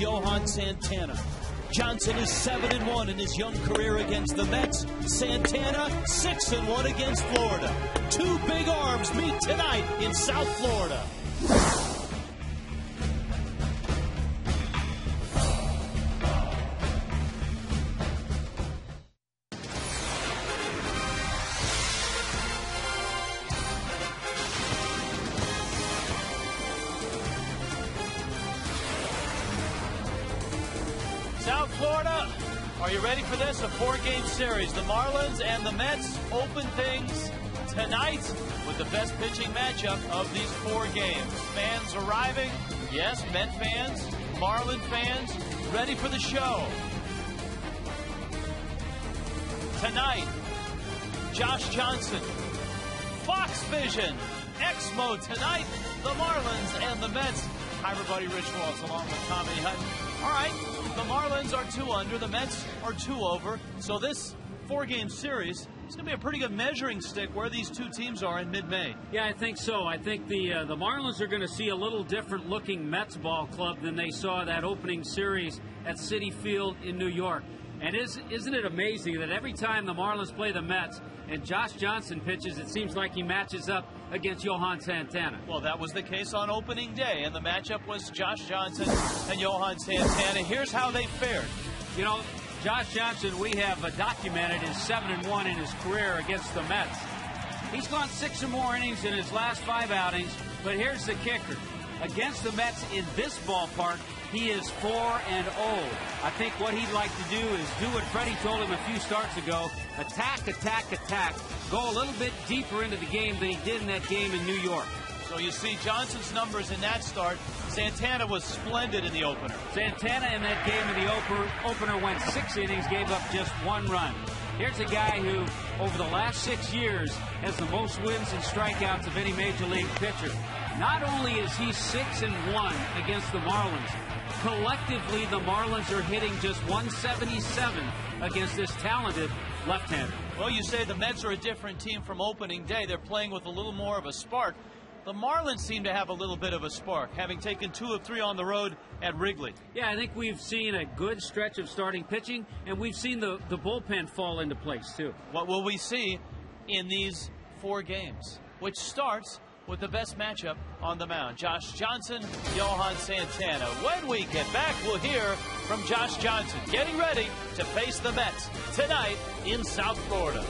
Johan Santana. Johnson is 7-1 in his young career against the Mets. Santana 6-1 against Florida. Two big arms meet tonight in South Florida. South Florida, are you ready for this? A four-game series. The Marlins and the Mets open things tonight with the best pitching matchup of these four games. Fans arriving, yes, Met fans, Marlin fans, ready for the show. Tonight, Josh Johnson, Fox Vision, X-Mode tonight, the Marlins and the Mets. Hi, everybody. Rich Waltz along with Tommy Hutton. All right, the Marlins are 2 under, the Mets are 2 over. So this four-game series is going to be a pretty good measuring stick where these two teams are in mid-May. Yeah, I think so. I think the Marlins are going to see a little different-looking Mets ball club than they saw that opening series at Citi Field in New York. And isn't it amazing that every time the Marlins play the Mets and Josh Johnson pitches, it seems like he matches up against Johan Santana. Well, that was the case on opening day, and the matchup was Josh Johnson and Johan Santana. Here's how they fared. You know, Josh Johnson, we have documented his 7-1 in his career against the Mets. He's gone 6 or more innings in his last 5 outings, but here's the kicker. Against the Mets in this ballpark, he is 4-0. I think what he'd like to do is do what Freddie told him a few starts ago, attack, attack, attack, go a little bit deeper into the game than he did in that game in New York. So you see Johnson's numbers in that start. Santana was splendid in the opener. Santana in that game in the opener went 6 innings, gave up just 1 run. Here's a guy who, over the last 6 years, has the most wins and strikeouts of any Major League pitcher. Not only is he 6-1 against the Marlins, collectively the Marlins are hitting just 177 against this talented left-hander. Well, you say the Mets are a different team from opening day. They're playing with a little more of a spark. The Marlins seem to have a little bit of a spark, having taken 2 of 3 on the road at Wrigley. Yeah, I think we've seen a good stretch of starting pitching, and we've seen the bullpen fall into place, too. What will we see in these 4 games, which starts with the best matchup on the mound? Josh Johnson, Johan Santana. When we get back, we'll hear from Josh Johnson getting ready to face the Mets tonight in South Florida.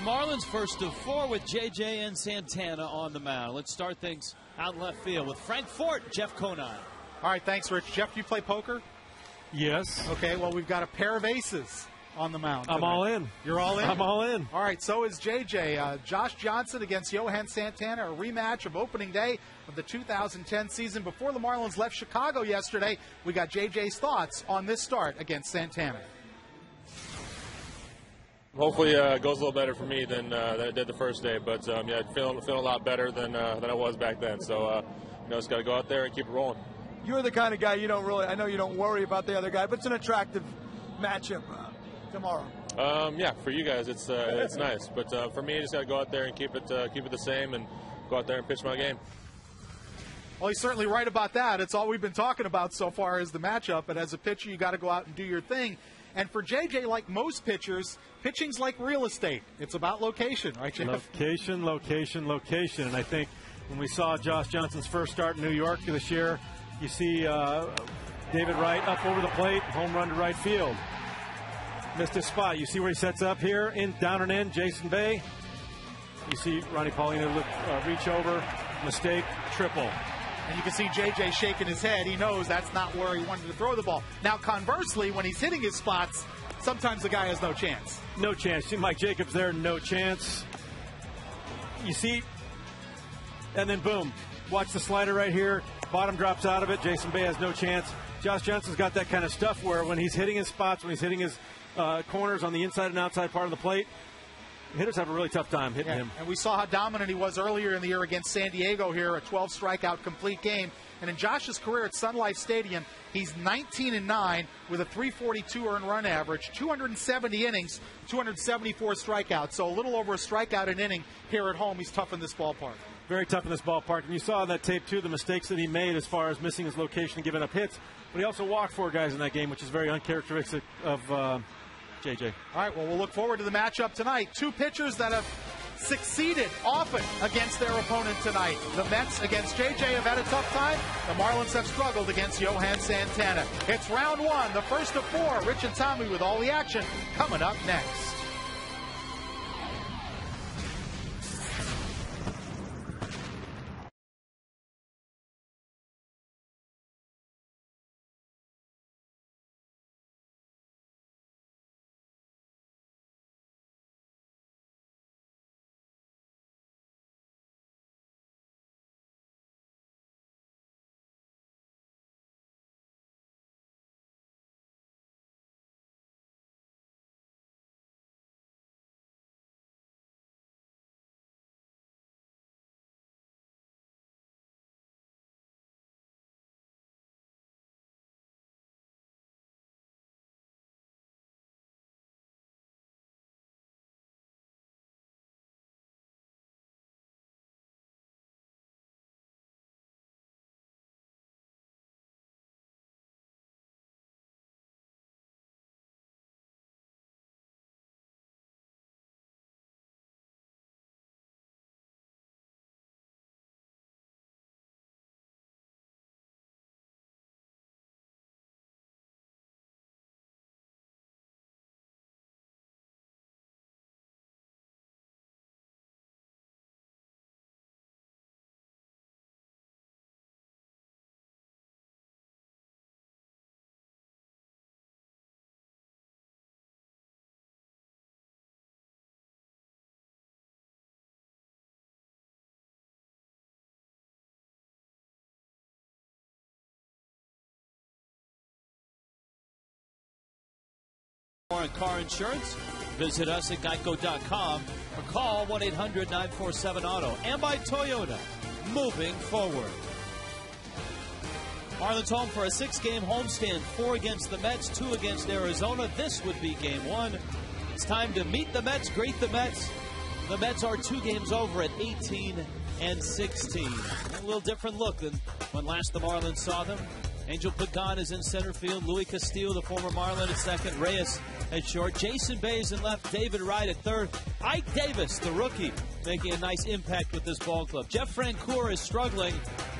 Marlins first of 4 with J.J. and Santana on the mound. Let's start things out in left field with Frank Fort, Jeff Conine. All right, thanks, Rich. Jeff, do you play poker? Yes. Okay, well, we've got a pair of aces on the mound. I'm all in. You're all in? I'm all in. All right, so is JJ. Josh Johnson against Johan Santana, a rematch of opening day of the 2010 season. Before the Marlins left Chicago yesterday, we got JJ's thoughts on this start against Santana. Hopefully it goes a little better for me than it did the first day, but yeah, feeling a lot better than I was back then. So just got to go out there and keep it rolling. You're the kind of guy you don't really, I know you don't worry about the other guy, but it's an attractive matchup tomorrow. Yeah, for you guys it's nice, but for me, I just got to go out there and keep it the same and go out there and pitch my game. Well, he's certainly right about that. It's all we've been talking about so far is the matchup, but as a pitcher, you got to go out and do your thing. And for JJ, like most pitchers, pitching's like real estate. It's about location, right, Jeff? Location, location, location. And I think when we saw Josh Johnson's first start in New York this year, you see David Wright up over the plate, home run to right field. Missed his spot. You see where he sets up here, down and in, Jason Bay. You see Ronnie Paulino reach over, mistake, triple. And you can see JJ shaking his head. He knows that's not where he wanted to throw the ball. Now, conversely, when he's hitting his spots, sometimes the guy has no chance. No chance. See Mike Jacobs there, no chance. You see, and then boom. Watch the slider right here. Bottom drops out of it. Jason Bay has no chance. Josh Johnson's got that kind of stuff where when he's hitting his spots, when he's hitting his corners on the inside and outside part of the plate, hitters have a really tough time hitting him. And we saw how dominant he was earlier in the year against San Diego here, a 12-strikeout complete game. And in Josh's career at Sun Life Stadium, he's 19-9 with a 342 earned run average, 270 innings, 274 strikeouts. So a little over a strikeout an inning here at home. He's tough in this ballpark. Very tough in this ballpark. And you saw on that tape, too, the mistakes that he made as far as missing his location and giving up hits. But he also walked 4 guys in that game, which is very uncharacteristic of JJ. All right, well, we'll look forward to the matchup tonight. 2 pitchers that have succeeded often against their opponent tonight. The Mets against JJ have had a tough time. The Marlins have struggled against Johan Santana. It's round 1, the first of 4. Rich and Tommy with all the action coming up next. On car insurance, visit us at geico.com or call 1-800-947-AUTO. And by Toyota, moving forward. Marlins home for a 6-game homestand, 4 against the Mets, 2 against Arizona. This would be game 1. It's time to meet the Mets, greet the Mets. The Mets are 2 games over at 18-16. A little different look than when last the Marlins saw them. Angel Pagan is in center field. Louis Castillo, the former Marlin, at second. Reyes at short. Jason Bays in left. David Wright at third. Ike Davis, the rookie, making a nice impact with this ball club. Jeff Francoeur is struggling.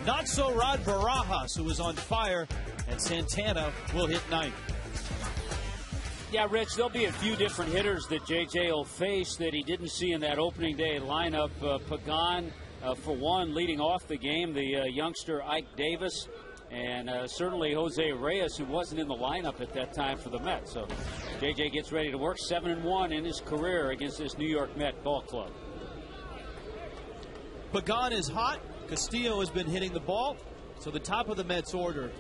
Not so Rod Barajas, who is on fire. And Santana will hit ninth. Yeah, Rich, there'll be a few different hitters that J.J. will face that he didn't see in that opening day lineup. Pagan, for one, leading off the game, the youngster Ike Davis, and certainly Jose Reyes, who wasn't in the lineup at that time for the Mets. So J.J. gets ready to work. 7-1 in his career against this New York Met ball club. Pagan is hot. Castillo has been hitting the ball. So the top of the Mets order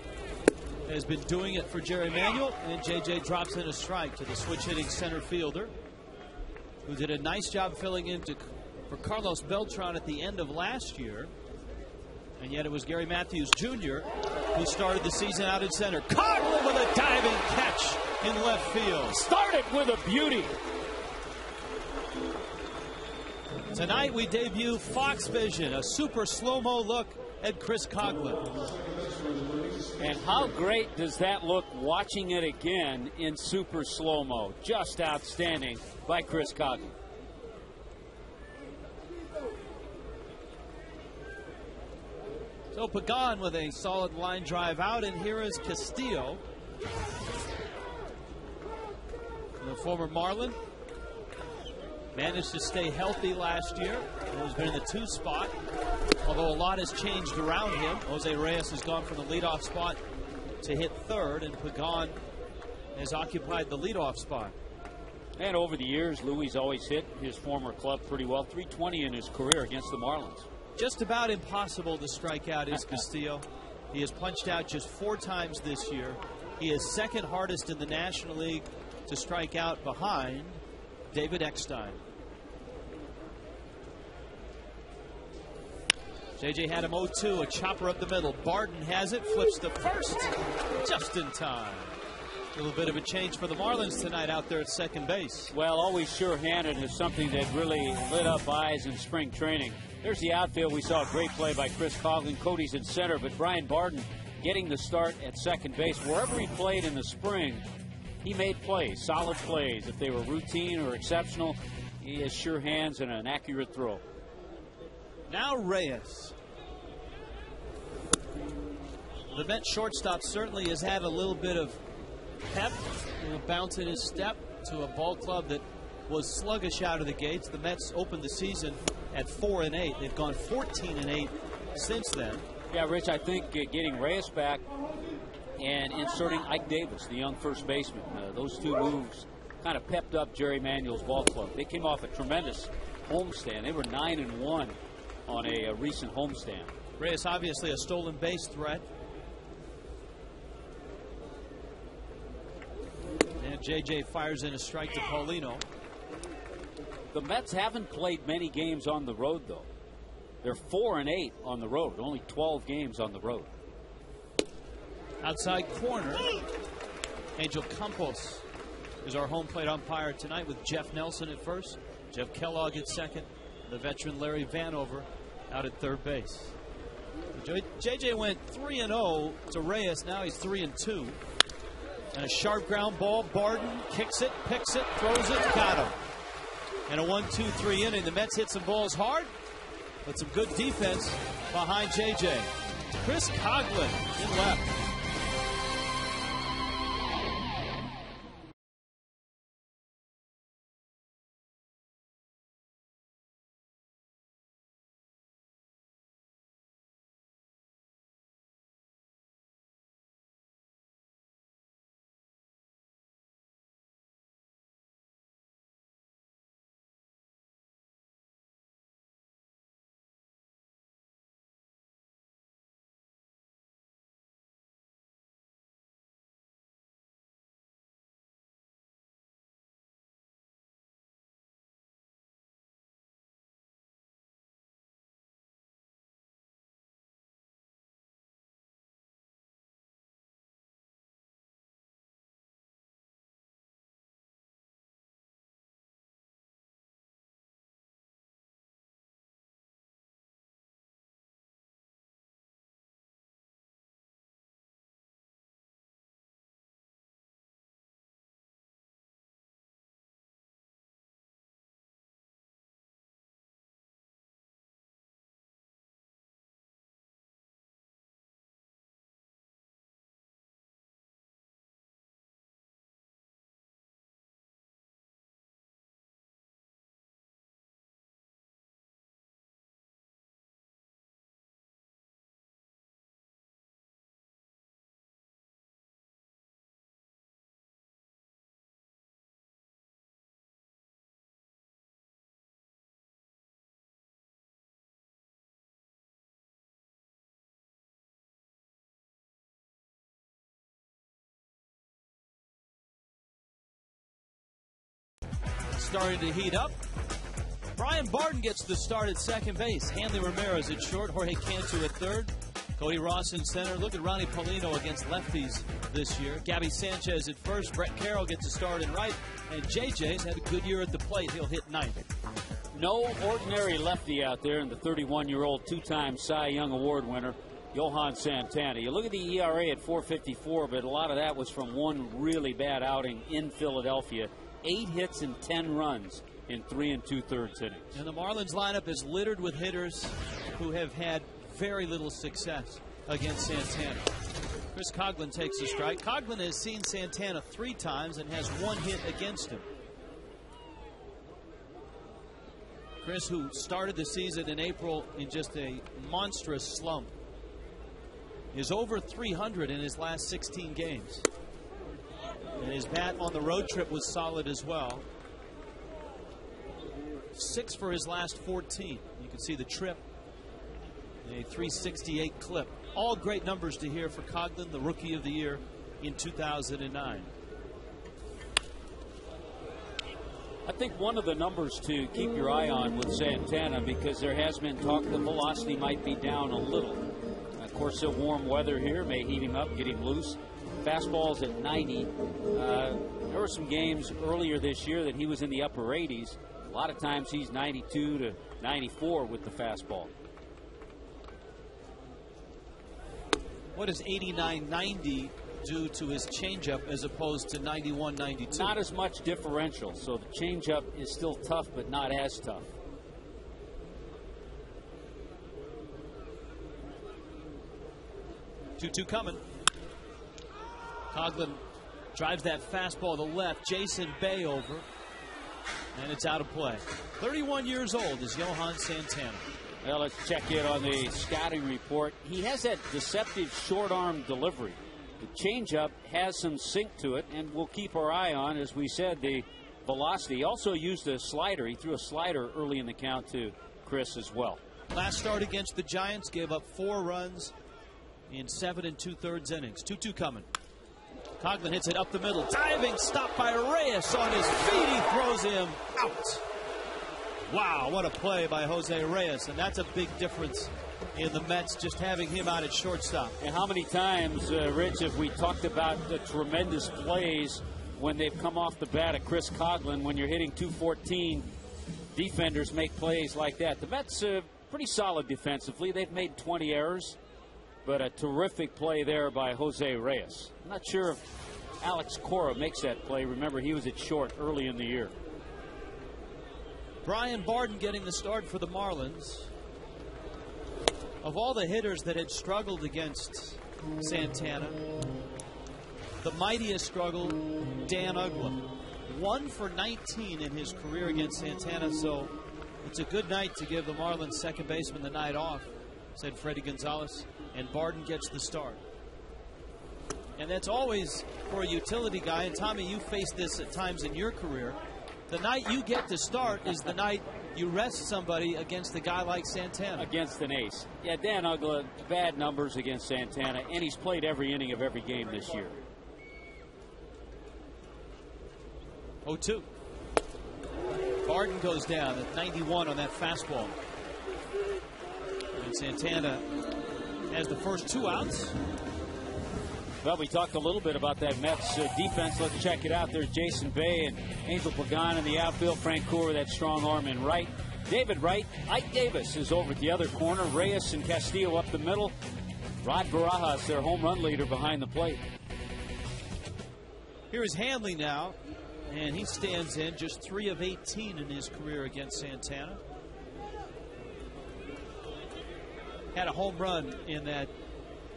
has been doing it for Jerry Manuel, and J.J. drops in a strike to the switch-hitting center fielder, who did a nice job filling in for Carlos Beltran at the end of last year. And yet it was Gary Matthews Jr. who started the season out in center. Coughlin with a diving catch in left field. Started with a beauty. Tonight we debut Fox Vision, a super slow-mo look at Chris Coughlin. And how great does that look watching it again in super slow-mo? Just outstanding by Chris Coughlin. So Pagan with a solid line drive out, and here is Castillo, the former Marlin. Managed to stay healthy last year. He's been in the 2 spot, although a lot has changed around him. Jose Reyes has gone from the leadoff spot to hit third, and Pagan has occupied the leadoff spot. And over the years, Louis always hit his former club pretty well. 320 in his career against the Marlins. Just about impossible to strike out is Castillo. He has punched out just 4 times this year. He is second hardest in the National League to strike out behind David Eckstein. J.J. had him 0-2, a chopper up the middle. Barden has it, flips to first, just in time. A little bit of a change for the Marlins tonight out there at second base. Well, always sure-handed is something that really lit up eyes in spring training. There's the outfield. We saw a great play by Chris Coughlin. Cody's in center, but Brian Barden getting the start at second base. Wherever he played in the spring, he made plays, solid plays. If they were routine or exceptional, he has sure hands and an accurate throw. Now Reyes. The Mets shortstop certainly has had a little bit of pep, a bounce in his step to a ball club that was sluggish out of the gates. The Mets opened the season at 4-8. They've gone 14-8 since then. Yeah, Rich, I think getting Reyes back and inserting Ike Davis, the young first baseman, those 2 moves kind of pepped up Jerry Manuel's ball club. They came off a tremendous homestand. They were 9-1 on a recent homestand. Reyes obviously a stolen base threat. And J.J. fires in a strike to Paulino. The Mets haven't played many games on the road, though. They're 4-8 on the road, only 12 games on the road. Outside corner, Angel Campos is our home plate umpire tonight with Jeff Nelson at first, Jeff Kellogg at second, the veteran Larry Vanover out at third base. J.J. went 3-0 to Reyes. Now he's 3-2. And a sharp ground ball. Barden kicks it, picks it, throws it, got him. And a 1-2-3 inning. The Mets hit some balls hard, but some good defense behind J.J. Chris Coughlin in left. starting to heat up. Brian Barton gets the start at second base. Hanley Ramirez at short. Jorge Cantu at third. Cody Ross in center. Look at Ronnie Paulino against lefties this year. Gabby Sanchez at first. Brett Carroll gets a start in right. And JJ's had a good year at the plate. He'll hit ninth. No ordinary lefty out there in the 31-year-old two-time Cy Young Award winner, Johan Santana. You look at the ERA at 4.54, but a lot of that was from one really bad outing in Philadelphia. 8 hits and 10 runs in 3 2/3 innings. And the Marlins lineup is littered with hitters who have had very little success against Santana. Chris Coghlan takes a strike. Coghlan has seen Santana 3 times and has 1 hit against him. Chris, who started the season in April in just a monstrous slump, is over 300 in his last 16 games. And his bat on the road trip was solid as well. 6 for his last 14. You can see the trip, a 368 clip. All great numbers to hear for Coghlan, the Rookie of the Year in 2009. I think one of the numbers to keep your eye on with Santana, because there has been talk the velocity might be down a little. Of course, the warm weather here may heat him up, get him loose. Fastball's at 90. There were some games earlier this year that he was in the upper 80s. A lot of times he's 92 to 94 with the fastball. What does 89-90 do to his changeup as opposed to 91-92? Not as much differential, so the changeup is still tough, but not as tough. Two coming. Coghlan drives that fastball to left. Jason Bay over, and it's out of play. 31 years old is Johan Santana. Well, let's check in on the scouting report. He has that deceptive short arm delivery. The changeup has some sink to it, and we'll keep our eye on, as we said, the velocity. He also used a slider. He threw a slider early in the count to Chris as well. Last start against the Giants, gave up 4 runs in 7 2/3 innings. 2-2 coming. Coghlan hits it up the middle. Diving stop by Reyes on his feet. He throws him out. Wow, what a play by Jose Reyes. And that's a big difference in the Mets, just having him out at shortstop. And how many times, Rich, have we talked about the tremendous plays when they've come off the bat at Chris Coghlan? When you're hitting 214, defenders make plays like that. The Mets are pretty solid defensively. They've made 20 errors, but a terrific play there by Jose Reyes. I'm not sure if Alex Cora makes that play. Remember, he was at short early in the year. Brian Barton getting the start for the Marlins. Of all the hitters that had struggled against Santana, the mightiest struggle, Dan Uggla. 1 for 19 in his career against Santana, so it's a good night to give the Marlins second baseman the night off, said Freddie Gonzalez, and Barton gets the start. And that's always for a utility guy, and Tommy, you faced this at times in your career. The night you get to start is the night you rest somebody against a guy like Santana. Against an ace. Yeah, Dan Uggla, bad numbers against Santana, and he's played every inning of every game this year. 0-2. Barton goes down at 91 on that fastball. And Santana has the first 2 outs. Well, we talked a little bit about that Mets defense. Let's check it out. There's Jason Bay and Angel Pagan in the outfield. Frank Cooper, that strong arm in right. David Wright. Ike Davis is over at the other corner. Reyes and Castillo up the middle. Rod Barajas, their home run leader, behind the plate. Here is Hanley now, and he stands in just 3 of 18 in his career against Santana. Had a home run in that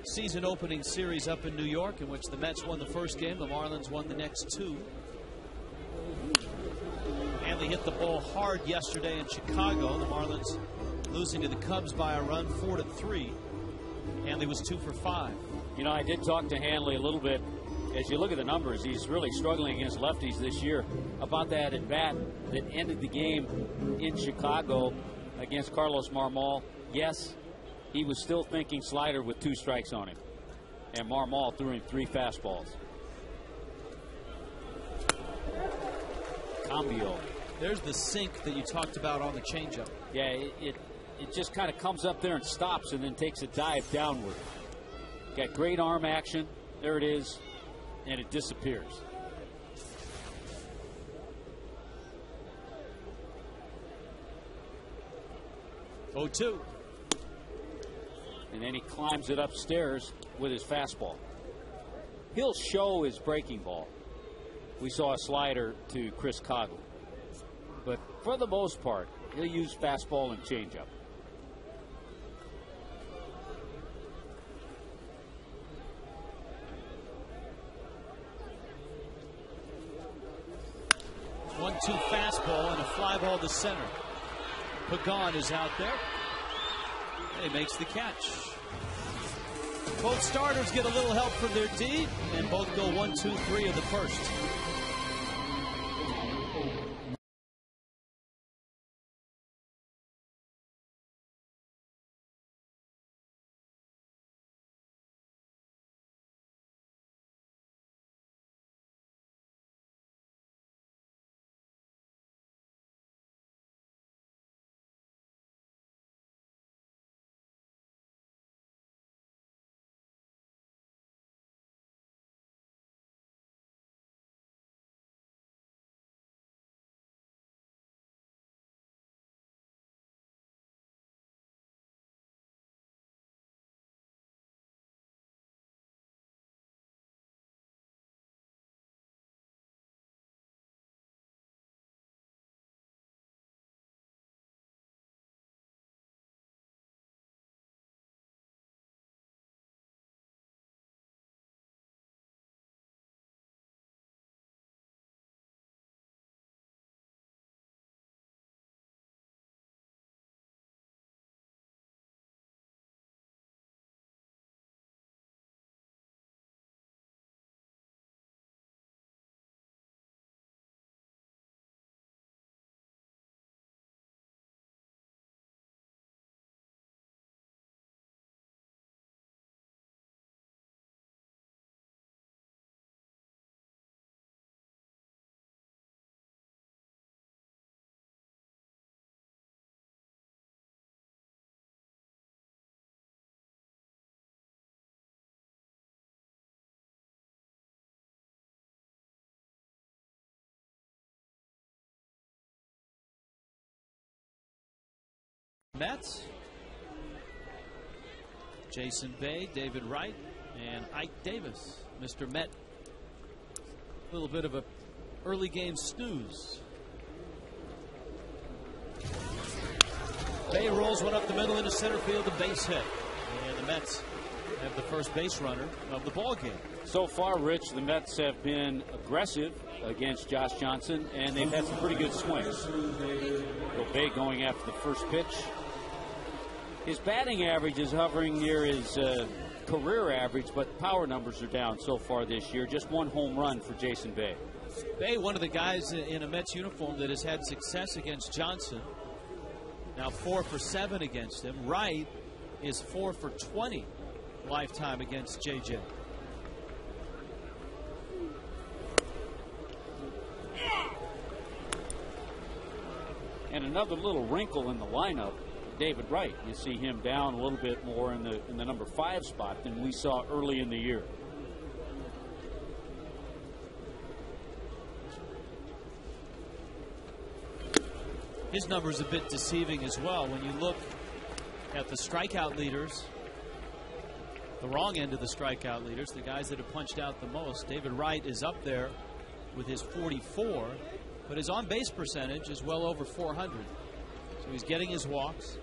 season opening series up in New York, in which the Mets won the first game, the Marlins won the next 2. Hanley hit the ball hard yesterday in Chicago. The Marlins losing to the Cubs by a run, 4-3. Hanley was 2 for 5. You know, I did talk to Hanley a little bit. As you look at the numbers, he's really struggling against lefties this year. About that at bat that ended the game in Chicago against Carlos Marmol. Yes, he was still thinking slider with 2 strikes on him. And Marmol threw him 3 fastballs. Cambio There's the sink that you talked about on the changeup. Yeah, it just kind of comes up there and stops and then takes a dive downward. Got great arm action. There it is. And it disappears. Oh, 2. And then he climbs it upstairs with his fastball. He'll show his breaking ball. We saw a slider to Chris Cogley. But for the most part, he'll use fastball and changeup. One-two fastball and a fly ball to center. Pagan is out there. And he makes the catch. Both starters get a little help from their D, and both go 1, 2, 3 of the first. Mets. Jason Bay, David Wright, and Ike Davis. Mr. Met. A little bit of a early game snooze. Bay rolls one up the middle into center field, a base hit. And the Mets have the first base runner of the ball game. So far, Rich, the Mets have been aggressive against Josh Johnson, and they've had some pretty good swings. So Bay going after the first pitch. His batting average is hovering near his career average, but power numbers are down so far this year. Just one home run for Jason Bay. Bay, one of the guys in a Mets uniform that has had success against Johnson. Now 4 for 7 against him. Wright is 4 for 20 lifetime against JJ. And another little wrinkle in the lineup, David Wright. You see him down a little bit more in the number 5 spot than we saw early in the year. His number's a bit deceiving as well. When you look at the strikeout leaders, the wrong end of the strikeout leaders, the guys that have punched out the most, David Wright is up there with his 44, but his on-base percentage is well over 400. So he's getting his walks.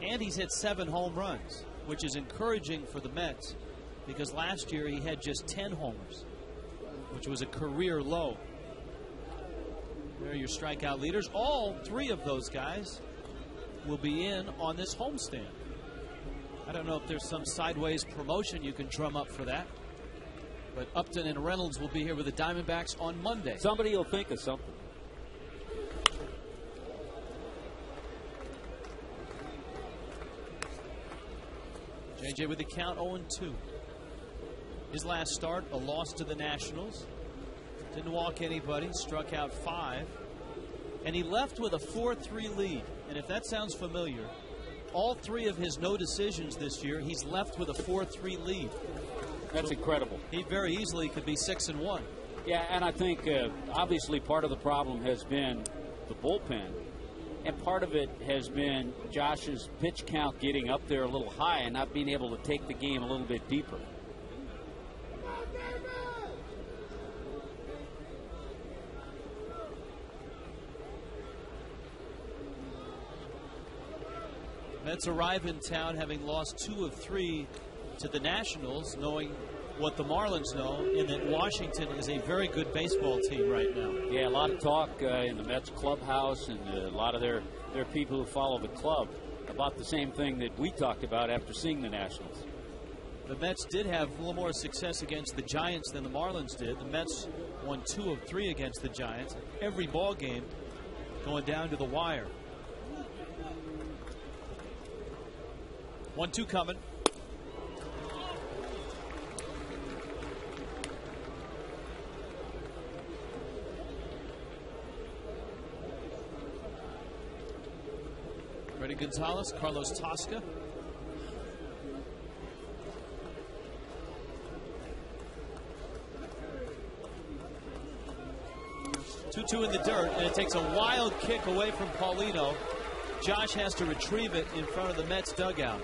And he's hit 7 home runs, which is encouraging for the Mets because last year he had just 10 homers, which was a career low. There are your strikeout leaders. All 3 of those guys will be in on this homestand. I don't know if there's some sideways promotion you can drum up for that. But Upton and Reynolds will be here with the Diamondbacks on Monday. Somebody will think of something. JJ with the count 0-2. His last start, a loss to the Nationals. Didn't walk anybody, struck out 5. And he left with a 4-3 lead. And if that sounds familiar, all 3 of his no decisions this year, he's left with a 4-3 lead. That's incredible. He very easily could be 6-1. Yeah, and I think obviously part of the problem has been the bullpen. And part of it has been Josh's pitch count getting up there a little high and not being able to take the game a little bit deeper. Mets arrive in town having lost 2 of 3 to the Nationals, knowing what the Marlins know, in that Washington is a very good baseball team right now. Yeah, a lot of talk in the Mets clubhouse and a lot of their people who follow the club about the same thing that we talked about after seeing the Nationals. The Mets did have a little more success against the Giants than the Marlins did. The Mets won 2 of 3 against the Giants. Every ball game going down to the wire. 1-2 coming. Freddie Gonzalez, Carlos Tosca. Two in the dirt, and it takes a wild kick away from Paulino. Josh has to retrieve it in front of the Mets dugout.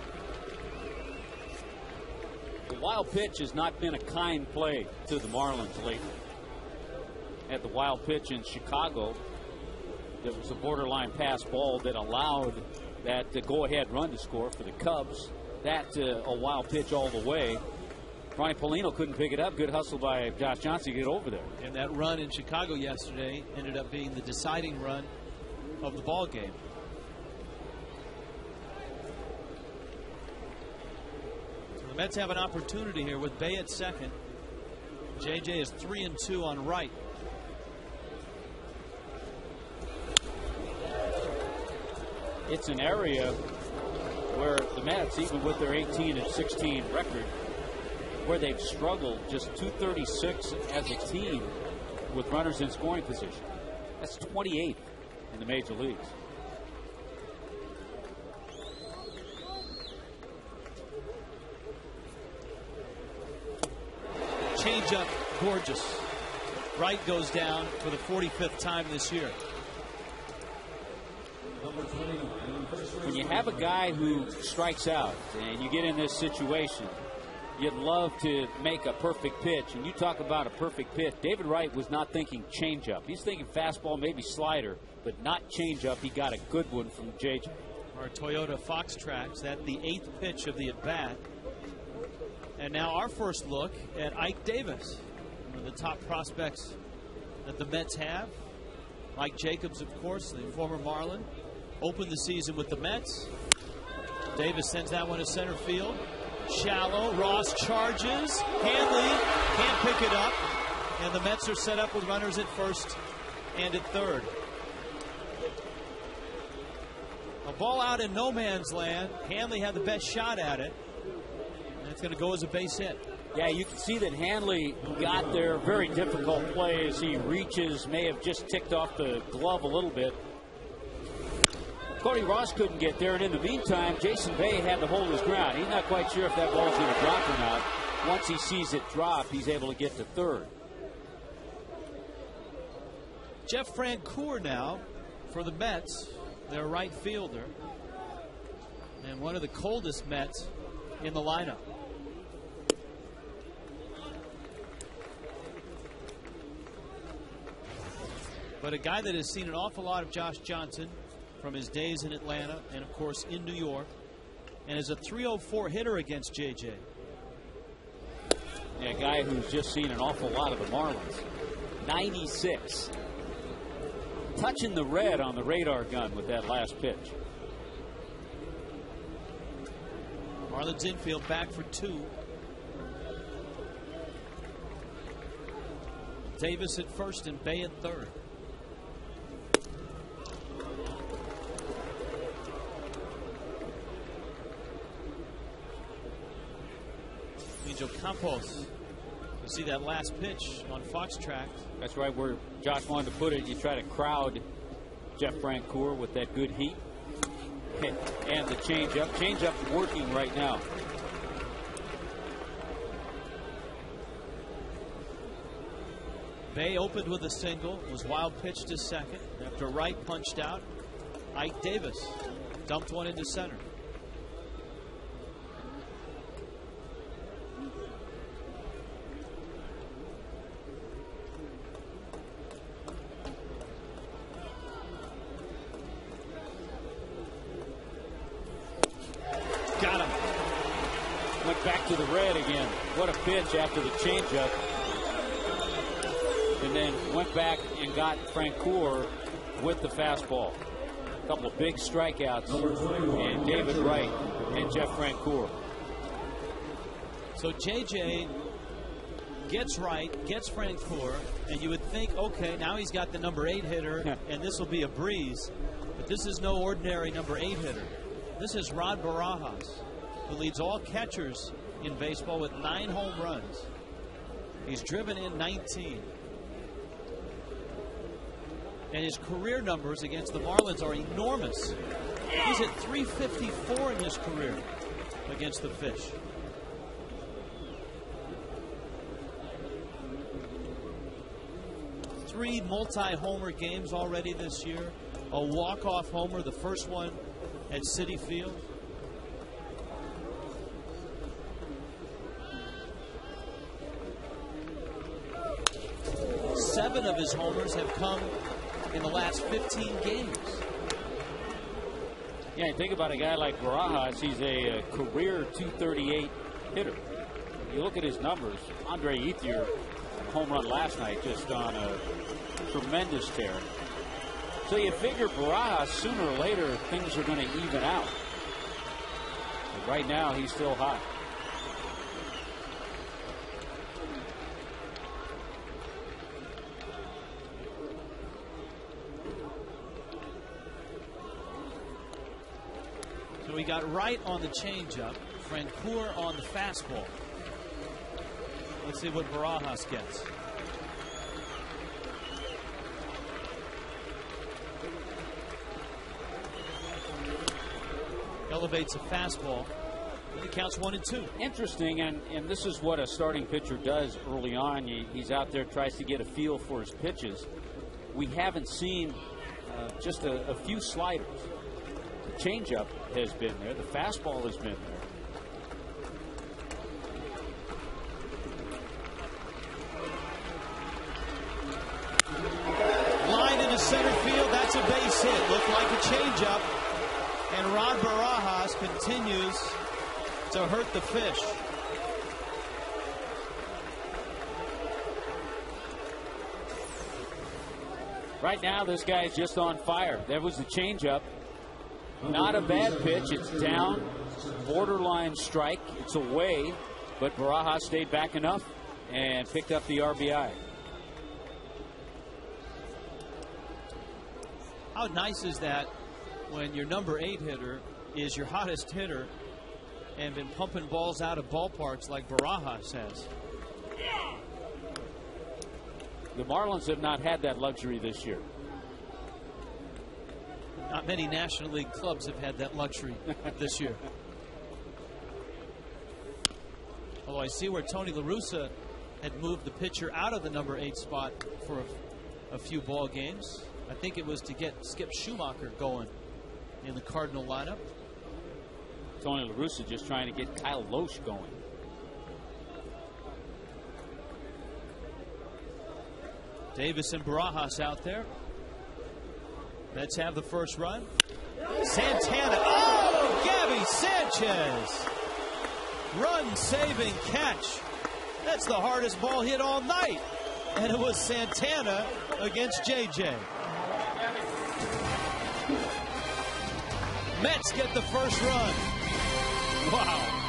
The wild pitch has not been a kind play to the Marlins lately. At the wild pitch in Chicago, there was a borderline pass ball that allowed that go-ahead run to score for the Cubs. That a wild pitch all the way. Ronnie Paulino couldn't pick it up. Good hustle by Josh Johnson to get over there. And that run in Chicago yesterday ended up being the deciding run of the ball game. So the Mets have an opportunity here with Bay at second. JJ is 3-2 on right. It's an area where the Mets, even with their 18-16 record, where they've struggled, just 236 as a team with runners in scoring position. That's 28th in the major leagues. Change up, gorgeous. Wright goes down for the 45th time this year. When you have a guy who strikes out and you get in this situation, you'd love to make a perfect pitch. And you talk about a perfect pitch. David Wright was not thinking changeup. He's thinking fastball, maybe slider, but not changeup. He got a good one from JJ. Our Toyota Fox Tracks, that the 8th pitch of the at-bat. And now our first look at Ike Davis, one of the top prospects that the Mets have. Mike Jacobs, of course, the former Marlin, opened the season with the Mets. Davis sends that one to center field. Shallow. Ross charges. Hanley can't pick it up. And the Mets are set up with runners at first and at third. A ball out in no man's land. Hanley had the best shot at it. And it's going to go as a base hit. Yeah, you can see that Hanley got there. Very difficult play as he reaches. May have just ticked off the glove a little bit. Cody Ross couldn't get there, and in the meantime, Jason Bay had to hold his ground. He's not quite sure if that ball's going to drop or not. Once he sees it drop, he's able to get to third. Jeff Francoeur now for the Mets, their right fielder, and one of the coldest Mets in the lineup. But a guy that has seen an awful lot of Josh Johnson from his days in Atlanta and, of course, in New York, and is a .304 hitter against JJ. Yeah, a guy who's just seen an awful lot of the Marlins. 96. Touching the red on the radar gun with that last pitch. Marlins infield back for 2. Davis at first and Bay at third. Campos You see that last pitch on Fox track. That's right where Josh wanted to put it. You try to crowd Jeff Francoeur with that good heat. And the changeup. Changeup's working right now. Bay opened with a single, was wild pitched to second. After Wright punched out, Ike Davis dumped one into center. Got him. Went back to the red again. What a pitch after the changeup. And then went back and got Francoeur with the fastball. A couple of big strikeouts, and David Wright and Jeff Francoeur. So JJ gets Wright, gets Francoeur, and you would think, okay, now he's got the number 8 hitter, and this will be a breeze. But this is no ordinary number 8 hitter. This is Rod Barajas, who leads all catchers in baseball with 9 home runs. He's driven in 19. And his career numbers against the Marlins are enormous. He's at 354 in his career against the Fish. Three multi-homer games already this year. A walk-off homer, the first one at Citi Field. Seven of his homers have come in the last 15 games. Yeah, think about a guy like Barajas. He's a career 238 hitter. You look at his numbers. Andre Ethier, home run last night, just on a tremendous tear. So you figure Barajas, sooner or later, things are going to even out. But right now, he's still hot. So he got Wright on the changeup, Francoeur on the fastball. Let's see what Barajas gets. Elevates a fastball. It counts 1-2. Interesting, and this is what a starting pitcher does early on. He's out there, tries to get a feel for his pitches. We haven't seen just a few sliders. The changeup has been there. The fastball has been there. Line into center field. That's a base hit. Looked like a changeup. And Rod Barajas continues to hurt the Fish. Right now, this guy is just on fire. There was the changeup. Not a bad pitch. It's down, borderline strike. It's away, but Barajas stayed back enough and picked up the RBI. How nice is that when your number 8 hitter is your hottest hitter and been pumping balls out of ballparks like Barajas has? The Marlins have not had that luxury this year. Not many National League clubs have had that luxury this year. Although I see where Tony La Russa had moved the pitcher out of the number 8 spot for a few ball games. I think it was to get Skip Schumacher going in the Cardinal lineup. Tony La Russa just trying to get Kyle Loesch going. Davis and Barajas out there. Mets have the first run. Santana. Oh, Gabby Sanchez. Run-saving catch. That's the hardest ball hit all night. And it was Santana against JJ. Mets get the first run. Wow.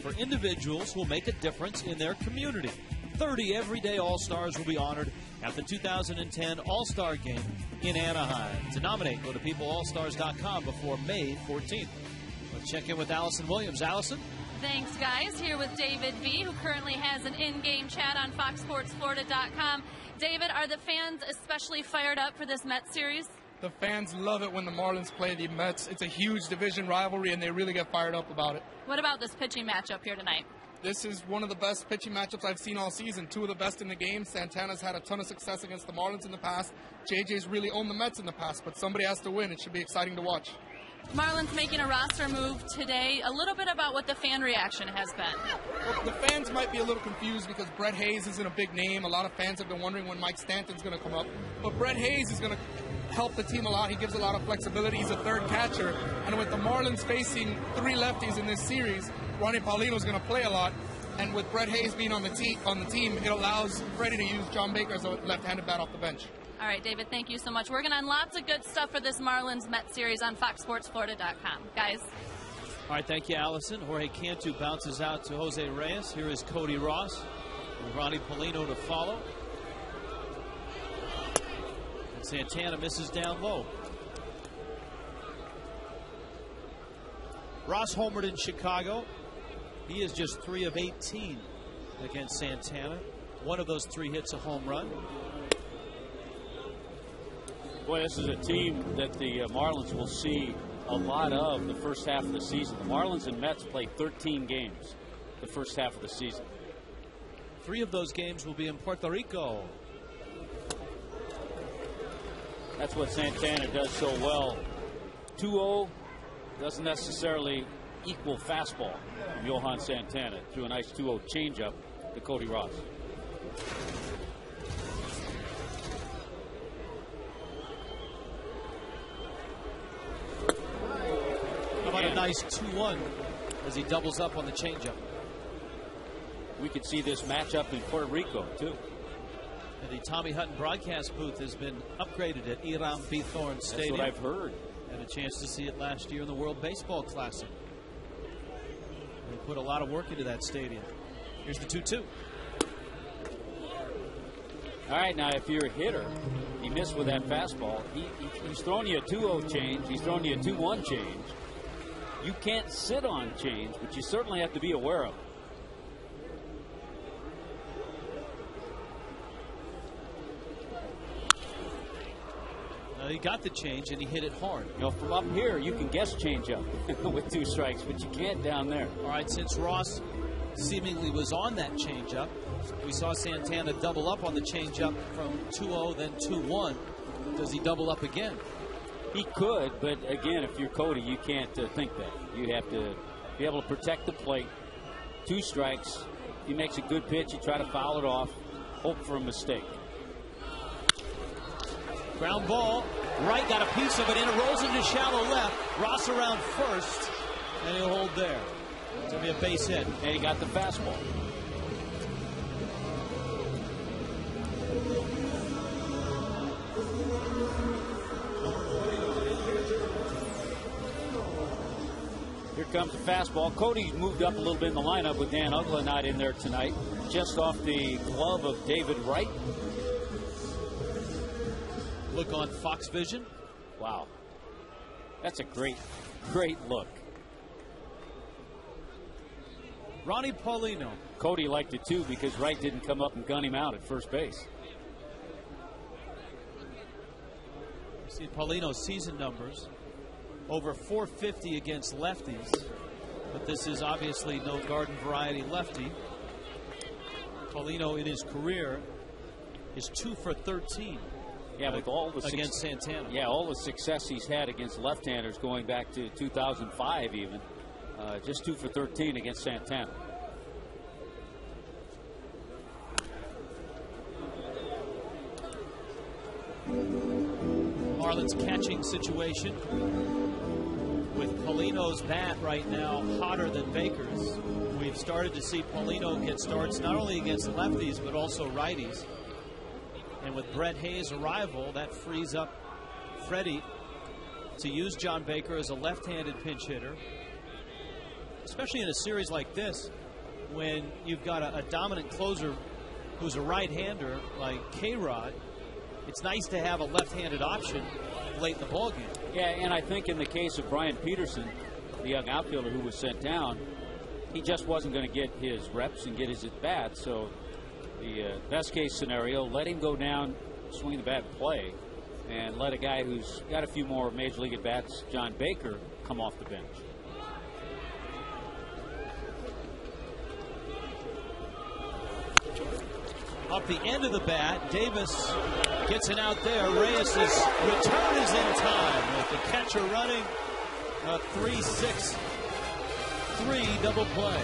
for individuals who will make a difference in their community. 30 everyday All-Stars will be honored at the 2010 All-Star Game in Anaheim. To nominate, go to peopleallstars.com before May 14th. Let's check in with Allison Williams. Allison? Thanks, guys. Here with David V., who currently has an in-game chat on FoxSportsFlorida.com. David, are the fans especially fired up for this Mets series? The fans love it when the Marlins play the Mets. It's a huge division rivalry, and they really get fired up about it. What about this pitching matchup here tonight? This is one of the best pitching matchups I've seen all season. Two of the best in the game. Santana's had a ton of success against the Marlins in the past. JJ's really owned the Mets in the past, but somebody has to win. It should be exciting to watch. Marlins making a roster move today. A little bit about what the fan reaction has been. Well, the fans might be a little confused because Brett Hayes isn't a big name. A lot of fans have been wondering when Mike Stanton's going to come up. But Brett Hayes is going to help the team a lot. He gives a lot of flexibility. He's a third catcher. And with the Marlins facing three lefties in this series, Ronnie Paulino's going to play a lot. And with Brett Hayes being on the team, it allows Freddie to use John Baker as a left-handed bat off the bench. All right, David, thank you so much. We're going to have lots of good stuff for this Marlins-Mets series on FoxSportsFlorida.com. Guys. All right, thank you, Allison. Jorge Cantu bounces out to Jose Reyes. Here is Cody Ross with Ronnie Paulino to follow. And Santana misses down low. Ross homered in Chicago. He is just 3 of 18 against Santana. One of those 3 hits a home run. Boy, this is a team that the Marlins will see a lot of the first half of the season. The Marlins and Mets play 13 games the first half of the season. 3 of those games will be in Puerto Rico. That's what Santana does so well. 2-0 doesn't necessarily equal fastball from Johan Santana. Threw a nice 2-0 changeup to Cody Ross. How about a nice 2-1 as he doubles up on the changeup? We could see this matchup in Puerto Rico, too. And the Tommy Hutton broadcast booth has been upgraded at Iram B. Thorne Stadium. That's what I've heard. Had a chance to see it last year in the World Baseball Classic. They put a lot of work into that stadium. Here's the 2-2. All right, now if you're a hitter, he missed with that fastball. He's throwing you a 2-0 change. He's throwing you a 2-1 change. You can't sit on change, but you certainly have to be aware of it. He got the change and he hit it hard. You know, from up here, you can guess change up with 2 strikes, but you can't down there. All right, since Ross seemingly was on that changeup, we saw Santana double up on the changeup from 2-0, then 2-1. Does he double up again? He could, but again, if you're Cody, you can't think that. You have to be able to protect the plate. 2 strikes. If he makes a good pitch, you try to foul it off, hope for a mistake. Ground ball. Right got a piece of it in. It rolls into shallow left. Ross around first, and he'll hold there. It's going to be a base hit. And he got the fastball. Here comes the fastball. Cody's moved up a little bit in the lineup with Dan Uggla not in there tonight. Just off the glove of David Wright. Look on Fox Vision. Wow. That's a great look. Ronnie Paulino. Cody liked it too because Wright didn't come up and gun him out at first base. See Paulino's season numbers. Over 450 against lefties. But this is obviously no garden variety lefty. Paulino in his career is 2 for 13. Yeah, with all the against Santana. Yeah, all the success he's had against left-handers going back to 2005 even. Just 2 for 13 against Santana. Marlins catching situation with Paulino's bat right now hotter than Baker's. We've started to see Paulino get starts not only against lefties but also righties. And with Brett Hayes' arrival, that frees up Freddie to use John Baker as a left-handed pinch hitter. especially in a series like this, when you've got a dominant closer who's a right-hander like K-Rod. It's nice to have a left-handed option late in the ballgame. Yeah, and I think in the case of Brian Peterson, the young outfielder who was sent down, he just wasn't going to get his reps and get his at-bats. So the best-case scenario, let him go down, swing the bat, and play, and let a guy who's got a few more Major League at-bats, John Baker, come off the bench. Up the end of the bat, Davis gets it out there. Reyes' return is in time with the catcher running a 3-6-3 double play.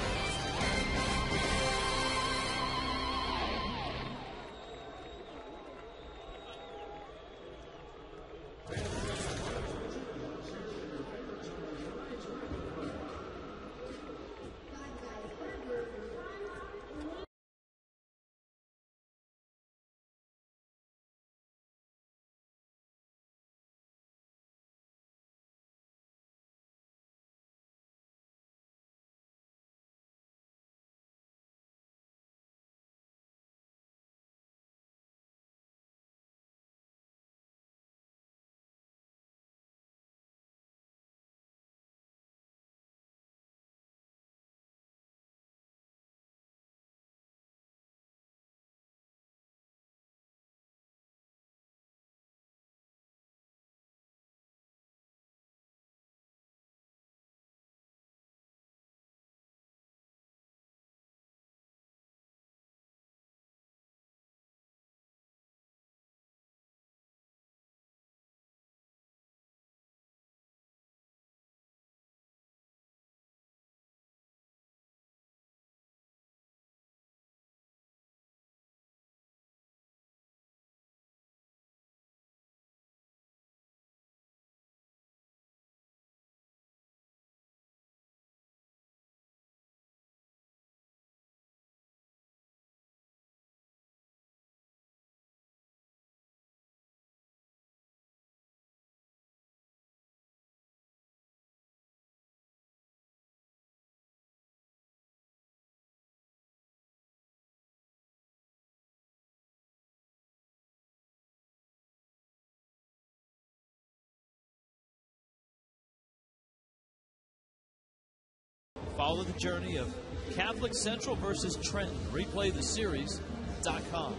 Follow the journey of Catholic Central versus Trenton. Replay the series.com.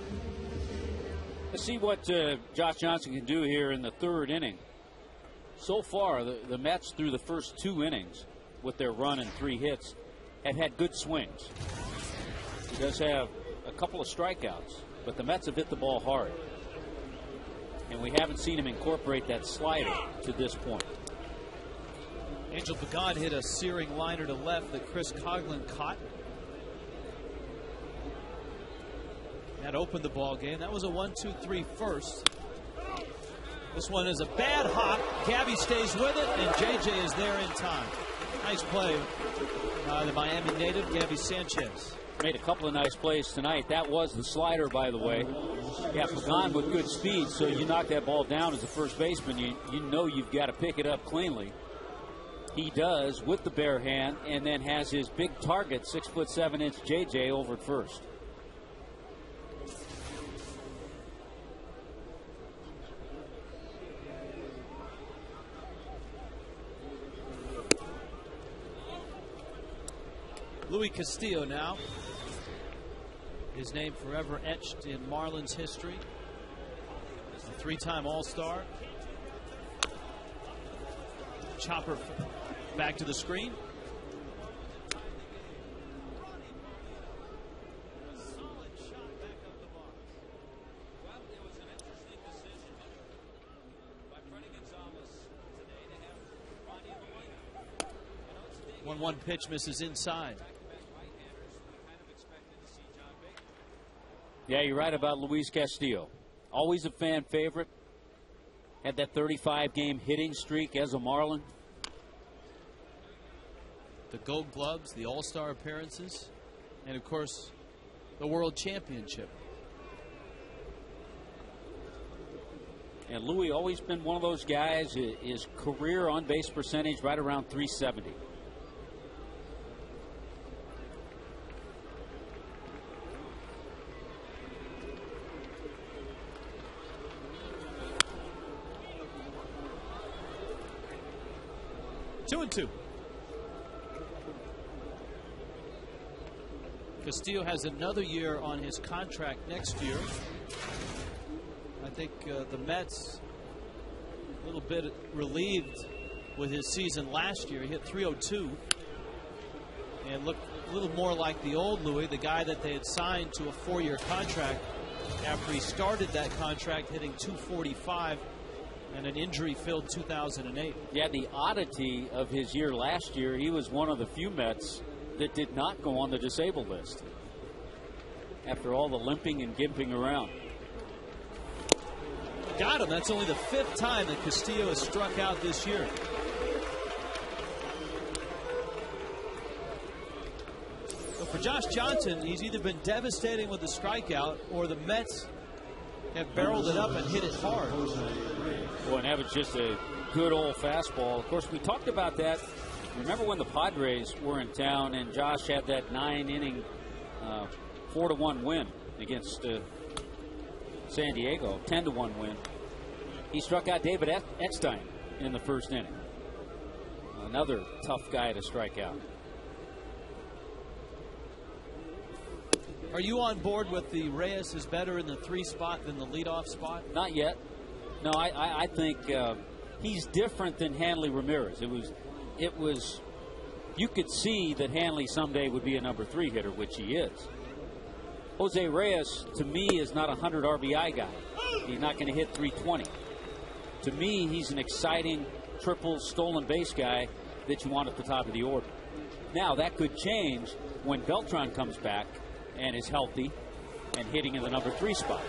Let's see what Josh Johnson can do here in the third inning. So far, the Mets through the first 2 innings with their run and 3 hits have had good swings. He does have a couple of strikeouts, but the Mets have hit the ball hard. And we haven't seen him incorporate that slider to this point. Angel Pagan hit a searing liner to left that Chris Coughlin caught. That opened the ball game. That was a 1-2-3 first. This one is a bad hop. Gabby stays with it, and JJ is there in time. Nice play by the Miami native, Gabby Sanchez. Made a couple of nice plays tonight. That was the slider, by the way. Yeah, Pagan with good speed, so you knock that ball down as a first baseman, you know you've got to pick it up cleanly. He does with the bare hand, and then has his big target, 6'7" JJ over at first. Luis Castillo now. His name forever etched in Marlins history. A 3-time All-Star. Chopper back to the screen. Well, it was an interesting decision by Freddie Gonzalez today to have Ronnie Luis. 1-1 pitch misses inside. Yeah, you're right about Luis Castillo. Always a fan favorite. Had that 35-game hitting streak as a Marlin. The Gold Gloves, the All-Star appearances, and of course, the World Championship. And Louis always been one of those guys. His career on-base percentage right around 370. 2-2. Castillo has another year on his contract next year. I think the Mets a little bit relieved with his season last year. He hit .302 and looked a little more like the old Louis, the guy that they had signed to a 4-year contract after he started that contract hitting .245 and an injury-filled 2008. Yeah, the oddity of his year last year, he was one of the few Mets that did not go on the disabled list after all the limping and gimping around. Got him. That's only the 5th time that Castillo has struck out this year. So for Josh Johnson, he's either been devastating with the strikeout or the Mets have barreled it up and hit it hard. Well, and that was just a good old fastball. Of course, we talked about that. Remember when the Padres were in town and Josh had that 9-inning 4-1 win against San Diego, 10-1 win. He struck out David Eckstein in the first inning. Another tough guy to strike out. Are you on board with the Reyes is better in the 3 spot than the leadoff spot? Not yet. No, I think he's different than Hanley Ramirez. It was you could see that Hanley someday would be a number 3 hitter, which he is. Jose Reyes, to me, is not a 100 RBI guy. He's not going to hit 320. To me, he's an exciting triple stolen base guy that you want at the top of the order. Now, that could change when Beltran comes back and is healthy and hitting in the number 3 spot.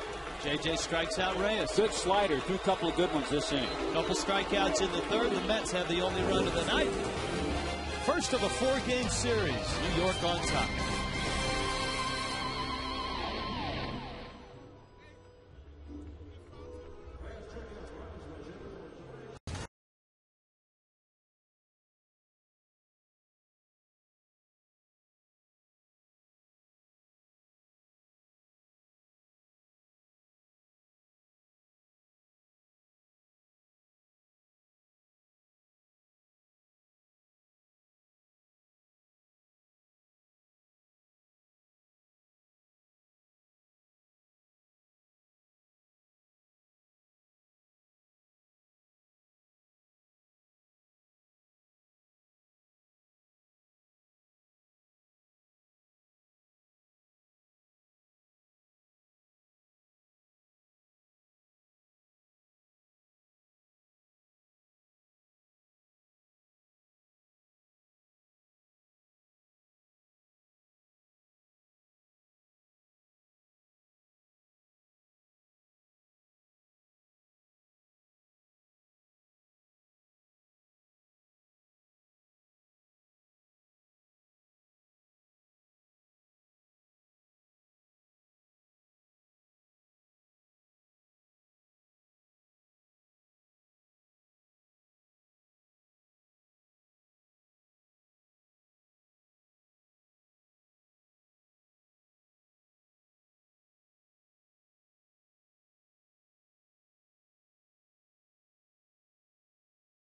JJ strikes out Reyes. Good slider. Threw a couple of good ones this inning. Couple strikeouts in the 3rd. The Mets have the only run of the night. First of a 4-game series. New York on top.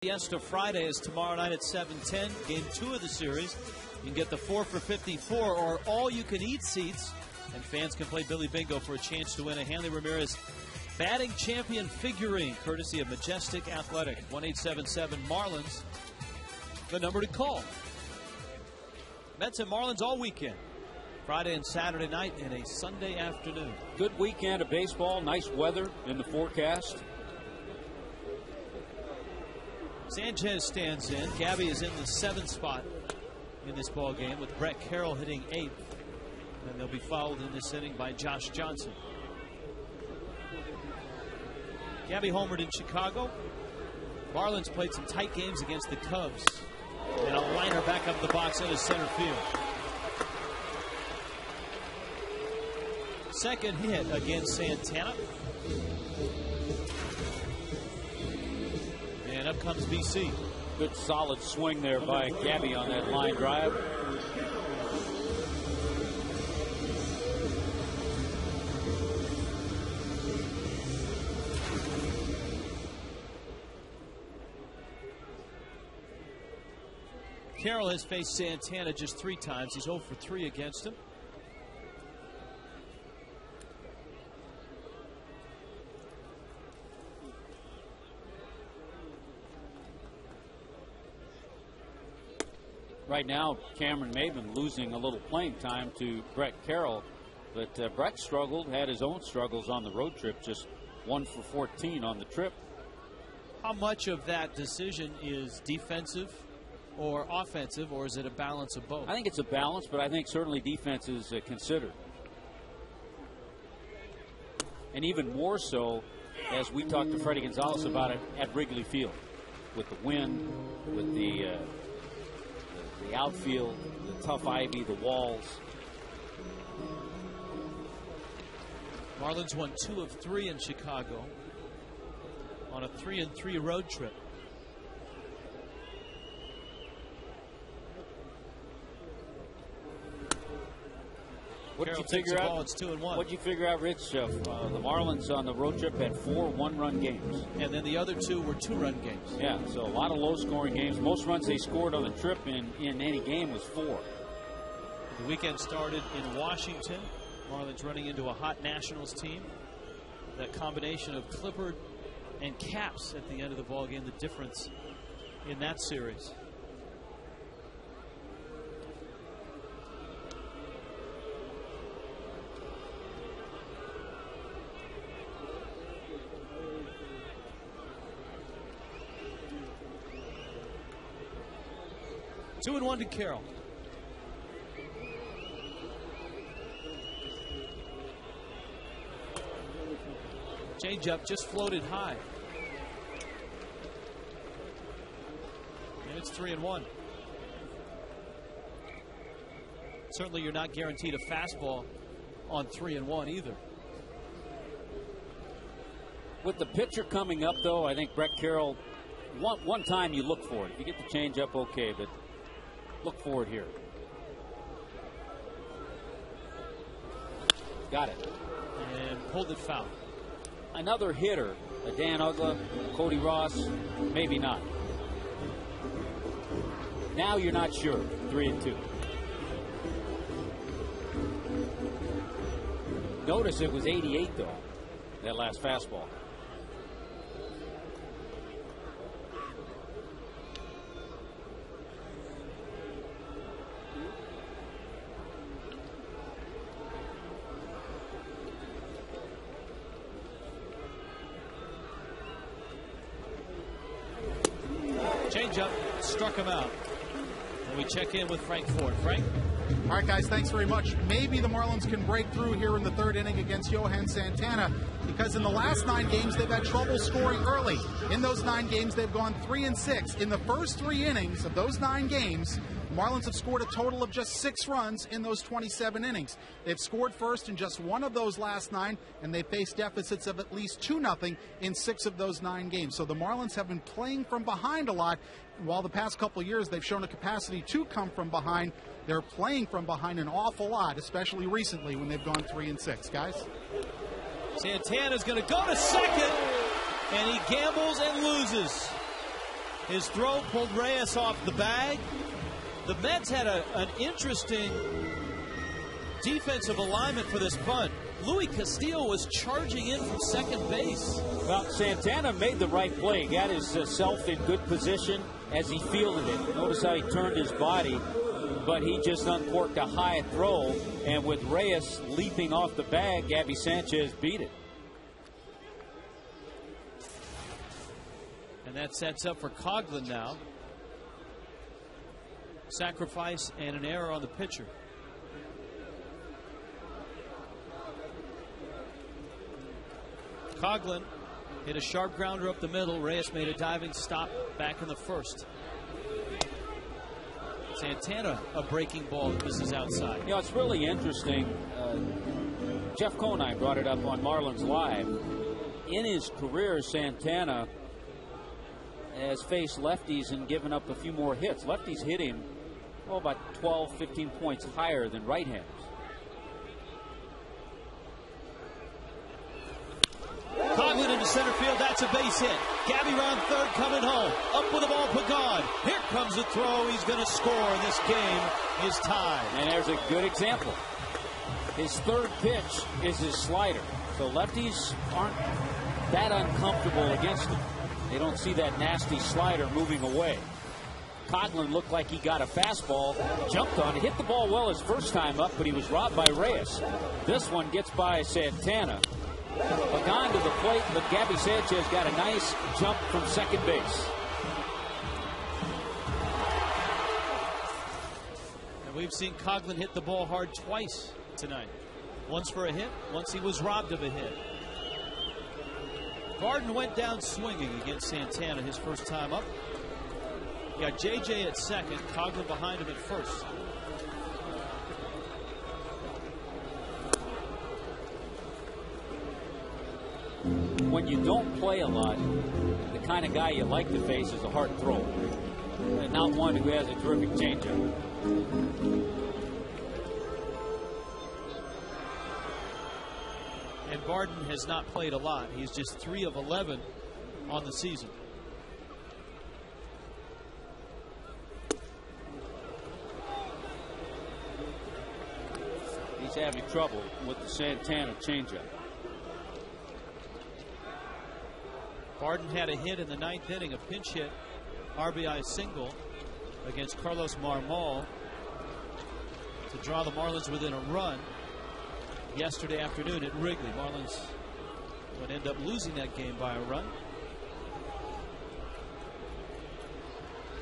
Fiesta Friday is tomorrow night at 7:10. Game 2 of the series. You can get the 4 for $54 or all-you-can-eat seats, and fans can play Billy Bingo for a chance to win a Hanley Ramirez batting champion figurine, courtesy of Majestic Athletic. 1-877-Marlins, the number to call. Mets and Marlins all weekend. Friday and Saturday night and a Sunday afternoon. Good weekend of baseball. Nice weather in the forecast. Sanchez stands in. Gabby is in the 7th spot in this ball game with Brett Carroll hitting 8th. And they'll be followed in this inning by Josh Johnson. Gabby homered in Chicago. Marlins played some tight games against the Cubs. And a liner back up the box into center field. Second hit against Santana. And up comes BC. Good solid swing there by Gabby on that line drive. Carroll has faced Santana just 3 times. He's 0 for 3 against him. Right now, Cameron Maben losing a little playing time to Brett Carroll. But Brett struggled, had his own struggles on the road trip, just 1 for 14 on the trip. How much of that decision is defensive or offensive, or is it a balance of both? I think it's a balance, but I think certainly defense is considered. And even more so as we talked to Freddie Gonzalez about it at Wrigley Field. With the wind, with the outfield, the tough ivy, the walls. Marlins won 2 of 3 in Chicago on a 3-3 road trip. What did you figure out? It's 2-1. What did you figure out, Rich? The Marlins on the road trip had 4 one-run games, and then the other 2 were 2-run games. Yeah, so a lot of low-scoring games. Most runs they scored on the trip in any game was 4. The weekend started in Washington. Marlins running into a hot Nationals team. That combination of Clippard and Caps at the end of the ballgame, the difference in that series. Two and 1 to Carroll. Changeup just floated high. And it's 3-1. Certainly you're not guaranteed a fastball on 3-1 either. With the pitcher coming up, though, I think Brett Carroll, one time you look for it. If you get the changeup, okay, but look for it here. Got it. And pulled it foul. Another hitter, a Dan Uggla, Cody Ross, maybe not. Now you're not sure. 3-2. Notice it was 88 though, that last fastball. Changeup struck him out. And we check in with Frank Ford. Frank? All right, guys, thanks very much. Maybe the Marlins can break through here in the 3rd inning against Johan Santana, because in the last 9 games, they've had trouble scoring early. In those 9 games, they've gone 3-6. In the first 3 innings of those 9 games, the Marlins have scored a total of just 6 runs in those 27 innings. They've scored first in just 1 of those last 9, and they faced deficits of at least 2-0 in 6 of those 9 games. So the Marlins have been playing from behind a lot. While the past couple of years they've shown a capacity to come from behind, they're playing from behind an awful lot, especially recently when they've gone 3-6. Guys? Santana's going to go to second, and he gambles and loses. His throw pulled Reyes off the bag. The Mets had an interesting defensive alignment for this bunt. Louis Castillo was charging in from second base. Well, Santana made the right play. Got himself in good position as he fielded it. Notice how he turned his body, but he just uncorked a high throw, and with Reyes leaping off the bag, Gabby Sanchez beat it. And that sets up for Coughlin now. Sacrifice and an error on the pitcher. Coughlin hit a sharp grounder up the middle. Reyes made a diving stop back in the first. Santana, a breaking ball that misses outside. You know, it's really interesting. Jeff Conine brought it up on Marlins Live. In his career, Santana has faced lefties and given up a few more hits. Lefties hit him about 12, 15 points higher than right-handers. Coughlin into center field. That's a base hit. Gabby round third coming home. Up with the ball, Pagan. 1. Here comes the throw. He's going to score. This game is tied. And there's a good example. His third pitch is his slider. So lefties aren't that uncomfortable against him. They don't see that nasty slider moving away. Coughlin looked like he got a fastball, jumped on it, hit the ball well his first time up, but he was robbed by Reyes. This one gets by Santana. Pagan to the plate, but Gabby Sanchez got a nice jump from second base. And we've seen Coughlin hit the ball hard twice tonight. Once for a hit, once he was robbed of a hit. Garden went down swinging against Santana his first time up. You got JJ at second, Coughlin behind him at first. When you don't play a lot, the kind of guy you like to face is a hard thrower, and not one who has a terrific changeup. And Barden has not played a lot. He's just 3 of 11 on the season. He's having trouble with the Santana changeup. Barden had a hit in the 9th inning, a pinch hit, RBI single against Carlos Marmol to draw the Marlins within a run yesterday afternoon at Wrigley. Marlins would end up losing that game by a run.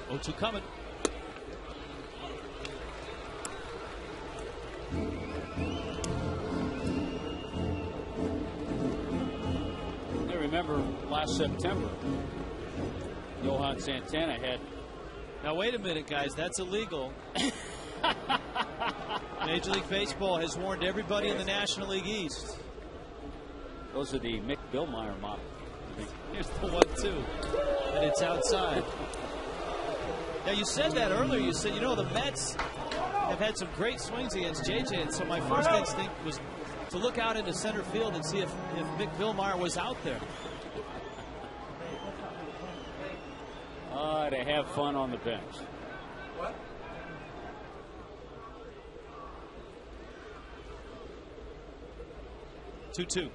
0-2 coming. Remember last September, Johan Santana had. Now wait a minute, guys, that's illegal. Major League Baseball has warned everybody in the National League East. Those are the Mick Billmeyer model. Here's the 1-2, and it's outside. Now you said that earlier. You said, you know, the Mets have had some great swings against JJ, and so my first instinct was to look out into center field and see if Mick Billmeyer was out there. To have fun on the bench. What? Two.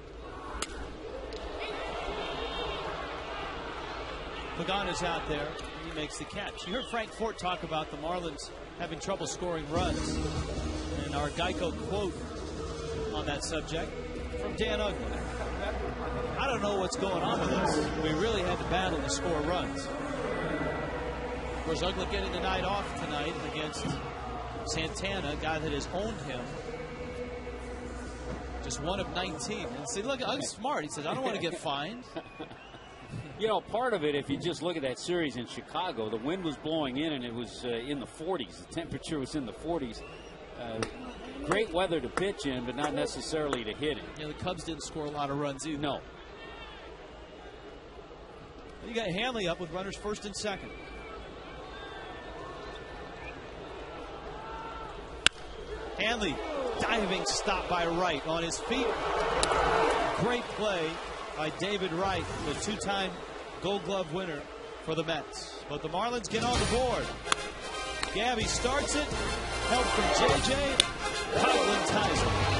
Pagan is out there. He makes the catch. You heard Frank Fort talk about the Marlins having trouble scoring runs. And our Geico quote on that subject from Dan Uggla. I don't know what's going on with us. We really had to battle to score runs. Of course, Uggla getting the night off tonight against Santana, a guy that has owned him. Just 1 of 19. And see, look, Uggla's smart. He says, I don't want to get fined. You know, part of it, if you just look at that series in Chicago, the wind was blowing in and it was in the 40s. The temperature was in the 40s. Great weather to pitch in, but not necessarily to hit it. Yeah, the Cubs didn't score a lot of runs either. No. You got Hanley up with runners first and second. Hanley diving stop by Wright on his feet. Great play by David Wright, the 2-time Gold Glove winner for the Mets. But the Marlins get on the board. Gabby starts it. Help from JJ. Coughlin ties it.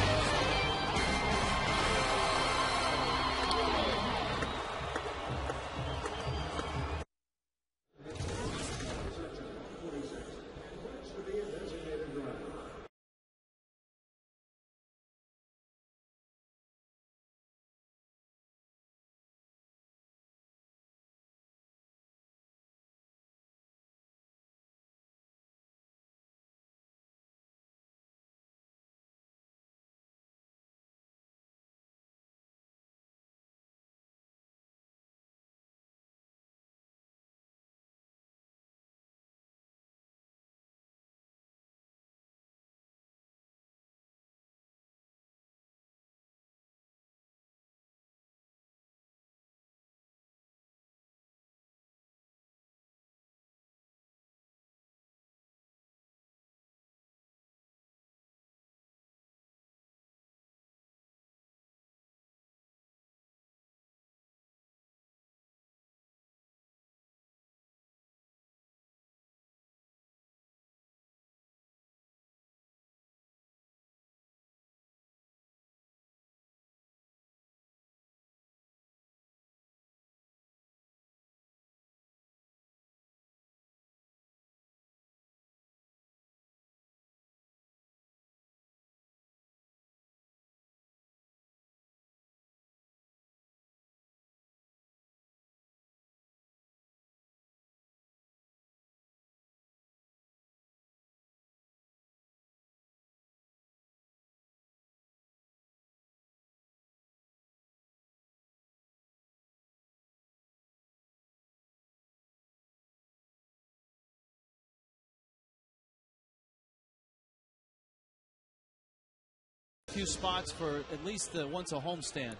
few spots for at least once a homestand,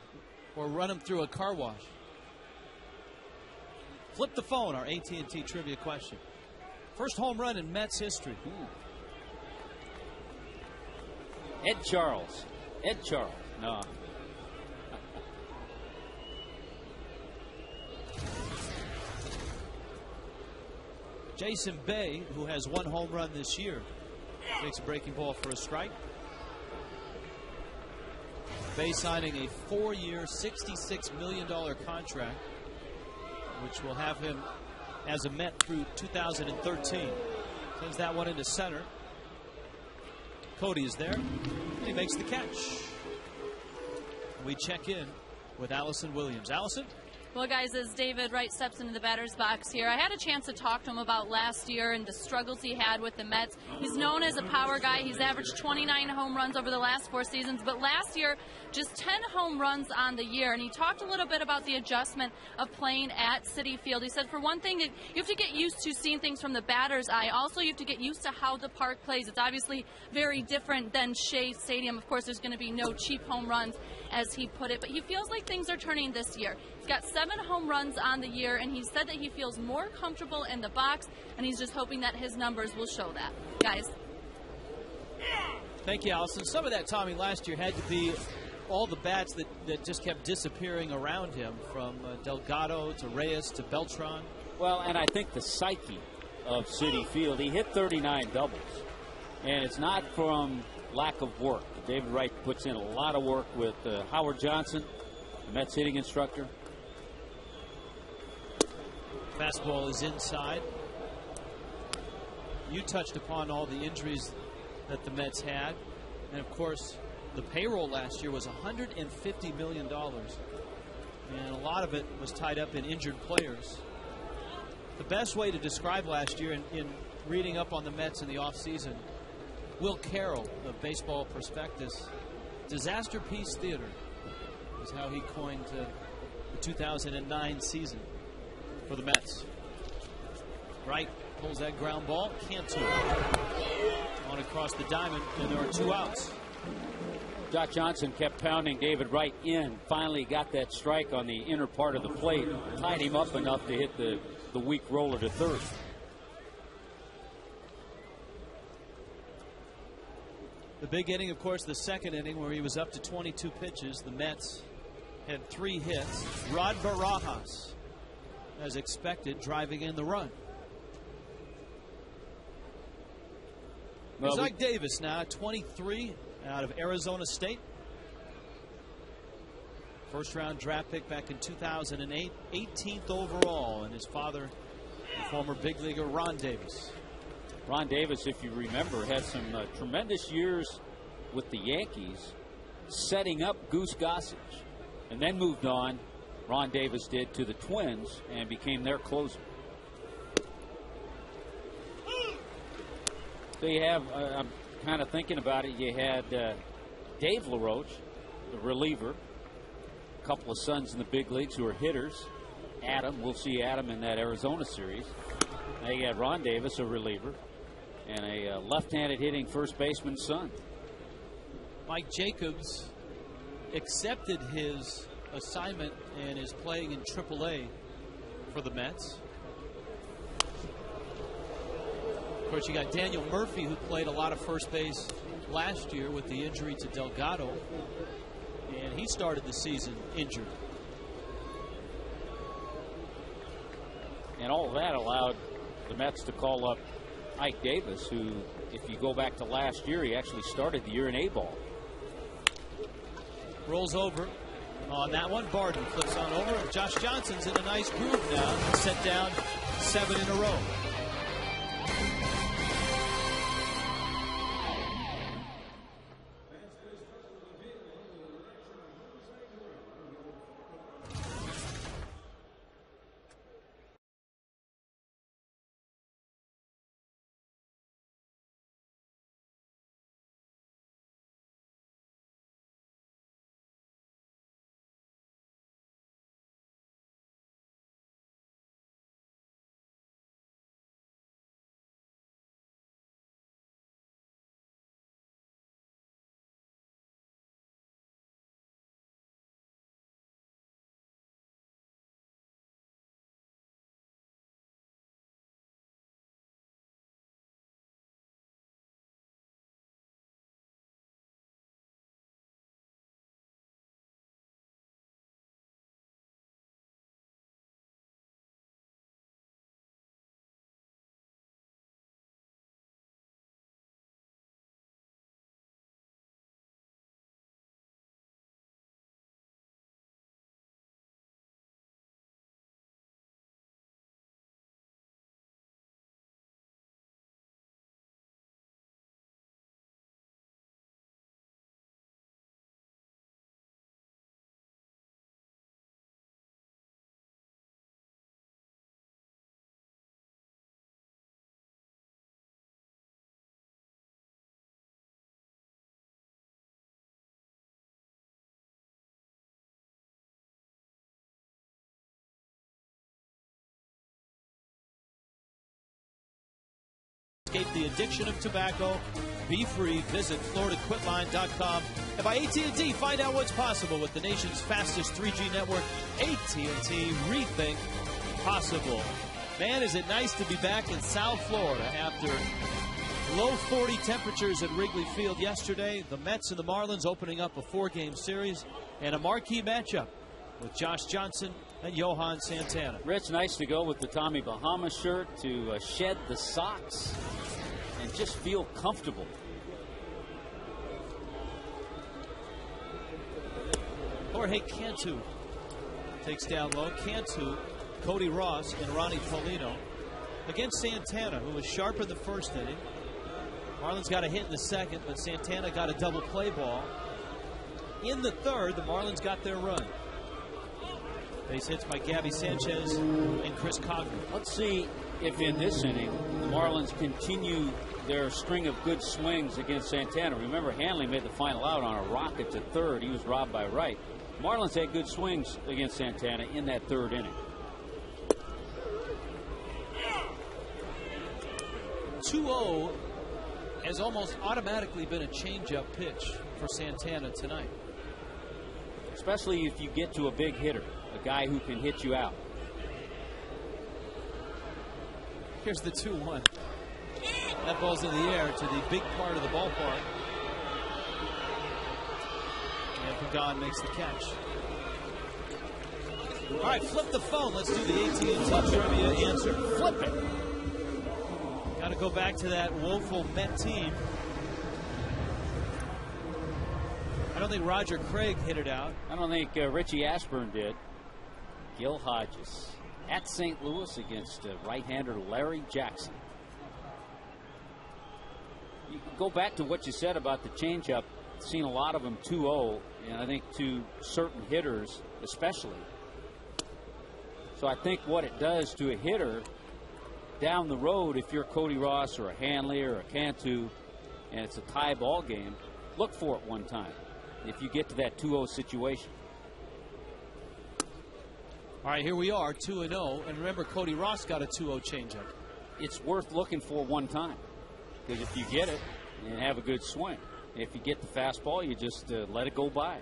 or run him through a car wash. Flip the phone, our AT&T trivia question. First home run in Mets history. Ed Charles. No. Jason Bay, who has 1 home run this year, takes a breaking ball for a strike. Bay signing a 4-year, $66 million contract, which will have him as a Met through 2013. Sends that one into center. Cody is there, and he makes the catch. We check in with Allison Williams. Allison? Well, guys, as David Wright steps into the batter's box here, I had a chance to talk to him about last year and the struggles he had with the Mets. He's known as a power guy. He's averaged 29 home runs over the last 4 seasons, but last year, just 10 home runs on the year. And he talked a little bit about the adjustment of playing at Citi Field. He said, for one thing, you have to get used to seeing things from the batter's eye. Also, you have to get used to how the park plays. It's obviously very different than Shea Stadium. Of course, there's going to be no cheap home runs, as he put it, but he feels like things are turning this year. He's got 7 home runs on the year, and he said that he feels more comfortable in the box, and he's just hoping that his numbers will show that. Guys. Thank you, Allison. Some of that, Tommy, last year had to be all the bats that just kept disappearing around him, from Delgado to Reyes to Beltran. Well, and I think the psyche of Citi Field, he hit 39 doubles, and it's not from lack of work. David Wright puts in a lot of work with Howard Johnson, the Mets hitting instructor. Fastball is inside. You touched upon all the injuries that the Mets had. And, of course, the payroll last year was $150 million. And a lot of it was tied up in injured players. The best way to describe last year in reading up on the Mets in the offseason, Will Carroll of Baseball Prospectus, Disaster Piece Theater is how he coined the 2009 season for the Mets. Wright pulls that ground ball. Cantu on across the diamond, and there are 2 outs. Josh Johnson kept pounding David Wright in. Finally got that strike on the inner part of the plate. Tied him up enough to hit the weak roller to third. The big inning, of course, the second inning, where he was up to 22 pitches. The Mets had 3 hits. Rod Barajas, as expected, driving in the run. Isaac Davis now, 23, out of Arizona State. First-round draft pick back in 2008, 18th overall, and his father, the former big leaguer Ron Davis. Ron Davis, if you remember, had some tremendous years with the Yankees, setting up Goose Gossage, and then moved on. Ron Davis did to the Twins and became their closer. So you have, I'm kind of thinking about it, you had Dave LaRoche, the reliever, a couple of sons in the big leagues who are hitters. Adam, we'll see Adam in that Arizona series. Now you got Ron Davis, a reliever, and a left-handed hitting first baseman's son. Mike Jacobs accepted his assignment and is playing in AAA for the Mets. Of course, you got Daniel Murphy, who played a lot of first base last year with the injury to Delgado, and he started the season injured. And all of that allowed the Mets to call up Ike Davis, who, if you go back to last year, he actually started the year in A-ball. Rolls over on that one. Barden flips on over. Josh Johnson's in a nice groove now. Set down 7 in a row. Escape the addiction of tobacco. Be free. Visit FloridaQuitline.com. And by AT&T, find out what's possible with the nation's fastest 3G network. AT&T, rethink possible. Man, is it nice to be back in South Florida after low 40 temperatures at Wrigley Field yesterday. The Mets and the Marlins opening up a 4-game series and a marquee matchup with Josh Johnson and Johan Santana. Rich, nice to go with the Tommy Bahama shirt to shed the socks and just feel comfortable. Jorge Cantu takes down low. Cantu, Cody Ross, and Ronnie Paulino against Santana, who was sharp in the first inning. Marlins got a hit in the second, but Santana got a double play ball. In the third, the Marlins got their run. Base hits by Gabby Sanchez and Chris Coghlan. Let's see if in this inning the Marlins continue their string of good swings against Santana. Remember, Hanley made the final out on a rocket to third. He was robbed by right. Marlins had good swings against Santana in that third inning. 2-0 has almost automatically been a changeup pitch for Santana tonight. Especially if you get to a big hitter, a guy who can hit you out. Here's the 2-1. That ball's in the air to the big part of the ballpark. And Pagan makes the catch. All right, flip the phone. Let's do the AT&T trivia answer. Flip it. Got to go back to that woeful Met team. I don't think Roger Craig hit it out. I don't think Richie Ashburn did. Gil Hodges at St. Louis against right-hander Larry Jackson. You go back to what you said about the changeup. Seen a lot of them 2-0, and I think to certain hitters especially. So I think what it does to a hitter down the road, if you're Cody Ross or a Hanley or a Cantu and it's a tie ball game, look for it one time if you get to that 2-0 situation. All right, here we are, 2-0. And remember, Cody Ross got a 2-0 changeup. It's worth looking for one time, because if you get it and have a good swing, if you get the fastball, you just let it go by.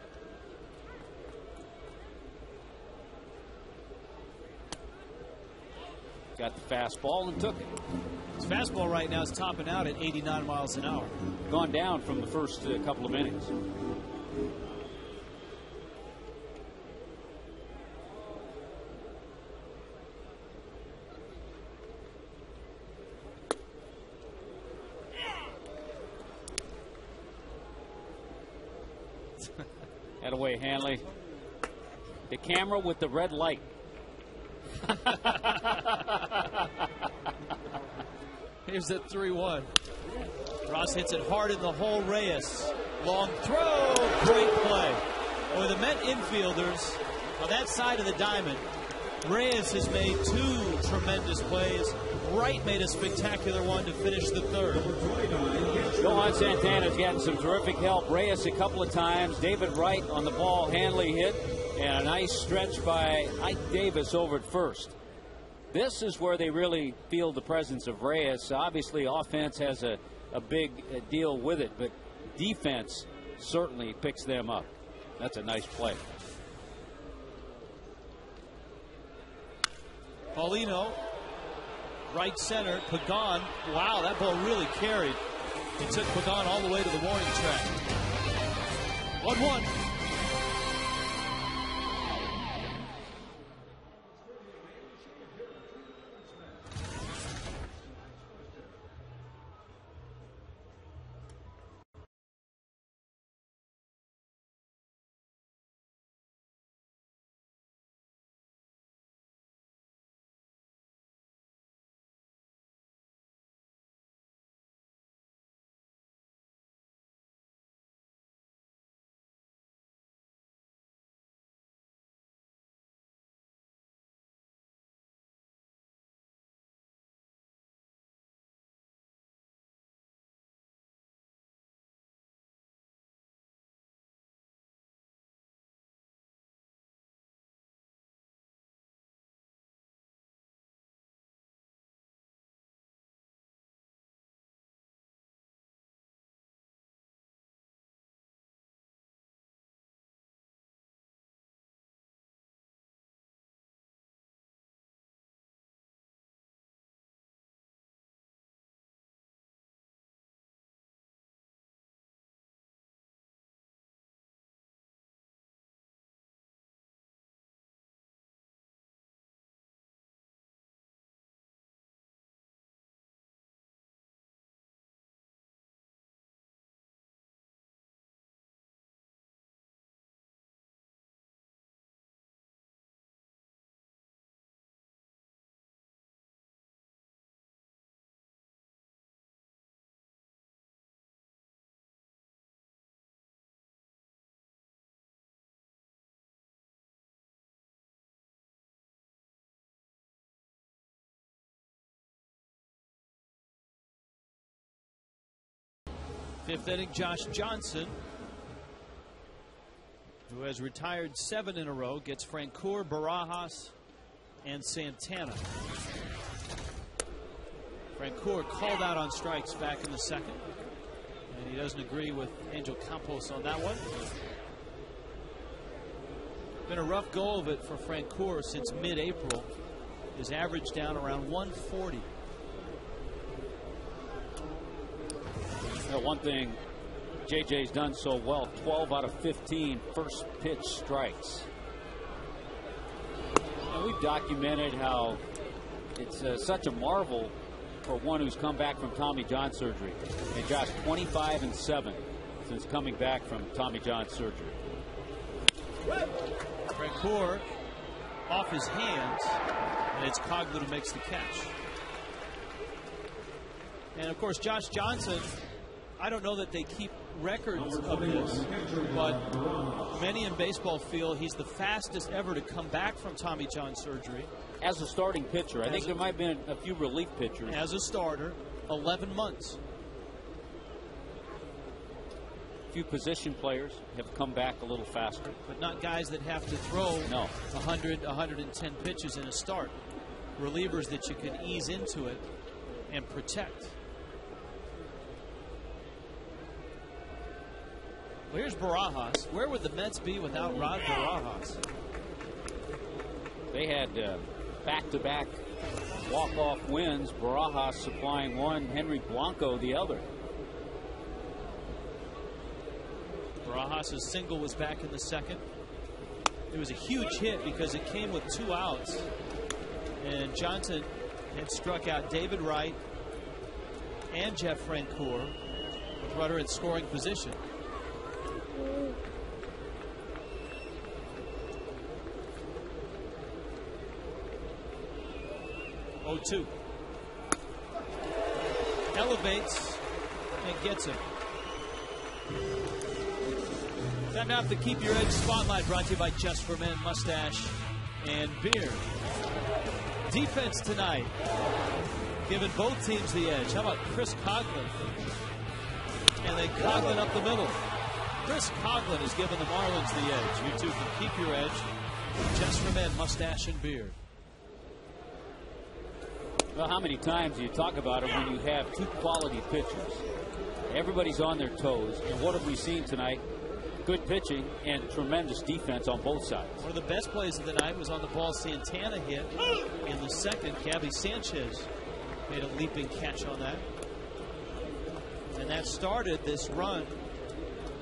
Got the fastball and took it. His fastball right now is topping out at 89 miles an hour. Gone down from the first couple of innings. That away, Hanley. The camera with the red light. Here's the 3-1. Ross hits it hard in the hole. Reyes. Long throw. Great play. Or the Met infielders on that side of the diamond. Reyes has made two tremendous plays. Wright made a spectacular one to finish the third. Johan Santana's gotten some terrific help. Reyes a couple of times. David Wright on the ball. Hanley hit. And a nice stretch by Ike Davis over at first. This is where they really feel the presence of Reyes. Obviously, offense has a big deal with it, but defense certainly picks them up. That's a nice play. Paulino, right center. Pagan, wow, that ball really carried. It took Pagan all the way to the warning track. 1-1. Fifth inning, Josh Johnson, who has retired 7 in a row, gets Francoeur, Barajas, and Santana. Francoeur called out on strikes back in the second, and he doesn't agree with Angel Campos on that one. Been a rough go of it for Francoeur since mid-April. His average down around 140. One thing JJ's done so well, 12 out of 15 first pitch strikes. And we've documented how it's such a marvel for one who's come back from Tommy John surgery. And Josh, 25-7 since coming back from Tommy John surgery. Francoeur off his hands, and it's Coghlan who makes the catch. And of course, Josh Johnson, I don't know that they keep records of this, but many in baseball feel he's the fastest ever to come back from Tommy John surgery. As a starting pitcher, I think there might have been a few relief pitchers. As a starter, 11 months. A few position players have come back a little faster. But not guys that have to throw 100, 110 pitches in a start. Relievers that you can ease into it and protect. Well, here's Barajas. Where would the Mets be without Rod Barajas? They had back-to-back walk-off wins. Barajas supplying one, Henry Blanco the other. Barajas' single was back in the second. It was a huge hit because it came with 2 outs. And Johnson had struck out David Wright and Jeff Francoeur with runner in scoring position. Oh, 2. Elevates and gets him. Time now for the Keep Your Edge Spotlight, brought to you by Just for Men Mustache and Beard. Defense tonight, giving both teams the edge. How about Chris Coghlan? And then Coghlan up the middle. Chris Coghlan has given the Marlins the edge. You too can keep your edge. Just for Men Mustache and Beard. Well, how many times do you talk about it when you have 2 quality pitchers? Everybody's on their toes. And what have we seen tonight? Good pitching and tremendous defense on both sides. One of the best plays of the night was on the ball Santana hit in the second. Gabby Sanchez made a leaping catch on that. And that started this run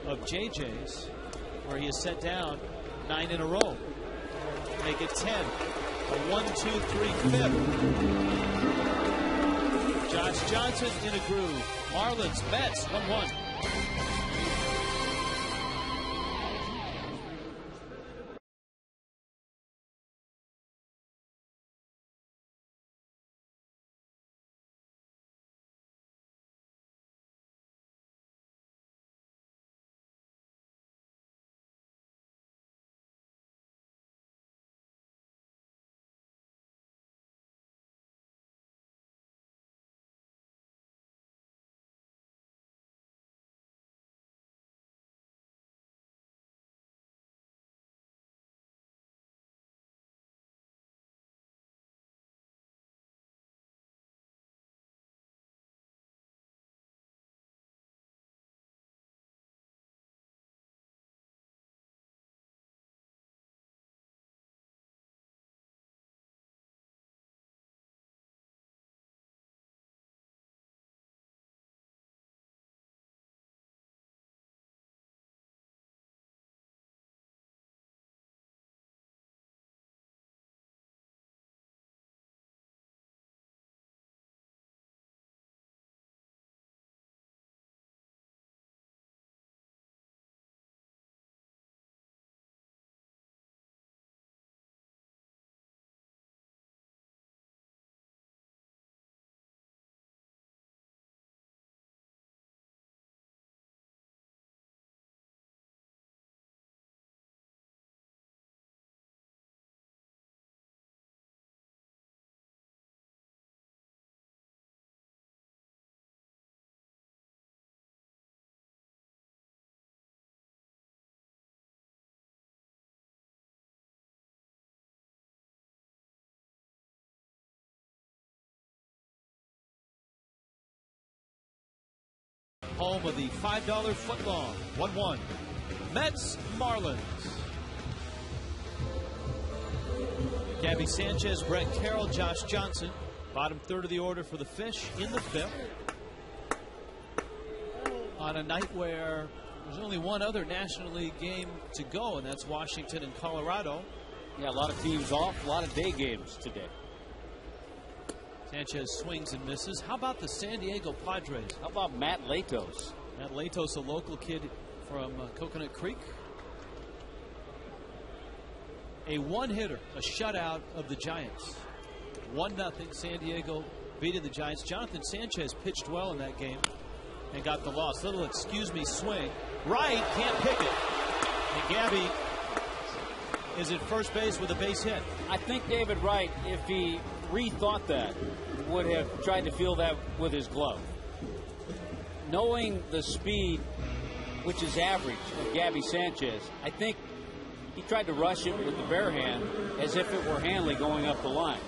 of JJ's, where he has set down 9 in a row. Make it 10. A 1-2-3 fifth. Josh Johnson in a groove. Marlins, Mets, 1-1. home of the $5 footlong. 1-1. Mets, Marlins. Gabby Sanchez, Brett Carroll, Josh Johnson. Bottom third of the order for the Fish in the fifth. On a night where there's only one other National League game to go, and that's Washington and Colorado. Yeah, a lot of teams off, a lot of day games today. Sanchez swings and misses. How about the San Diego Padres? How about Matt Latos? Matt Latos, a local kid from Coconut Creek. A one-hitter, a shutout of the Giants. 1-0, San Diego beating the Giants. Jonathan Sanchez pitched well in that game and got the loss. Little excuse me swing. Right, can't pick it. And Gabby is at first base with a base hit. I think David Wright, if he rethought that, would have tried to feel that with his glove. Knowing the speed, which is average, of Gabby Sanchez, I think he tried to rush it with the bare hand as if it were Hanley going up the line.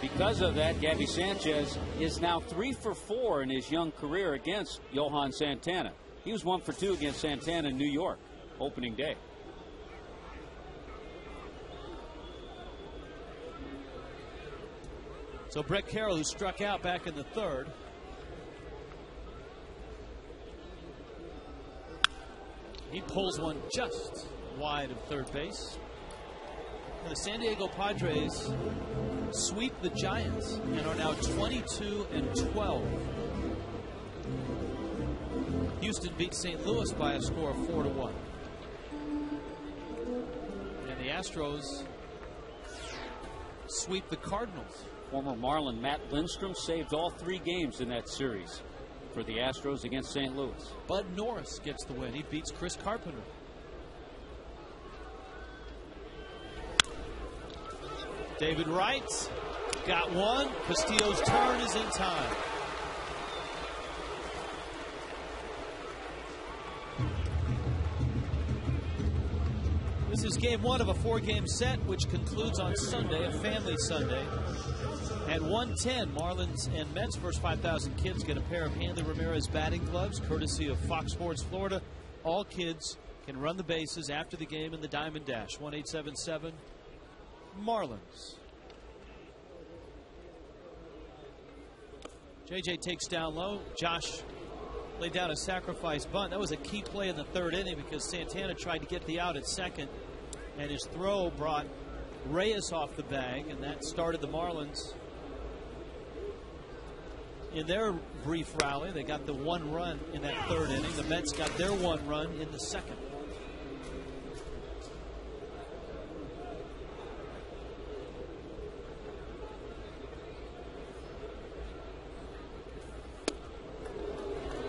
Because of that, Gabby Sanchez is now 3 for 4 in his young career against Johan Santana. He was 1 for 2 against Santana in New York, opening day. So Brett Carroll, who struck out back in the third. He pulls one just wide of third base. And the San Diego Padres sweep the Giants and are now 22-12. Houston beat St. Louis by a score of 4-1. And the Astros sweep the Cardinals. Former Marlin Matt Lindstrom saved all 3 games in that series for the Astros against St. Louis. Bud Norris gets the win. He beats Chris Carpenter. David Wright got one. Castillo's turn is in time. This is game 1 of a 4-game set, which concludes on Sunday, a family Sunday. At 1:10, Marlins and Mets, first 5,000 kids get a pair of Hanley Ramirez batting gloves, courtesy of Fox Sports Florida. All kids can run the bases after the game in the Diamond Dash. 1-877 Marlins. JJ takes down low. Josh laid down a sacrifice bunt. That was a key play in the third inning because Santana tried to get the out at second, and his throw brought Reyes off the bag, and that started the Marlins in their brief rally. They got the 1 run in that third inning. The Mets got their 1 run in the second.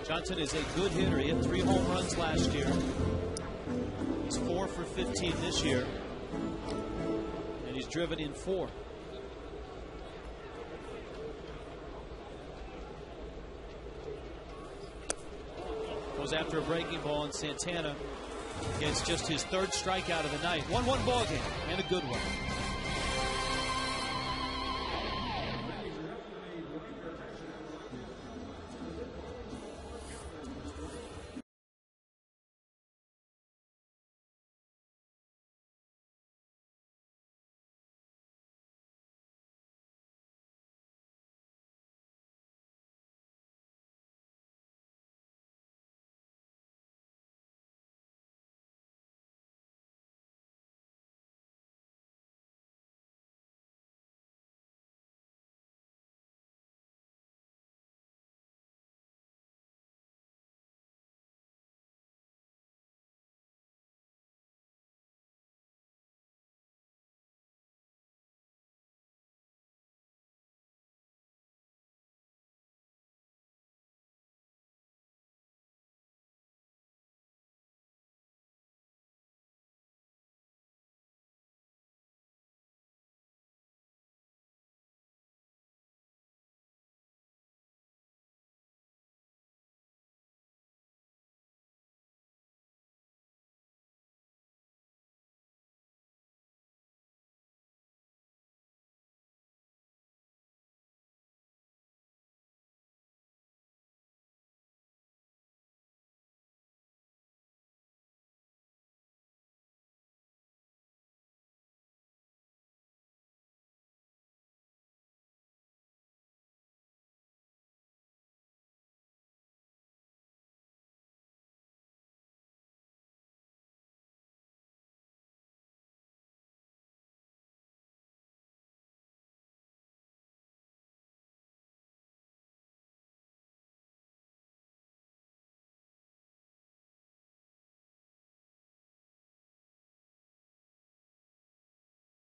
Johnson is a good hitter. He had 3 home runs last year. He's 4 for 15 this year. And he's driven in 4. Goes after a breaking ball, and Santana gets just his 3rd strikeout of the night. 1-1 ball game, and a good one.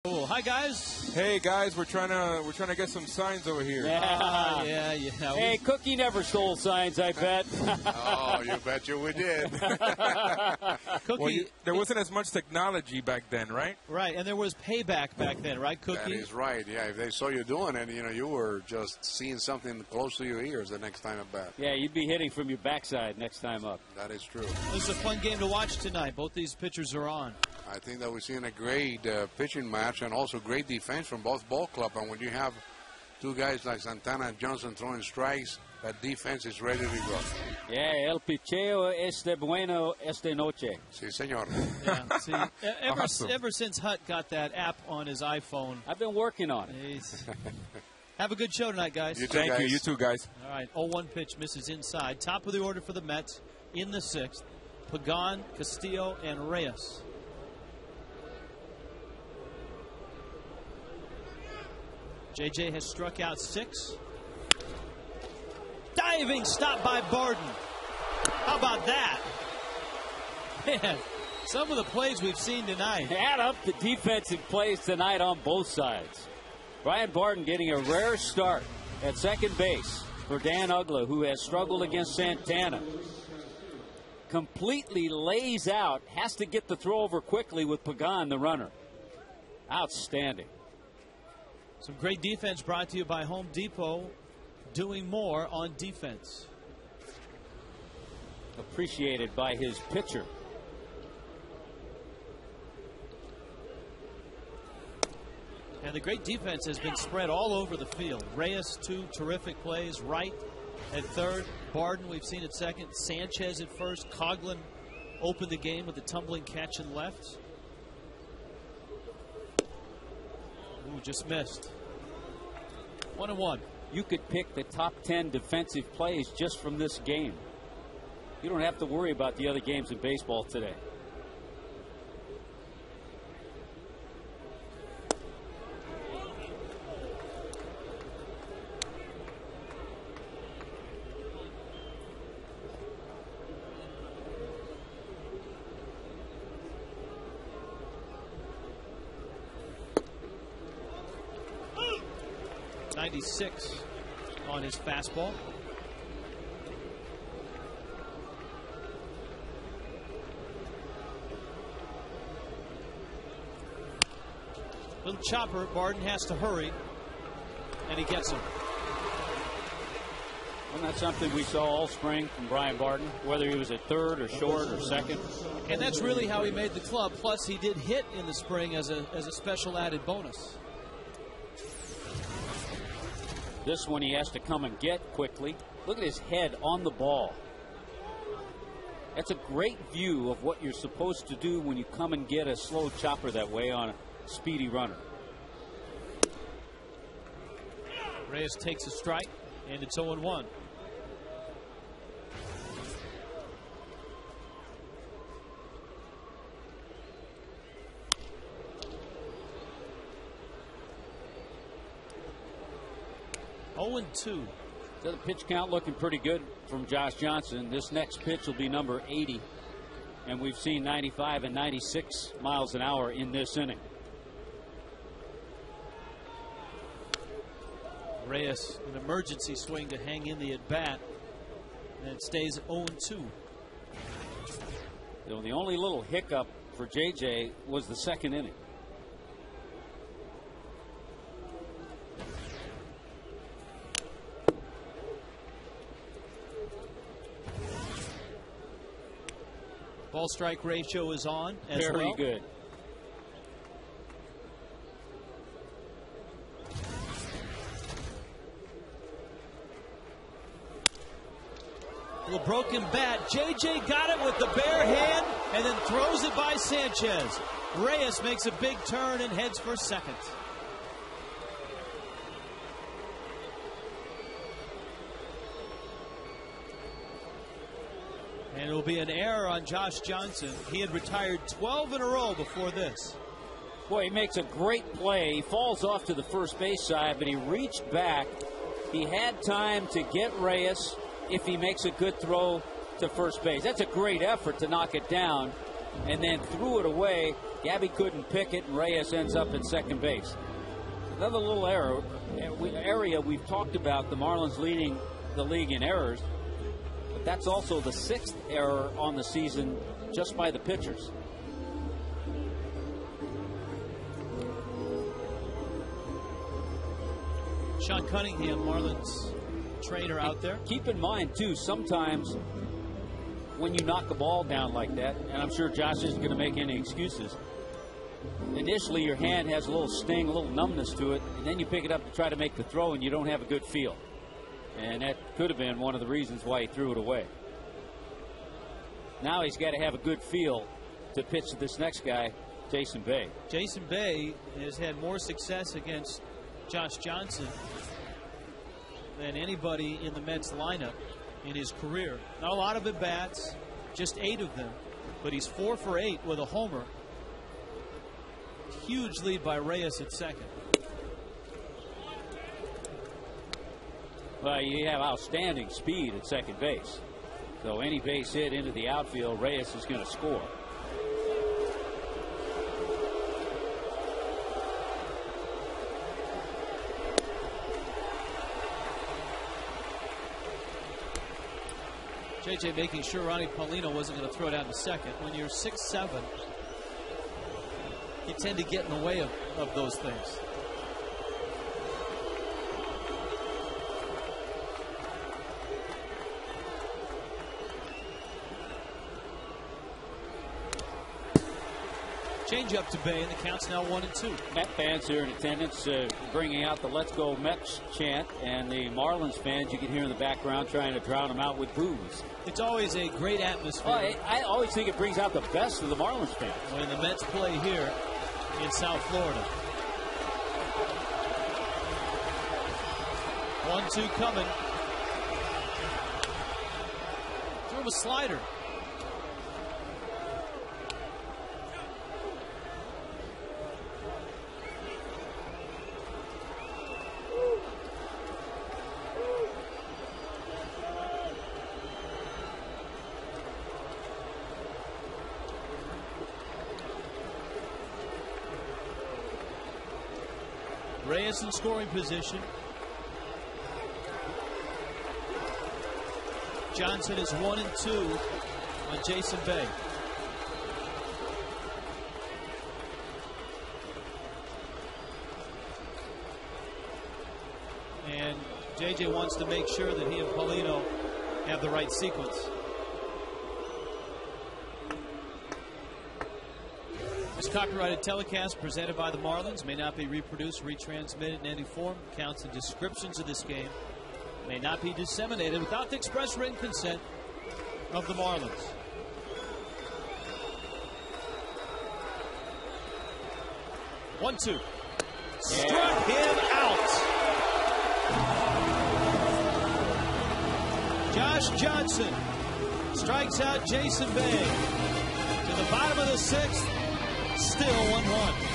Oh, hi guys. Hey guys, we're trying to get some signs over here. Yeah. Hey, Cookie never stole signs, I bet. Oh, you betcha we did. Cookie, Well, there wasn't as much technology back then, right? right, and there was payback back then, right, Cookie? That is right. Yeah, if they saw you doing it, you were just seeing something close to your ears the next time at bat. Yeah, you'd be hitting from your backside next time up. That is true. This is a fun game to watch tonight. Both these pitchers are on. I think that we're seeing a great pitching match and also great defense from both ball clubs. And when you have two guys like Santana and Johnson throwing strikes, that defense is ready to go. Yeah, el picheo este bueno esta noche. Sí, señor. Yeah, see, Awesome. ever since Hutt got that app on his iPhone, I've been working on it. have a good show tonight, guys. You too, Thank you. guys. You too, guys. All right, 0-1 pitch misses inside. Top of the order for the Mets in the 6th. Pagan, Castillo, and Reyes. JJ has struck out 6. Diving stop by Barden. How about that? Man, some of the plays we've seen tonight. Add up the defensive plays tonight on both sides. Brian Barden getting a rare start at second base for Dan Uggla, who has struggled against Santana. Completely lays out, has to get the throw over quickly with Pagan, the runner. Outstanding. Some great defense brought to you by Home Depot, doing more on defense. Appreciated by his pitcher. And the great defense has been spread all over the field. Reyes, 2 terrific plays. Wright at third. Barden, we've seen at second. Sanchez at first. Coughlin opened the game with a tumbling catch in left. Ooh, just missed. 1-1. You could pick the top 10 defensive plays just from this game. You don't have to worry about the other games in baseball today. .96 on his fastball. Little chopper. Barden has to hurry, and he gets him. Wasn't that something we saw all spring from Brian Barden, whether he was at third or short or second? And that's really how he made the club. Plus, he did hit in the spring as a special added bonus. This one he has to come and get quickly. Look at his head on the ball. That's a great view of what you're supposed to do when you come and get a slow chopper that way on a speedy runner. Reyes takes a strike, and it's 0-1. So the pitch count looking pretty good from Josh Johnson. This next pitch will be number 80. And we've seen 95 and 96 miles an hour in this inning. Reyes, an emergency swing to hang in the at-bat. And it stays 0-2. The only little hiccup for JJ was the second inning. Ball strike ratio is on as Very well. good. Little broken bat. JJ got it with the bare hand and then throws it by Sanchez. Reyes makes a big turn and heads for second. And it will be an error on Josh Johnson. He had retired 12 in a row before this. Boy, he makes a great play. He falls off to the first base side, but he reached back. He had time to get Reyes if he makes a good throw to first base. That's a great effort to knock it down, and then threw it away Gabby couldn't pick it, and Reyes ends up at second base. Another little area we've talked about, the Marlins leading the league in errors, but that's also the 6th error on the season just by the pitchers. Sean Cunningham, Marlins trainer out there. Keep in mind, too, sometimes when you knock a ball down like that, and I'm sure Josh isn't going to make any excuses, initially your hand has a little sting, a little numbness to it, and then you pick it up to try to make the throw, and you don't have a good feel. And that could have been one of the reasons why he threw it away. Now he's got to have a good feel to pitch to this next guy, Jason Bay. Jason Bay has had more success against Josh Johnson than anybody in the Mets lineup in his career. Not a lot of at-bats, just 8 of them, but he's 4 for 8 with a homer. Huge lead by Reyes at second. Well, you have outstanding speed at second base. So any base hit into the outfield, Reyes is going to score. JJ making sure Ronnie Paulino wasn't going to throw it out to second. When you're 6'7", you tend to get in the way of those things. Change up to Bay, and the count's now 1-2. Met fans here in attendance bringing out the Let's Go Mets chant, and the Marlins fans you can hear in the background trying to drown them out with boos. It's always a great atmosphere. Well, I always think it brings out the best of the Marlins fans. When the Mets play here in South Florida. 1-2 coming. Threw him a slider. Reyes in scoring position. Johnson is 1-2 on Jason Bay. And JJ wants to make sure that he and Paulino have the right sequence. This copyrighted telecast presented by the Marlins may not be reproduced, retransmitted in any form. Counts and descriptions of this game may not be disseminated without the express written consent of the Marlins. One-two. Struck him out. Josh Johnson strikes out Jason Bay. To the bottom of the 6th. Still 1-1.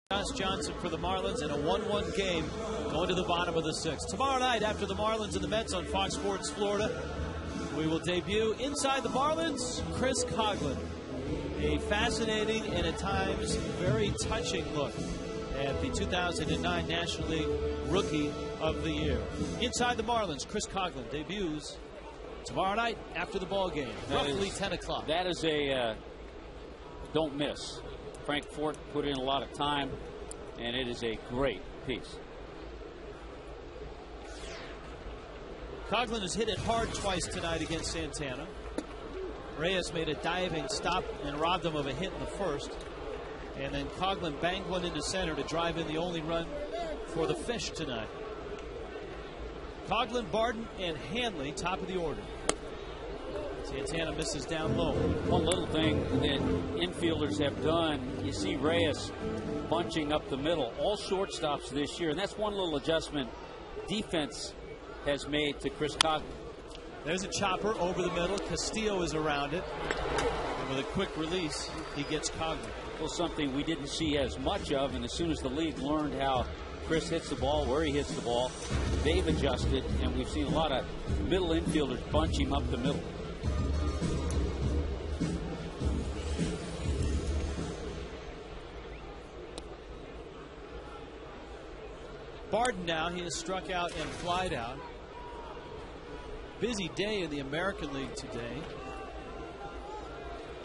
Josh Johnson for the Marlins in a 1-1 game going to the bottom of the 6th. Tomorrow night after the Marlins and the Mets on Fox Sports Florida, we will debut Inside the Marlins, Chris Coghlan. A fascinating and at times very touching look at the 2009 National League Rookie of the Year. Inside the Marlins, Chris Coghlan debuts tomorrow night after the ball game, roughly 10 o'clock. That is a don't miss. Frank Fort put in a lot of time, and it is a great piece. Coghlan has hit it hard twice tonight against Santana. Reyes made a diving stop and robbed him of a hit in the first. And then Coghlan banged one into center to drive in the only run for the Fish tonight. Coghlan, Barden, and Hanley, top of the order. Santana misses down low. One little thing that infielders have done, you see Reyes bunching up the middle. All shortstops this year, and that's one little adjustment defense has made to Chris Coghlan. There's a chopper over the middle. Castillo is around it. And with a quick release, he gets Coghlan. Well, something we didn't see as much of, and as soon as the league learned how Chris hits the ball, where he hits the ball, they've adjusted, and we've seen a lot of middle infielders bunch him up the middle. Barden now, he has struck out and flied out. Busy day in the American League today.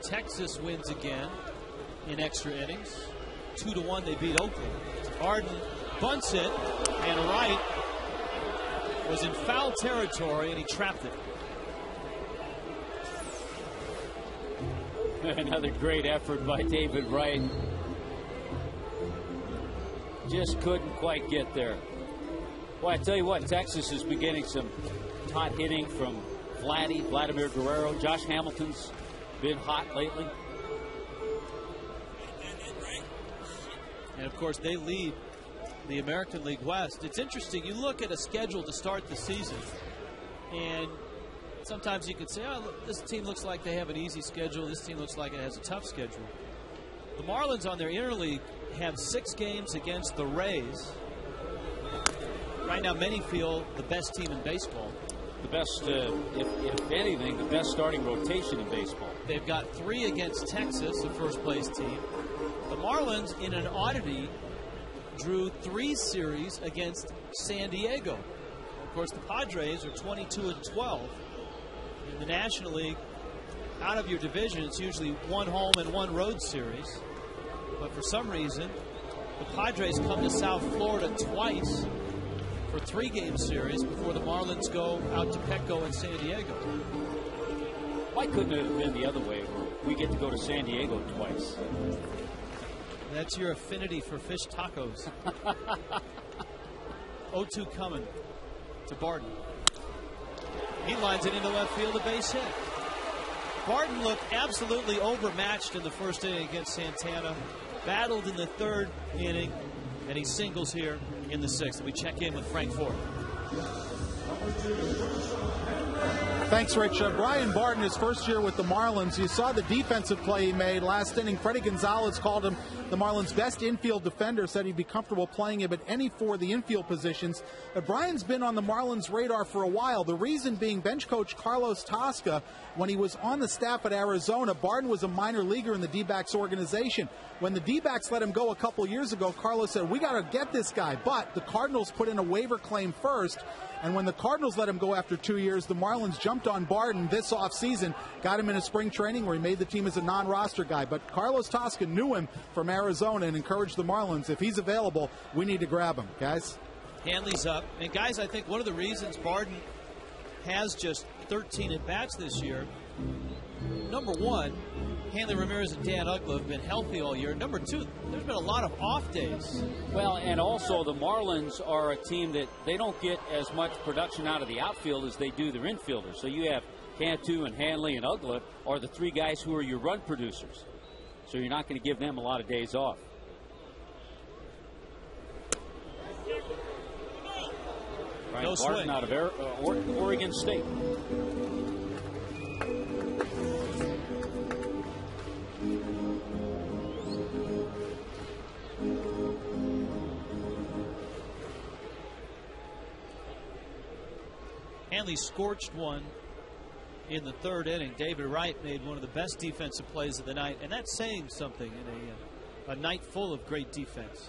Texas wins again in extra innings. 2-1 they beat Oakland. Barden bunts it, and Wright was in foul territory and he trapped it. Another great effort by David Wright. Just couldn't quite get there. Well, I tell you what, Texas has been getting some hot hitting from Vladdy, Vladimir Guerrero. Josh Hamilton's been hot lately. And of course, they lead the American League West. It's interesting. You look at a schedule to start the season, and sometimes you could say, oh, look, this team looks like they have an easy schedule. This team looks like it has a tough schedule. The Marlins on their interleague have 6 games against the Rays. Right now, many feel the best team in baseball. The best, if anything, the best starting rotation in baseball. They've got 3 against Texas, the first place team. The Marlins, in an oddity, drew 3 series against San Diego. Of course, the Padres are 22-12. In the National League, out of your division, it's usually 1 home and 1 road series. But for some reason, the Padres come to South Florida twice for 3-game series before the Marlins go out to Petco and San Diego. Why couldn't it have been the other way, where we get to go to San Diego twice? That's your affinity for fish tacos. 0-2 coming to Barden. He lines it into left field, a base hit. Barden looked absolutely overmatched in the first inning against Santana. Battled in the 3rd inning, and he singles here in the 6th. We check in with Frank Ford. Thanks, Rich. Brian Barden, his first year with the Marlins. You saw the defensive play he made last inning. Freddie Gonzalez called him the Marlins' best infield defender, said he'd be comfortable playing him at any 4 of the infield positions. But Brian's been on the Marlins' radar for a while. The reason being bench coach Carlos Tosca, when he was on the staff at Arizona, Barden was a minor leaguer in the D-backs organization. When the D-backs let him go a couple years ago, Carlos said, we got to get this guy. But the Cardinals put in a waiver claim first. And when the Cardinals let him go after 2 years, the Marlins jumped on Barden this offseason, got him in a spring training where he made the team as a non-roster guy. But Carlos Tosca knew him from Arizona and encouraged the Marlins, if he's available, we need to grab him, guys. Hanley's up. And, guys, I think one of the reasons Barden has just 13 at-bats this year, number 1, Hanley Ramirez and Dan Uggla have been healthy all year. Number 2, there's been a lot of off days. Well, and also the Marlins are a team that they don't get as much production out of the outfield as they do their infielders. So you have Cantu and Hanley and Uggla are the 3 guys who are your run producers. So you're not going to give them a lot of days off. Brian No Barden swing. out of Oregon State. Hanley scorched one in the third inning. David Wright made one of the best defensive plays of the night, and that's saying something in a night full of great defense.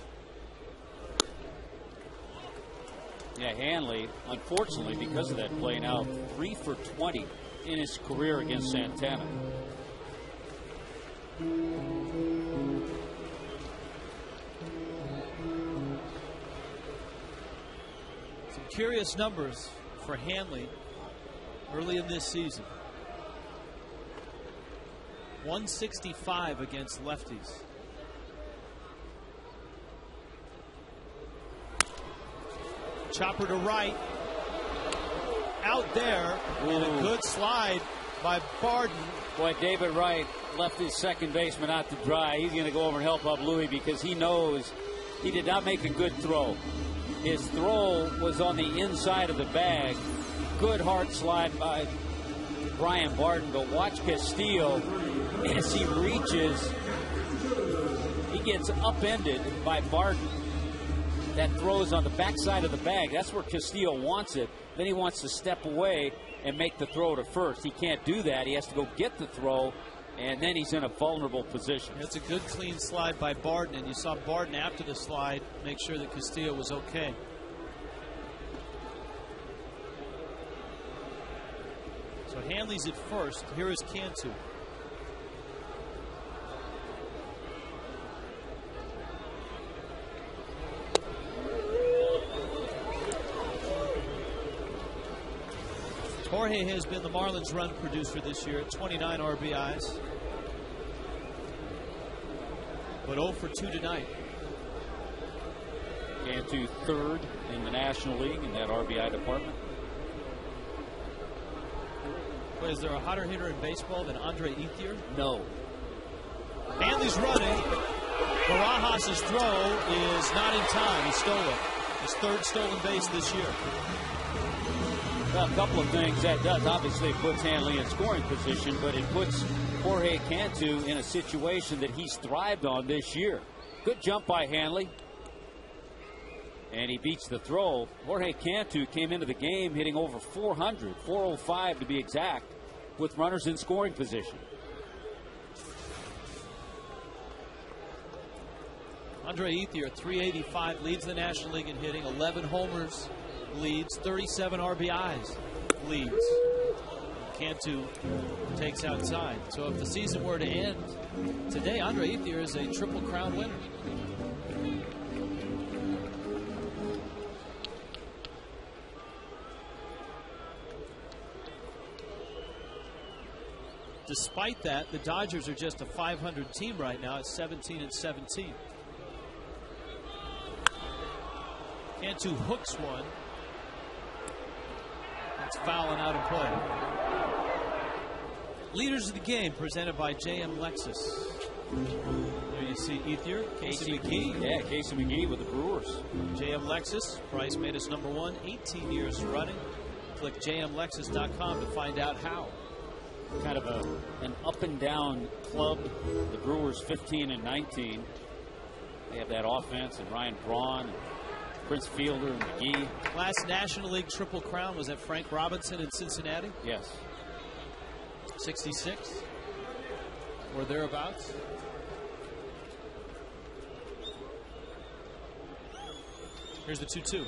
Yeah, Hanley, unfortunately, because of that play, now 3 for 20 in his career against Santana. Some curious numbers for Hanley early in this season. 165 against lefties. Chopper to right. Out there. And a good slide by Barden. Boy, David Wright left his second baseman out to dry. He's going to go over and help out Louis because he knows he did not make a good throw. His throw was on the inside of the bag. Good hard slide by Brian Barden, but watch Castillo as he reaches. He gets upended by Barden. That throws on the backside of the bag. That's where Castillo wants it. Then he wants to step away and make the throw to first. He can't do that. He has to go get the throw, and then he's in a vulnerable position. That's a good clean slide by Barden, and you saw Barden after the slide make sure that Castillo was okay. So Hanley's at first. Here is Cantu. Jorge has been the Marlins' run producer this year at 29 RBIs. But 0 for 2 tonight. Cantu third in the National League in that RBI department. Boy, is there a hotter hitter in baseball than Andre Ethier? No. Hanley's running. Barajas' throw is not in time. He stole it. His third stolen base this year. Well, a couple of things that does. Obviously, it puts Hanley in scoring position, but it puts Jorge Cantu in a situation that he's thrived on this year. Good jump by Hanley. And he beats the throw. Jorge Cantu came into the game hitting over 400, 405 to be exact, with runners in scoring position. Andre Ethier, 385, leads the National League in hitting, 11 homers. Leads, 37 RBIs leads. Cantu takes outside. So if the season were to end today, Andre Ethier is a Triple Crown winner. Despite that, the Dodgers are just a 500 team right now at 17-17. Cantu hooks one. That's foul and out of play. Leaders of the game presented by JM Lexus. There you see Ethier, Casey McGee. Yeah, Casey McGee with the Brewers. JM Lexus, Price made us #1, 18 years running. Click jmlexus.com to find out how. Kind of an up and down club. The Brewers 15-19. They have that offense and Ryan Braun, and Prince Fielder, and McGee. Last National League Triple Crown was at Frank Robinson in Cincinnati. Yes. 66 or thereabouts. Here's the 2-2.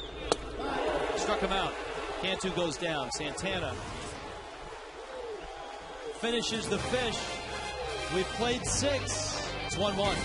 Struck him out. Cantu goes down. Santana finishes the fish. We've played 6. It's 1-1.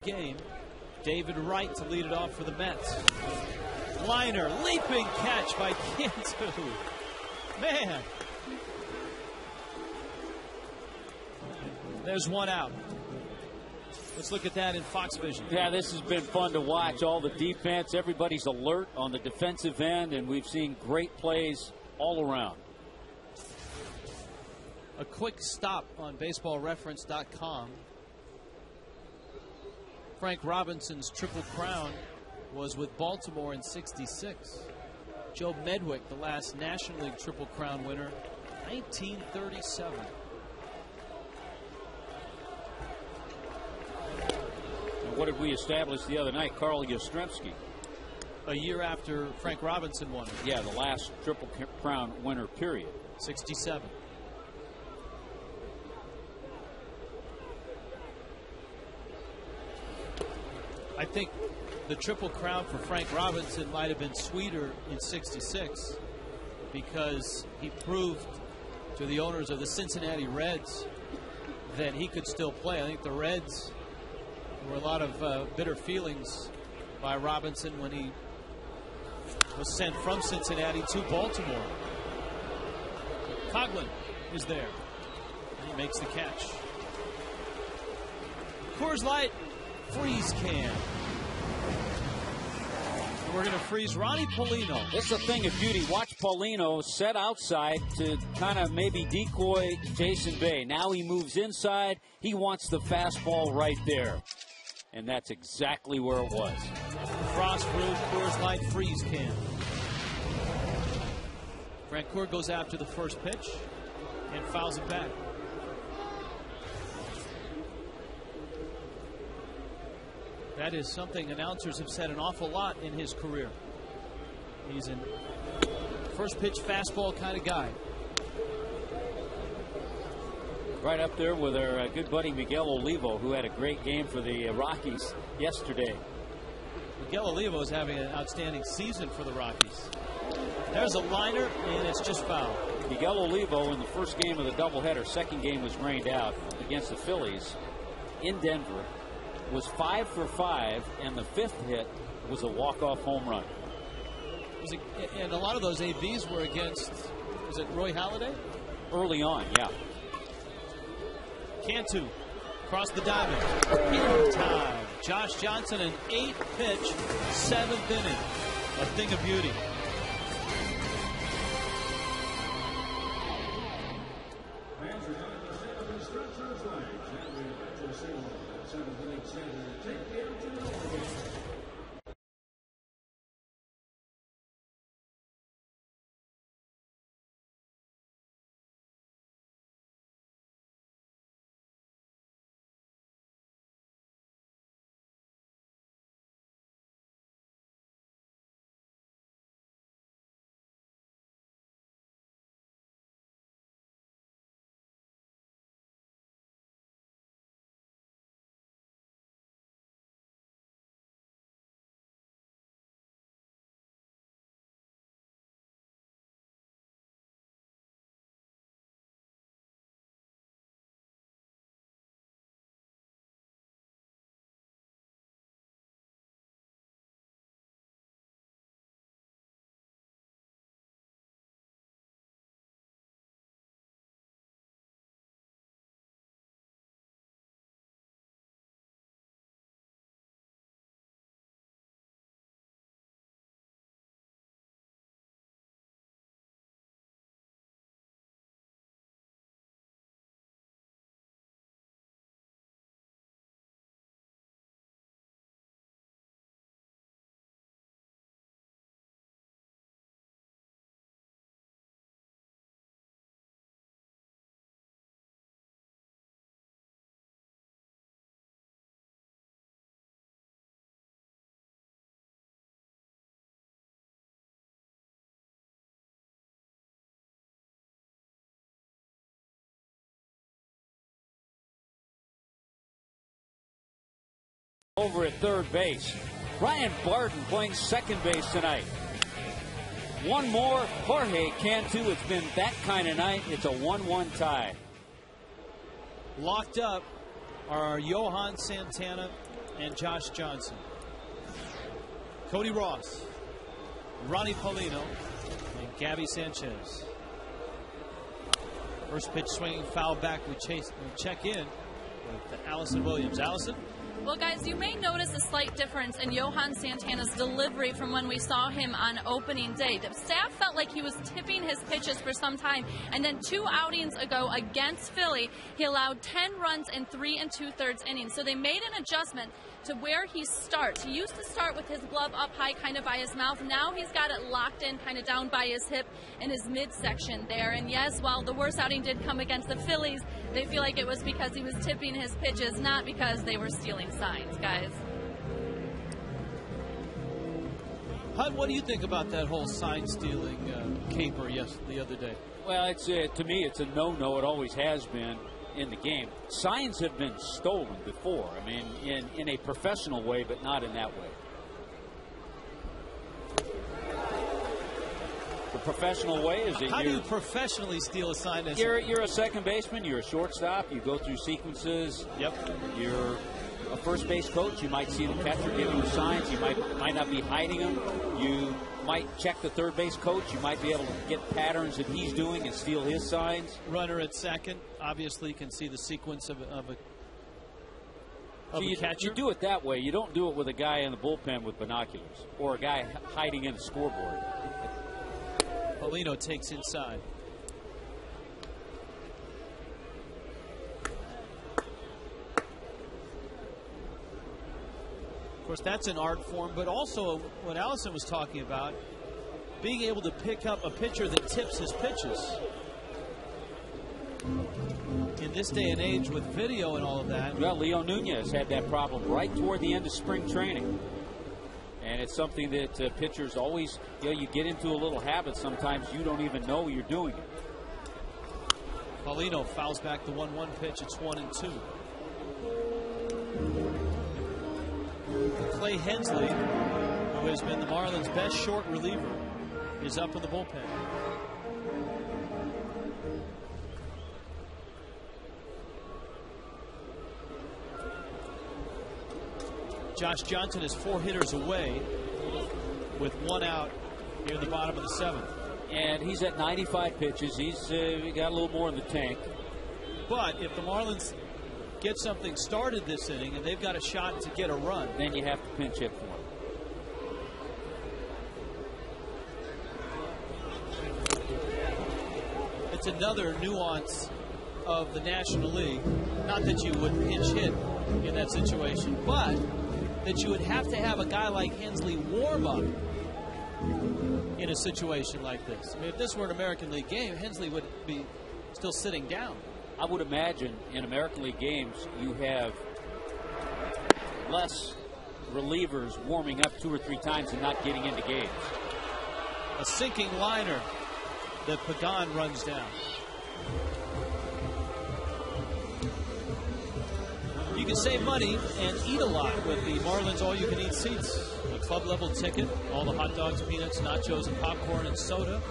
game. David Wright to lead it off for the Mets. Liner, leaping catch by Cantu. Man. There's one out. Let's look at that in Fox Vision. Yeah, this has been fun to watch. All the defense, everybody's alert on the defensive end, and we've seen great plays all around. A quick stop on baseballreference.com. Frank Robinson's Triple Crown was with Baltimore in '66. Joe Medwick, the last National League Triple Crown winner, 1937. And what did we establish the other night? Carl Yastrzemski. A year after Frank Robinson won it. Yeah, the last Triple Crown winner, period. 67. I think the Triple Crown for Frank Robinson might have been sweeter in '66 because he proved to the owners of the Cincinnati Reds that he could still play. I think the Reds, there were a lot of bitter feelings by Robinson when he was sent from Cincinnati to Baltimore. Coughlin is there. He makes the catch. Coors Light freeze can. We're going to freeze Ronnie Paulino. It's a thing of beauty. Watch Paulino set outside to kind of maybe decoy Jason Bay. Now he moves inside. He wants the fastball right there. And that's exactly where it was. Frost-brewed Coors Light freeze can. Francoeur goes after the first pitch and fouls it back. That is something announcers have said an awful lot in his career. He's a first pitch fastball kind of guy. Right up there with our good buddy Miguel Olivo, who had a great game for the Rockies yesterday. Miguel Olivo is having an outstanding season for the Rockies. There's a liner, and it's just foul. Miguel Olivo in the first game of the doubleheader, second game was rained out against the Phillies in Denver, was 5 for 5, and the fifth hit was a walk-off home run. And a lot of those ABs were against, was it Roy Halladay? Early on, yeah. Cantu across the diamond. In time. Josh Johnson, an 8-pitch, 7th inning. A thing of beauty. Over at third base. Brian Barton playing second base tonight. One more. Jorge Cantu. It's been that kind of night. It's a 1-1 tie. Locked up are Johan Santana and Josh Johnson. Cody Ross, Ronnie Paulino, and Gabby Sanchez. First pitch swinging foul back. We check in with Allison Williams. Allison? Well, guys, you may notice a slight difference in Johan Santana's delivery from when we saw him on opening day. The staff felt like he was tipping his pitches for some time, and then 2 outings ago against Philly, he allowed 10 runs in 3 2/3 innings. So they made an adjustment to where he starts. He used to start with his glove up high, kind of by his mouth. Now he's got it locked in, kind of down by his hip in his midsection there. And yes, while the worst outing did come against the Phillies, they feel like it was because he was tipping his pitches, not because they were stealing signs, guys. Hud, what do you think about that whole sign-stealing caper the other day? Well, it's to me, it's a no-no. It always has been in the game. Signs have been stolen before. I mean, in a professional way, but not in that way. The professional way is that how do you professionally steal a sign? You're a second baseman. You're a shortstop. You go through sequences. Yep. You're a first base coach. You might see the catcher give you signs. You might not be hiding them. You might check the third base coach. You might be able to get patterns that he's doing and steal his signs. Runner at second obviously can see the sequence of a catcher. You do it that way. You don't do it with a guy in the bullpen with binoculars or a guy hiding in the scoreboard. Paulino takes inside. Of course, that's an art form, but also what Allison was talking about, being able to pick up a pitcher that tips his pitches. In this day and age with video and all of that. Well, Leo Nunez had that problem right toward the end of spring training. And it's something that pitchers always, you get into a little habit. Sometimes you don't even know you're doing it. Paulino fouls back the 1-1 pitch. It's 1-2. Clay Hensley, who has been the Marlins' best short reliever, is up in the bullpen. Josh Johnson is 4 hitters away with 1 out here in the bottom of the 7th. And he's at 95 pitches. He's got a little more in the tank. But if the Marlins get something started this inning and they've got a shot to get a run, then you have to pinch hit for him. It's another nuance of the National League. Not that you would pinch hit in that situation, but that you would have to have a guy like Hensley warm up in a situation like this. I mean, if this were an American League game, Hensley would be still sitting down. I would imagine in American League games you have less relievers warming up 2 or 3 times and not getting into games. A sinking liner that Pagan runs down. You can save money and eat a lot with the Marlins all-you-can-eat seats. A club-level ticket, all the hot dogs, peanuts, nachos, and popcorn and soda,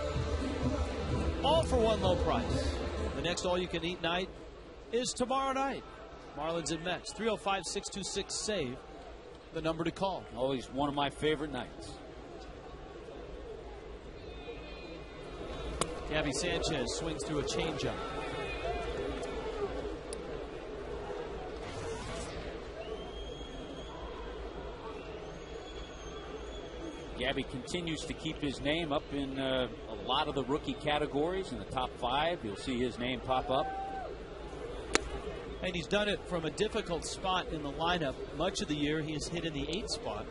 all for one low price. The next all-you-can-eat night is tomorrow night. Marlins and Mets, 305-626-SAVE, the number to call. Always one of my favorite nights. Gabby Sanchez swings through a changeup. Gabby continues to keep his name up in a lot of the rookie categories in the top 5. You'll see his name pop up. And he's done it from a difficult spot in the lineup. Much of the year he has hit in the 8th spot.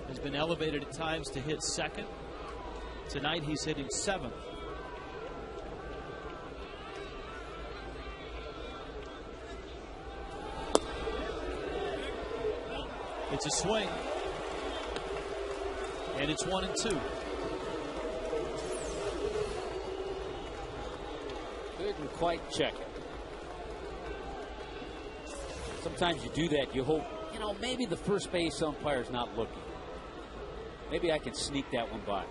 Has been elevated at times to hit 2nd. Tonight he's hitting 7th. It's a swing. And it's 1-2. Couldn't quite check it. Sometimes you do that. You hope, maybe the first base umpire's not looking. Maybe I can sneak that one by.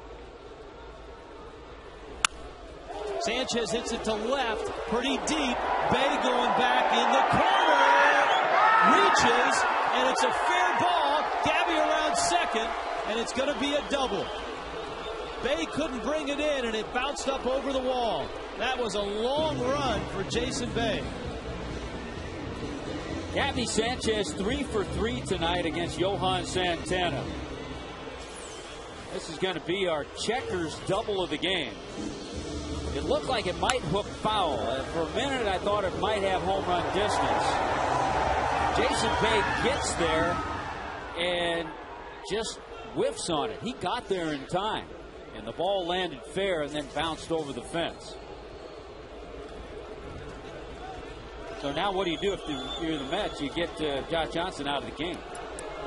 Sanchez hits it to left, pretty deep. Bay going back in the corner. reaches, and it's a fair ball. Gabby around second, and it's going to be a double. Bay couldn't bring it in, and it bounced up over the wall. That was a long run for Jason Bay. Gabby Sanchez 3 for 3 tonight against Johan Santana. This is going to be our checkers double of the game. It looked like it might hook foul. For a minute, I thought it might have home run distance. Jason Bay gets there and just whiffs on it. He got there in time, and the ball landed fair and then bounced over the fence. So now what do you do if you're the Mets? You get Josh Johnson out of the game.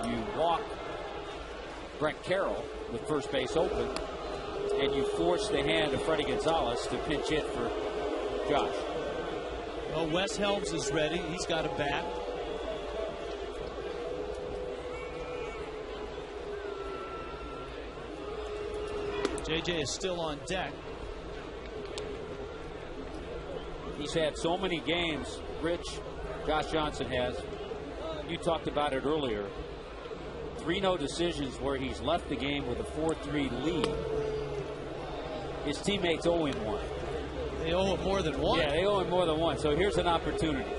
You walk Brett Carroll with first base open, and you force the hand of Freddie Gonzalez to pinch hit for Josh. Well, Wes Helms is ready. He's got a bat. JJ is still on deck. He's had so many games, Rich, Josh Johnson has. You talked about it earlier. 3 no decisions where he's left the game with a 4-3 lead. His teammates owe him one. They owe him more than one? Yeah, they owe him more than one. So here's an opportunity.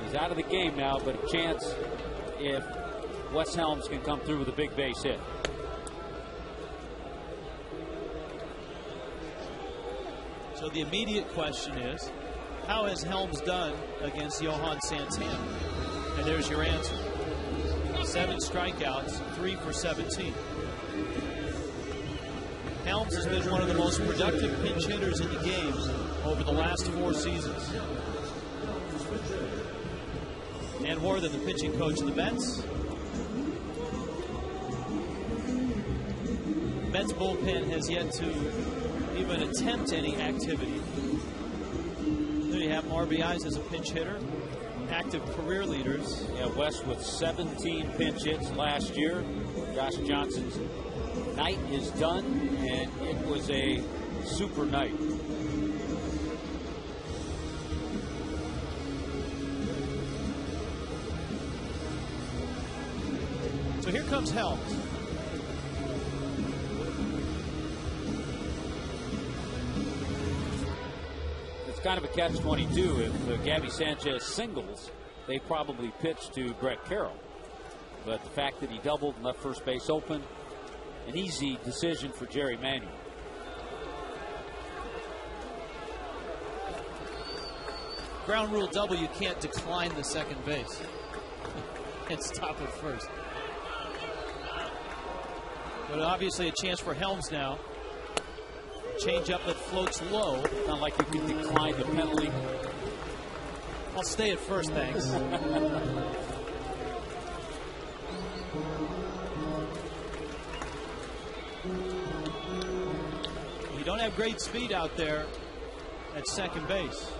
He's out of the game now, but a chance if Wes Helms can come through with a big base hit. So the immediate question is, how has Helms done against Johan Santana? And there's your answer. 7 strikeouts, 3 for 17. Helms has been one of the most productive pinch hitters in the game over the last 4 seasons. Dan Worthen, the pitching coach of the Mets. Mets bullpen has yet to even attempt any activity. There you have RBIs as a pinch hitter. Active career leaders. Yeah, West with 17 pinch hits last year. Josh Johnson's night is done, and it was a super night. So here comes Helms. Kind of a catch-22. If Gabby Sanchez singles, they probably pitch to Brett Carroll. But the fact that he doubled and left first base open, an easy decision for Jerry Manuel. Ground rule double, you can't decline the second base and stop at first. But obviously a chance for Helms now. Change up that floats low. Not like you can decline the penalty. I'll stay at first, thanks. You don't have great speed out there at second base.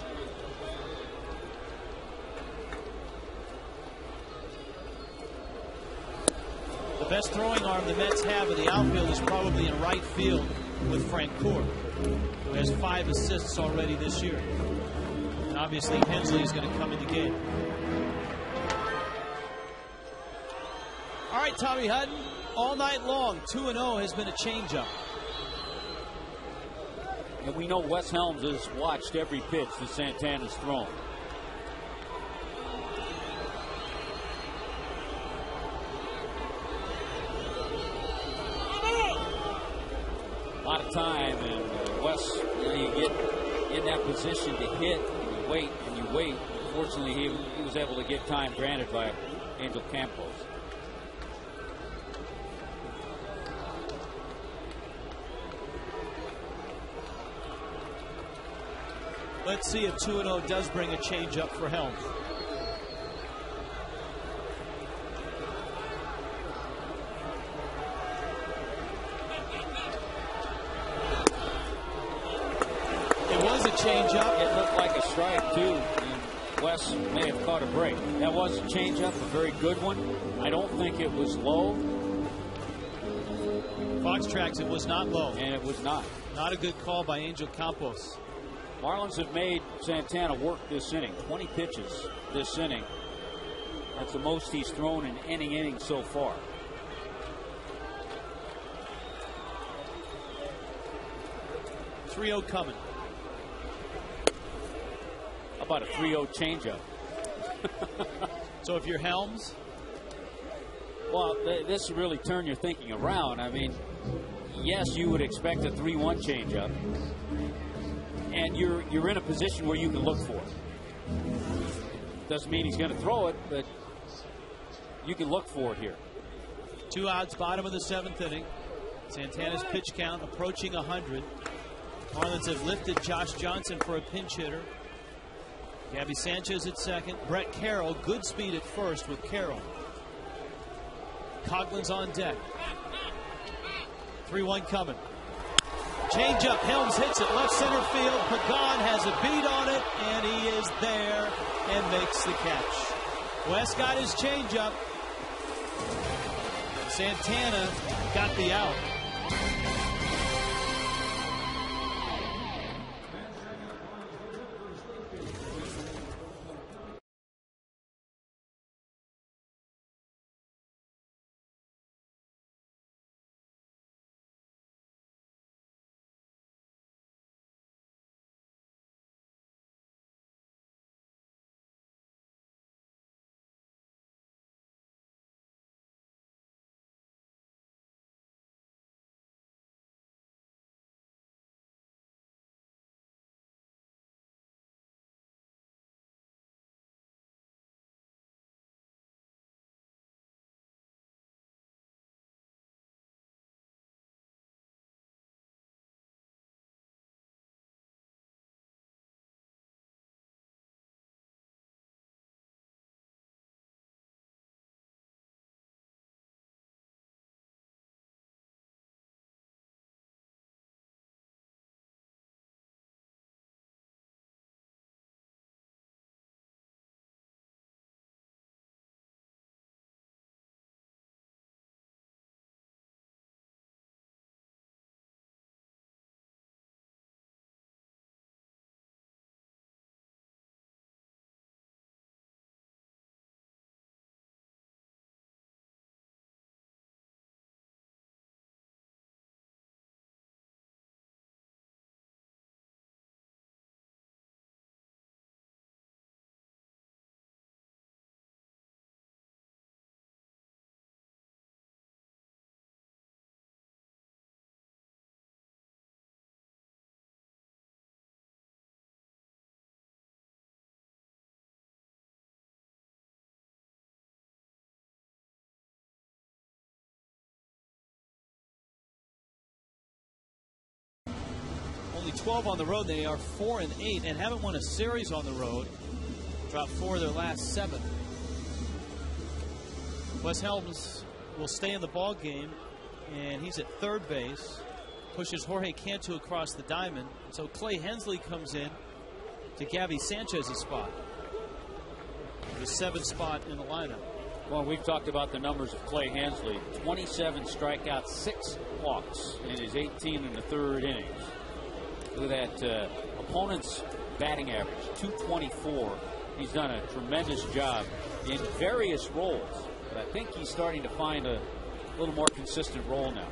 The best throwing arm the Mets have in the outfield is probably in right field with Frank Court, who has 5 assists already this year. And obviously Hensley is going to come in the game. All right, Tommy Hutton, all night long, 2-0 has been a changeup. And we know Wes Helms has watched every pitch that Santana's thrown. A lot of time, and Wes, you get in that position to hit, and you wait and you wait. Fortunately, he was able to get time granted by Angel Campos. Let's see if 2-0 does bring a change up for Helms. Change-up. It looked like a strike, too. And Wes may have caught a break. That was a change-up, a very good one. I don't think it was low. Fox tracks, it was not low. And it was not. Not a good call by Angel Campos. Marlins have made Santana work this inning. 20 pitches this inning. That's the most he's thrown in any inning so far. .30 coming. How about a 3-0 changeup? So if you're Helms? Well, this really turned your thinking around. I mean, yes, you would expect a 3-1 changeup, and you're in a position where you can look for it. Doesn't mean he's going to throw it, but you can look for it here. 2 outs, bottom of the 7th inning. Santana's pitch count approaching 100. Marlins have lifted Josh Johnson for a pinch hitter. Gabby Sanchez at second. Brett Carroll, good speed at first with Carroll. Coughlin's on deck. 3-1 coming. Change up. Helms hits it left center field. Pagan has a beat on it, and he is there and makes the catch. West got his change up. Santana got the out. Only 12 on the road. They are 4-8 and haven't won a series on the road. Dropped 4 of their last 7. Wes Helms will stay in the ball game, and he's at third base. Pushes Jorge Cantu across the diamond. So Clay Hensley comes in to Gabby Sanchez's spot, the 7th spot in the lineup. Well, we've talked about the numbers of Clay Hensley. 27 strikeouts, 6 walks in his 18 and the third innings. Look at that opponent's batting average, 224. He's done a tremendous job in various roles, but I think he's starting to find a little more consistent role now.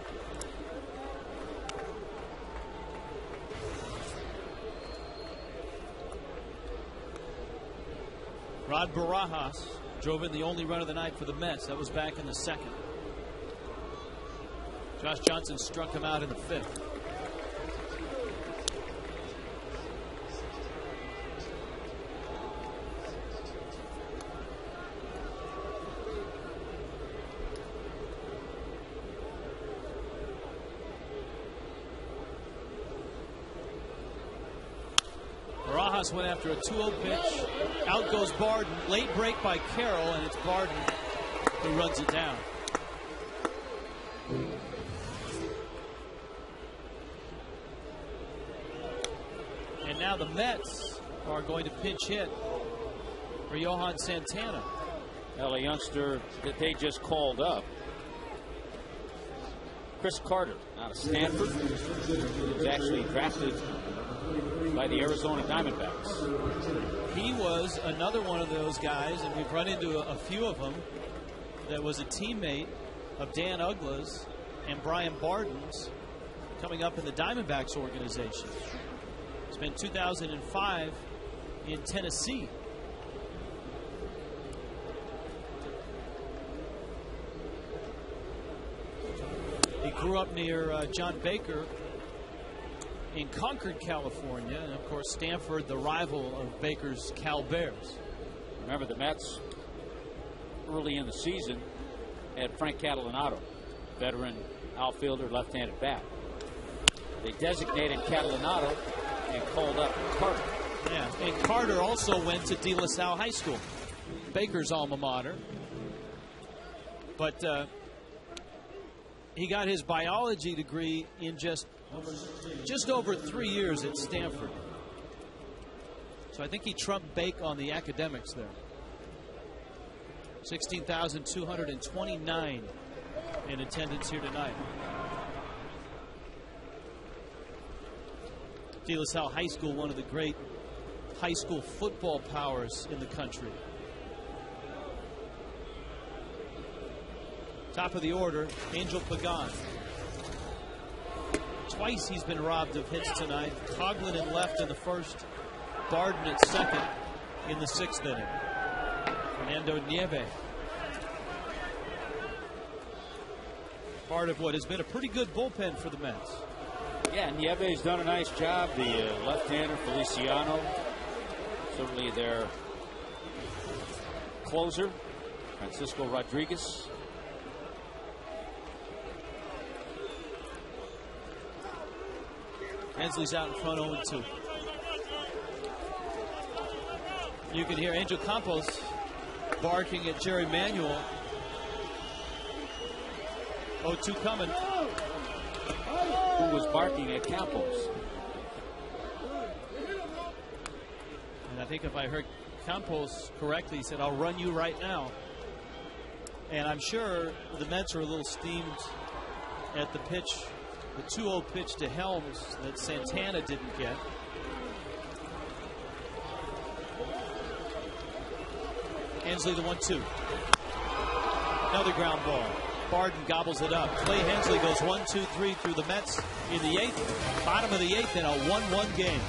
Rod Barajas drove in the only run of the night for the Mets. That was back in the 2nd. Josh Johnson struck him out in the 5th. Barajas went after a 2-0 pitch. Out goes Barden. Late break by Carroll, and it's Barden who runs it down. And now the Mets are going to pinch hit for Johan Santana. Well, a youngster that they just called up, Chris Carter. out of Stanford. He was actually drafted by the Arizona Diamondbacks. He was another one of those guys, and we've run into a few of them, that was a teammate of Dan Ugla's and Brian Barden's coming up in the Diamondbacks organization. It's been 2005 in Tennessee. He grew up near John Baker in Concord, California, and of course Stanford, the rival of Baker's Cal Bears. Remember, the Mets early in the season had Frank Catalanato, veteran outfielder, left-handed bat. They designated Catalanato and called up Carter. Yeah, and Carter also went to De La Salle High School, Baker's alma mater. But he got his biology degree in just over 3 years at Stanford. So I think he trumped Bake on the academics there. 16,229 in attendance here tonight. De La Salle High School, one of the great high school football powers in the country. Top of the order, Angel Pagan. Twice he's been robbed of hits tonight. Coughlin in left in the first, Barden at second in the 6th inning. Fernando Nieve. Part of what has been a pretty good bullpen for the Mets. Yeah, Nieve's done a nice job. The left-hander Feliciano, certainly their closer, Francisco Rodriguez. Hensley's out in front 0-2. You can hear Angel Campos barking at Jerry Manuel. 0-2 coming. Who was barking at Campos? And I think if I heard Campos correctly, he said, "I'll run you right now." And I'm sure the Mets are a little steamed at the pitch, the 2-0 pitch to Helms that Santana didn't get. Hensley the 1-2. Another ground ball. Barden gobbles it up. Clay Hensley goes 1-2-3 through the Mets in the 8th. Bottom of the 8th in a 1-1 game.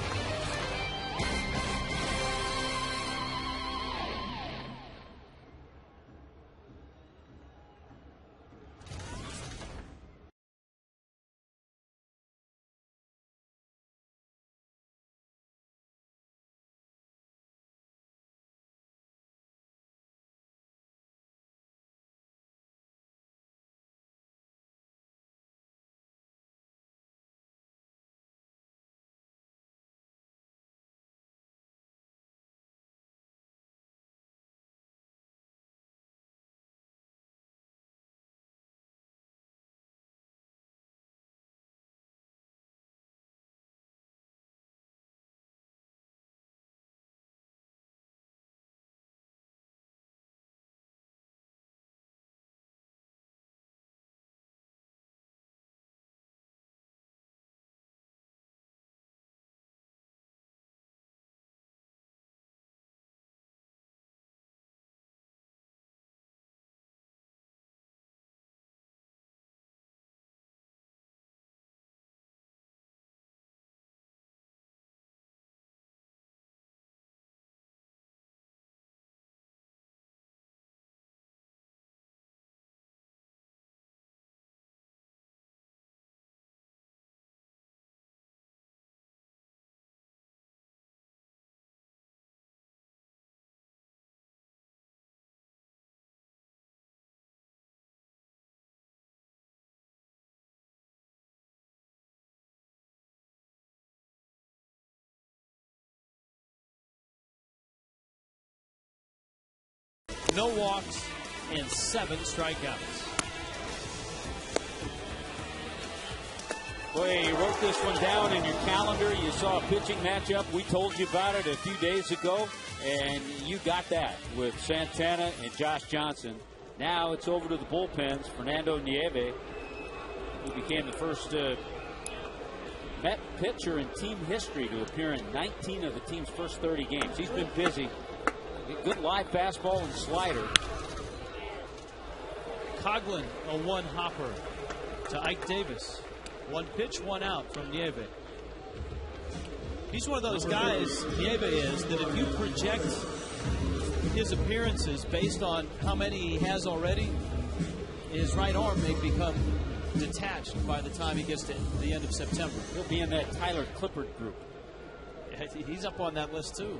No walks and 7 strikeouts. Boy, you wrote this one down in your calendar. You saw a pitching matchup. We told you about it a few days ago, and you got that with Santana and Josh Johnson. Now it's over to the bullpens. Fernando Nieve He became the first Met pitcher in team history to appear in 19 of the team's first 30 games. He's been busy. Good live fastball and slider. Coughlin, a one-hopper to Ike Davis. One pitch, one out from Nieve. He's one of those guys, Nieve is, that if you project his appearances based on how many he has already, his right arm may become detached by the time he gets to the end of September. He'll be in that Tyler Clippard group. He's up on that list too.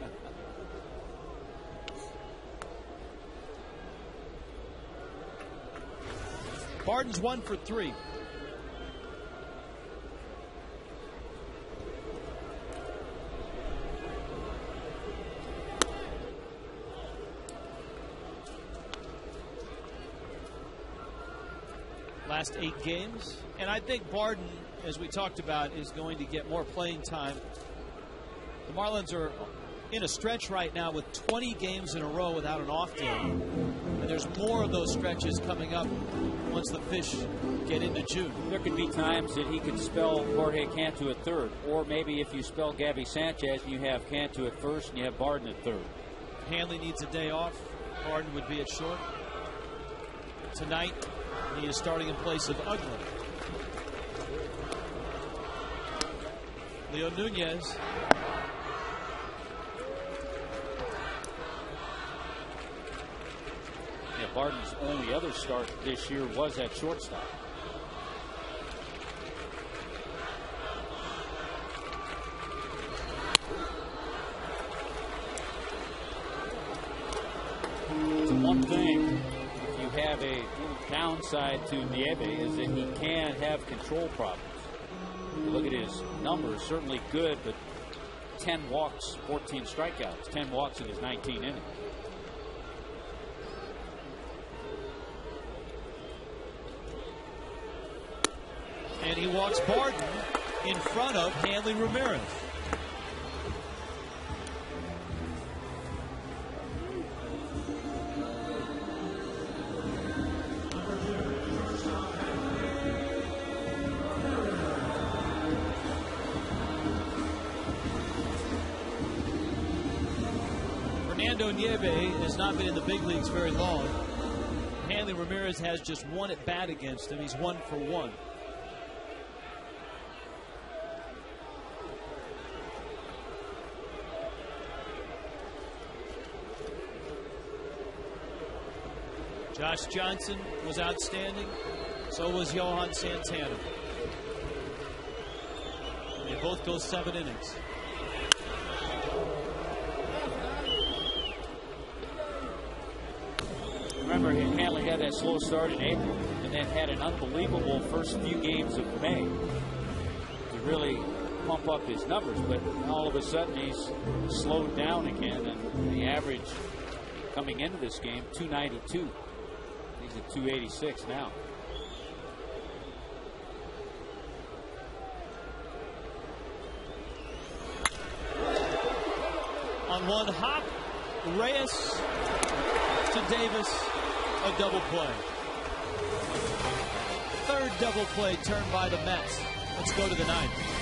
Barden's 1 for 3. Last 8 games, and I think Barden, as we talked about, is going to get more playing time. The Marlins are in a stretch right now with 20 games in a row without an off day, and there's more of those stretches coming up once the Fish get into June. There could be times that he could spell Jorge Cantu at third, or maybe if you spell Gabby Sanchez and you have Cantu at first and you have Barden at third. Hanley needs a day off. Barden would be at short. Tonight, he is starting in place of Uglin. Leo Nunez. Yeah, Barden's only other start this year was at shortstop. It's one thing, if you have a downside to Nieve, is that he can have control problems. You look at his numbers, certainly good, but 10 walks, 14 strikeouts, 10 walks in his 19 innings. And he walks Barden in front of Hanley Ramirez. Fernando Nieve has not been in the big leagues very long. Hanley Ramirez has just one at bat against him. He's 1 for 1. Josh Johnson was outstanding. So was Johan Santana. They both go 7 innings. Remember, Hanley had that slow start in April and then had an unbelievable first few games of May to really pump up his numbers. But all of a sudden, he's slowed down again. And the average coming into this game, 292. He's at 286 now. On one hop, Reyes to Davis, a double play. Third double play turned by the Mets. Let's go to the 9th.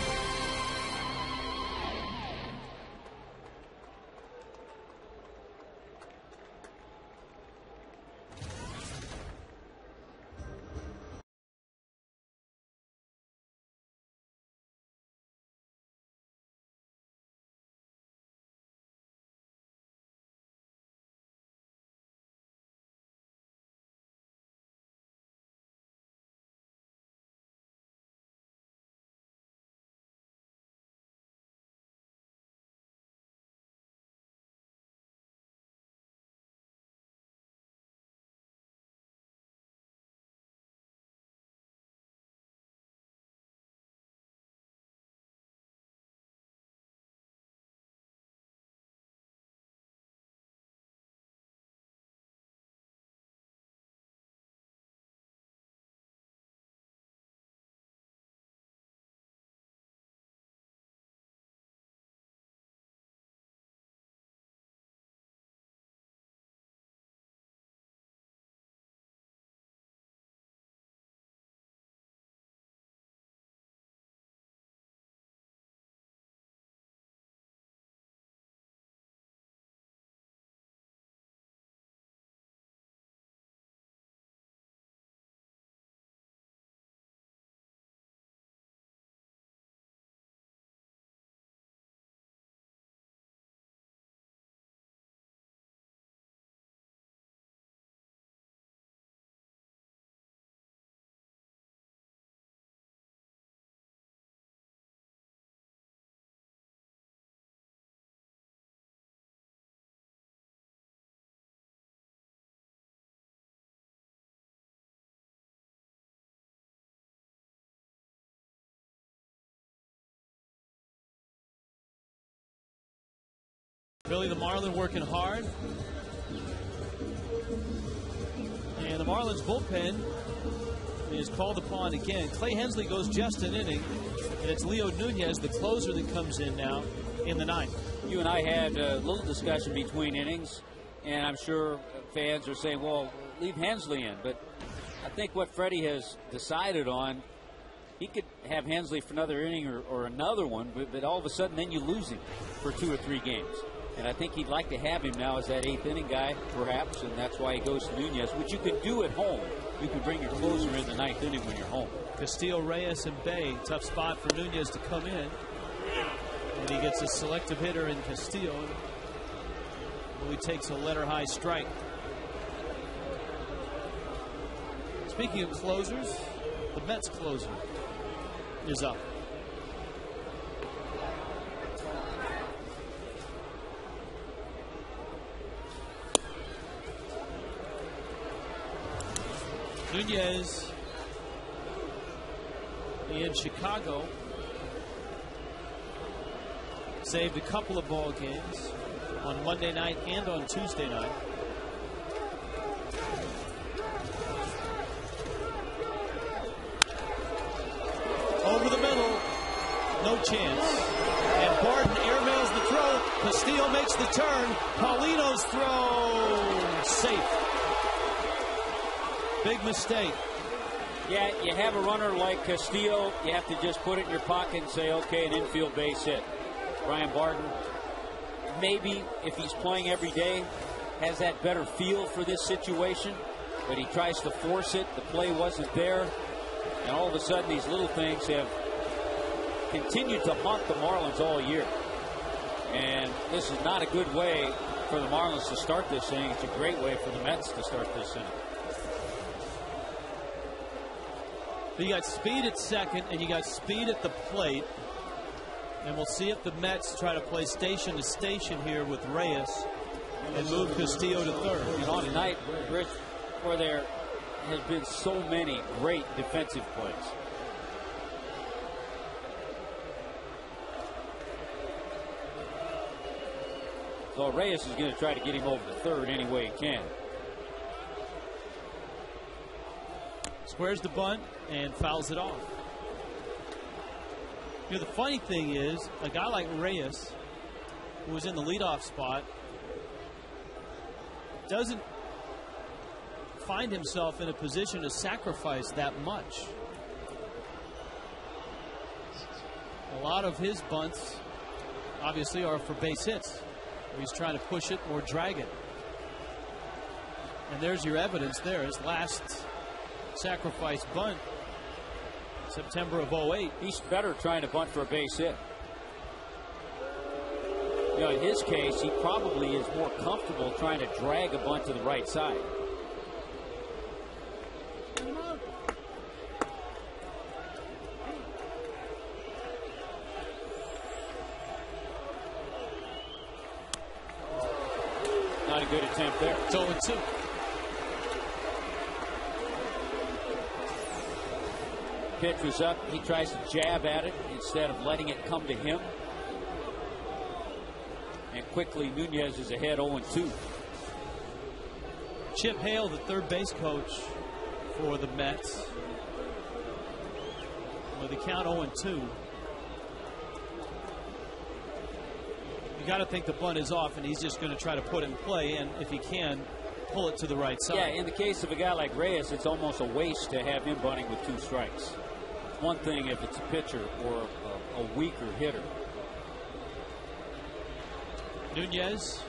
Billy the Marlin working hard. And the Marlins bullpen is called upon again. Clay Hensley goes just an inning, and it's Leo Nunez, the closer, that comes in now in the ninth. You and I had a little discussion between innings, and I'm sure fans are saying, well, leave Hensley in. But I think what Freddie has decided on, he could have Hensley for another inning or another one, but all of a sudden then you lose him for 2 or 3 games. And I think he'd like to have him now as that 8th inning guy, perhaps, and that's why he goes to Nunez, which you can do at home. You can bring your closer in the 9th inning when you're home. Castillo, Reyes, and Bay. Tough spot for Nunez to come in. And he gets a selective hitter in Castillo. He takes a letter-high strike. Speaking of closers, the Mets closer is up. Nunez in Chicago saved a couple of ball games on Monday night and on Tuesday night. Over the middle, no chance. And Barton airmails the throw. Castillo makes the turn. Paulino's throw safe. Big mistake. Yeah, you have a runner like Castillo, you have to just put it in your pocket and say, okay, an infield base hit. Brian Barton, maybe if he's playing every day, has that better feel for this situation, but he tries to force it. The play wasn't there, and all of a sudden these little things have continued to haunt the Marlins all year. And this is not a good way for the Marlins to start this inning. It's a great way for the Mets to start this inning. You got speed at second, and you got speed at the plate. And we'll see if the Mets try to play station to station here with Reyes and move Castillo to third. You know, on a night, Rich, where there has been so many great defensive plays. So Reyes is going to try to get him over to third any way he can. Squares the bunt and fouls it off. You know, the funny thing is, a guy like Reyes, who was in the leadoff spot, doesn't find himself in a position to sacrifice that much. A lot of his bunts, obviously, are for base hits, where he's trying to push it or drag it. And there's your evidence there. His last sacrifice bunt, September of 08. He's better trying to bunt for a base hit. You know, in his case, he probably is more comfortable trying to drag a bunt to the right side. Not a good attempt there. It's 0-2. Pitch was up. He tries to jab at it instead of letting it come to him. And quickly, Nunez is ahead 0-2. Chip Hale, the third base coach for the Mets, with the count 0-2. You got to think the bunt is off, and he's just going to try to put it in play, and if he can, pull it to the right side. Yeah, in the case of a guy like Reyes, it's almost a waste to have him bunting with 2 strikes. One thing if it's a pitcher or a weaker hitter. Nunez,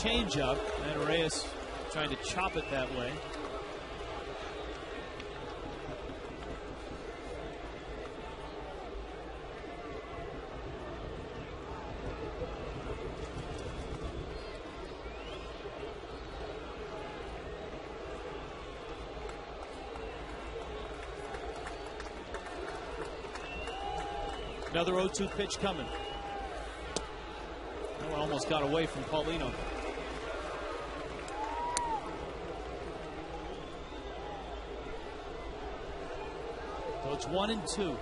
change up, and Reyes trying to chop it that way. Another 0-2 pitch coming. Oh, almost got away from Paulino. So it's 1-2.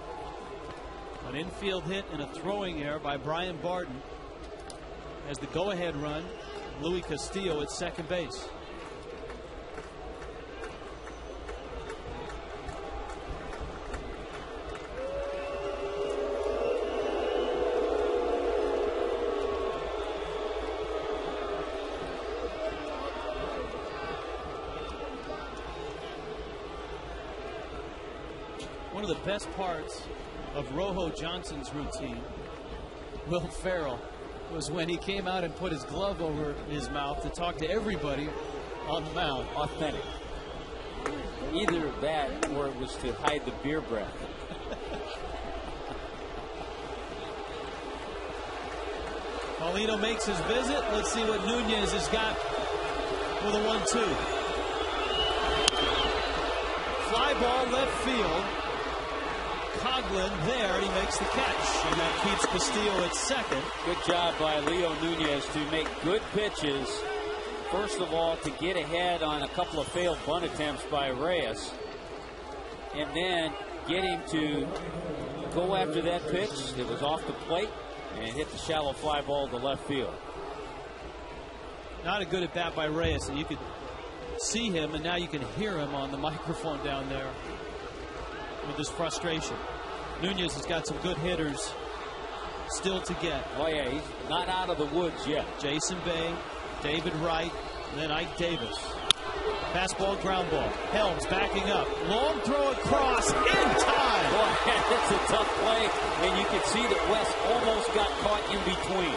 An infield hit and a throwing error by Brian Barton. has the go-ahead run. Luis Castillo at second base. One of the best parts of Rojo Johnson's routine, Will Ferrell, was when he came out and put his glove over his mouth to talk to everybody on the mound. Authentic. Either that or it was to hide the beer breath. Paulino makes his visit. Let's see what Nunez has got with a 1-2. Fly ball left field. Coughlin there, and he makes the catch, and that keeps Castillo at second. Good job by Leo Nunez to make good pitches. First of all, to get ahead on a couple of failed bunt attempts by Reyes, and then get him to go after that pitch that was off the plate and hit the shallow fly ball to left field. Not a good at bat by Reyes, and you could see him, and now you can hear him on the microphone down there with his frustration. Nunez has got some good hitters still to get. Oh yeah, he's not out of the woods yet. Jason Bay, David Wright, and then Ike Davis. Fastball, ground ball. Helms backing up. Long throw across in time. Boy, that's a tough play, and you can see that West almost got caught in between.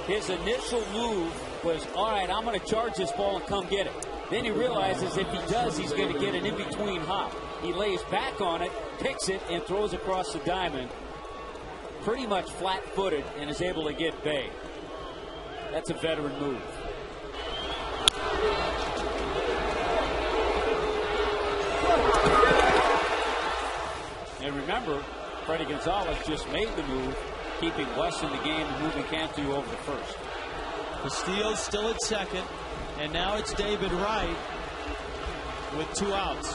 His initial move was, all right, I'm going to charge this ball and come get it. Then he realizes if he does, he's going to get an in-between hop. He lays back on it, picks it, and throws across the diamond. Pretty much flat-footed, and is able to get Bay. That's a veteran move. And remember, Freddie Gonzalez just made the move, keeping West in the game and moving Cantu over to first. Castillo's still at second, and now it's David Wright with 2 outs.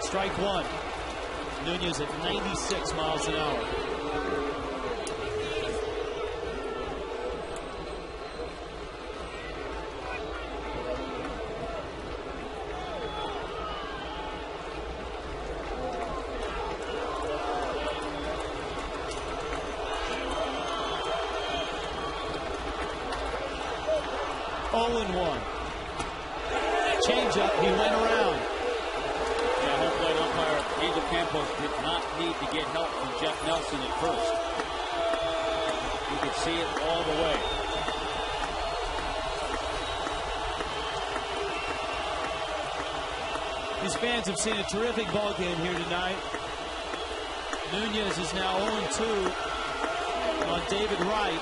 Strike one. Nunez at 96 miles an hour. Changeup, he went around. Yeah, home plate umpire Angel Campos did not need to get help from Jeff Nelson at first. You could see it all the way. These fans have seen a terrific ball game here tonight. Nunez is now 0-2 on David Wright.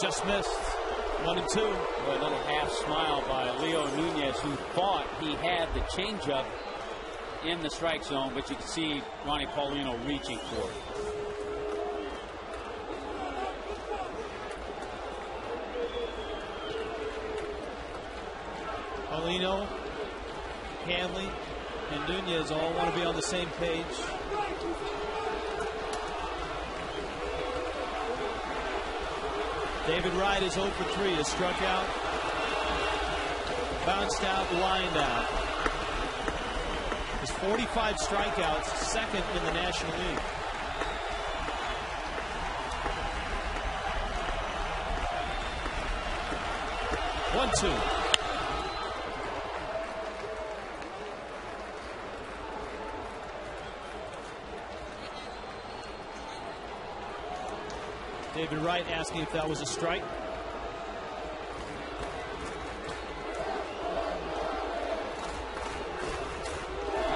Just missed. 1-2. Boy, a little half smile by Leo Nunez, who thought he had the changeup in the strike zone, but you can see Ronnie Paulino reaching for it. Paulino, Hanley, and Nunez all want to be on the same page. David Wright is 0 for 3, is struck out, bounced out, lined out. His 45 strikeouts, second in the National League. One, two. David Wright asking if that was a strike.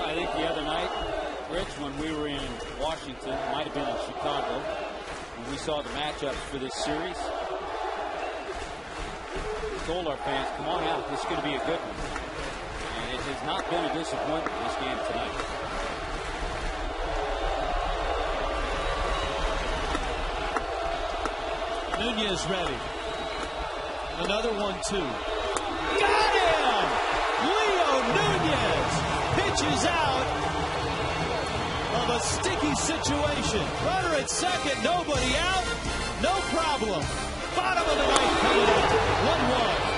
I think the other night, Rich, when we were in Washington, might have been in Chicago, when we saw the matchups for this series, we told our fans, come on out, this is going to be a good one. And it has not been a disappointment this game tonight. Nunez ready. Another 1-2. Got him! Leo Nunez pitches out of a sticky situation. Runner at second, nobody out. No problem. Bottom of the ninth coming up. 1-1.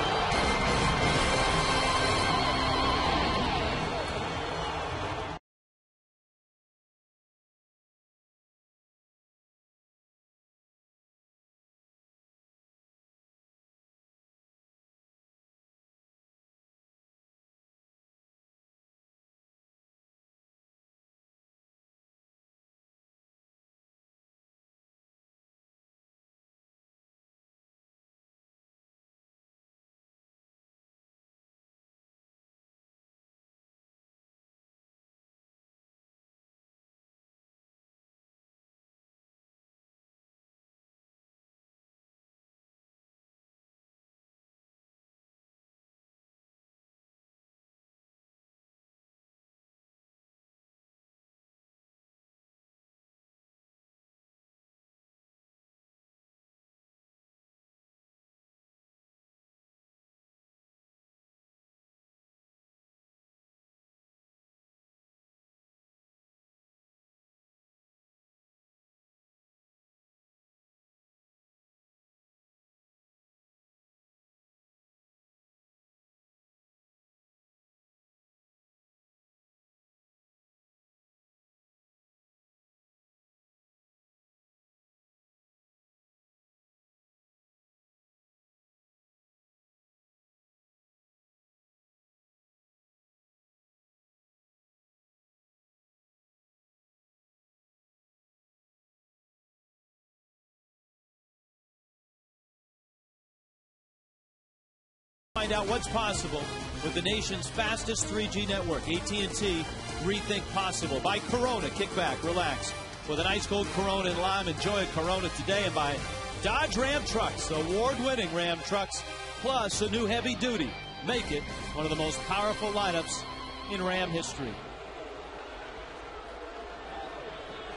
Find out what's possible with the nation's fastest 3G network. AT&T, rethink possible. By Corona, kick back, relax. With an ice cold Corona and lime, enjoy a Corona today. And by Dodge Ram Trucks, award-winning Ram trucks, plus a new heavy duty. Make it one of the most powerful lineups in Ram history.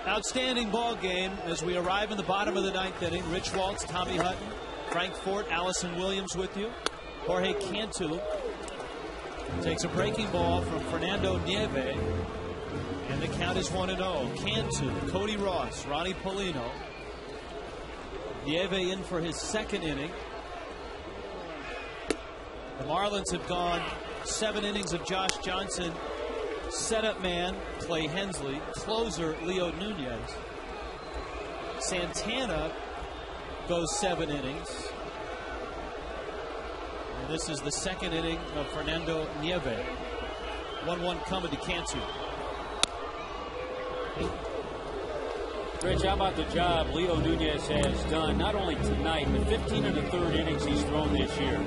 Outstanding ball game as we arrive in the bottom of the ninth inning. Rich Waltz, Tommy Hutton, Frank Fort, Allison Williams with you. Jorge Cantu takes a breaking ball from Fernando Nieve, and the count is 1-0. Cantu, Cody Ross, Ronnie Polino. Nieve in for his second inning. The Marlins have gone 7 innings of Josh Johnson. Setup man, Clay Hensley. Closer, Leo Nunez. Santana goes 7 innings. And this is the second inning of Fernando Nieve. 1-1 coming to Cantu. Rich, how about the job Leo Nunez has done, not only tonight, but 15 of the third innings he's thrown this year.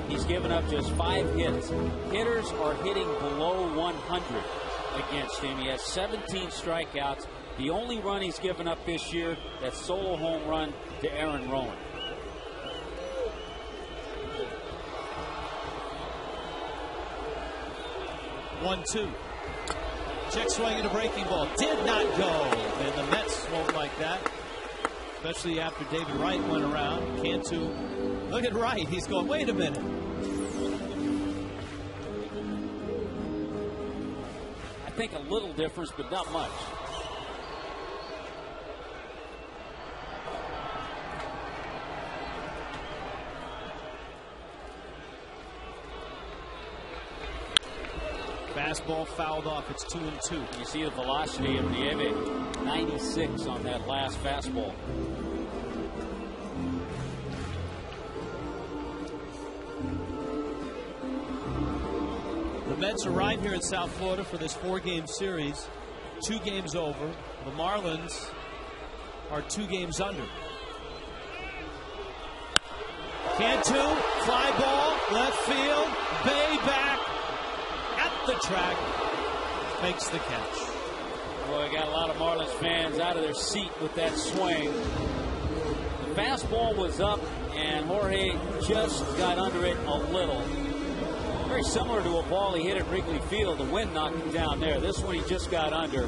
He's given up just 5 hits. Hitters are hitting below 100 against him. He has 17 strikeouts. The only run he's given up this year, that solo home run to Aaron Rowan. One-two. Check swing and a breaking ball. Did not go. And the Mets won't like that. Especially after David Wright went around. Cantu. Look at Wright. He's going, wait a minute. I think a little difference, but not much. Fastball fouled off. It's 2-2. You see the velocity of Nieve, 96 on that last fastball. The Mets arrive here in South Florida for this 4-game series. 2 games over. The Marlins are 2 games under. Cantu, fly ball, left field, Bay back. The track makes the catch. Boy, got a lot of Marlins fans out of their seat with that swing. The fastball was up, and Jorge just got under it a little. Very similar to a ball he hit at Wrigley Field. The wind knocked him down there. This one he just got under.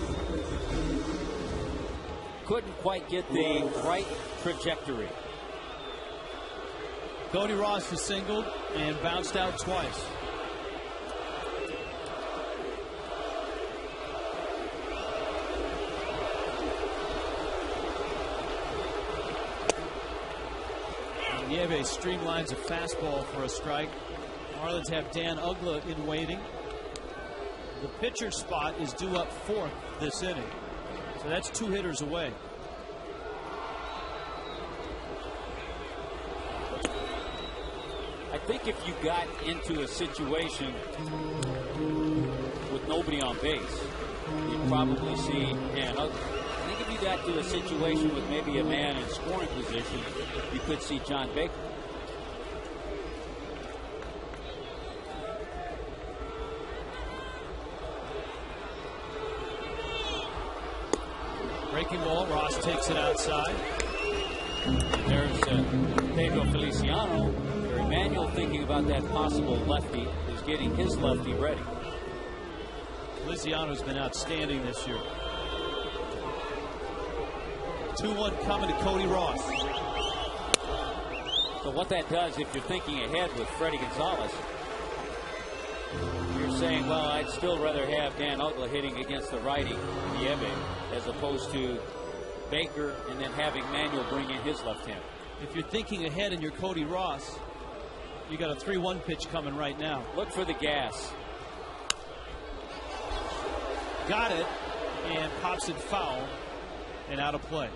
Couldn't quite get the right trajectory. Cody Ross has singled and bounced out twice. Nieve streamlines a fastball for a strike. Marlins have Dan Ugla in waiting. The pitcher spot is due up 4th this inning. So that's 2 hitters away. I think if you got into a situation with nobody on base, you'd probably see Dan Ugla. I think if you got to a situation with maybe a man in scoring position, you could see John Baker. Breaking ball, Ross takes it outside. There's Pedro Feliciano. Emmanuel thinking about that possible lefty, is getting his lefty ready. Feliciano's been outstanding this year. 2-1 coming to Cody Ross. So what that does, if you're thinking ahead with Freddie Gonzalez, you're saying, well, I'd still rather have Dan Ugla hitting against the righty, Nieve, as opposed to Baker, and then having Manuel bring in his left hand. If you're thinking ahead and you're Cody Ross, you got a 3-1 pitch coming right now. Look for the gas. Got it, and pops it foul and out of play.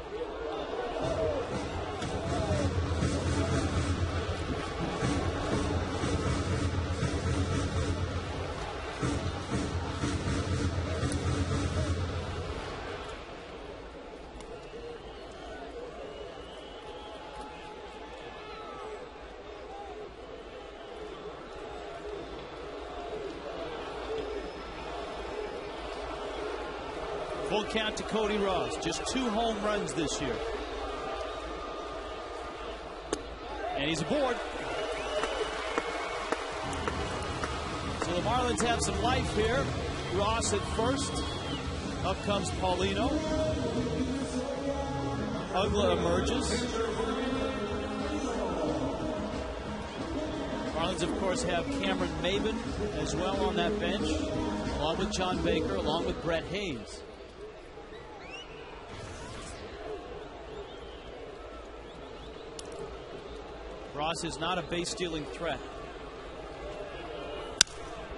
Full count to Cody Ross. Just 2 home runs this year. And he's aboard. So the Marlins have some life here. Ross at first. Up comes Paulino. Ugla emerges. Marlins, of course, have Cameron Maben as well on that bench, along with John Baker, along with Brett Hayes. Ross is not a base-stealing threat.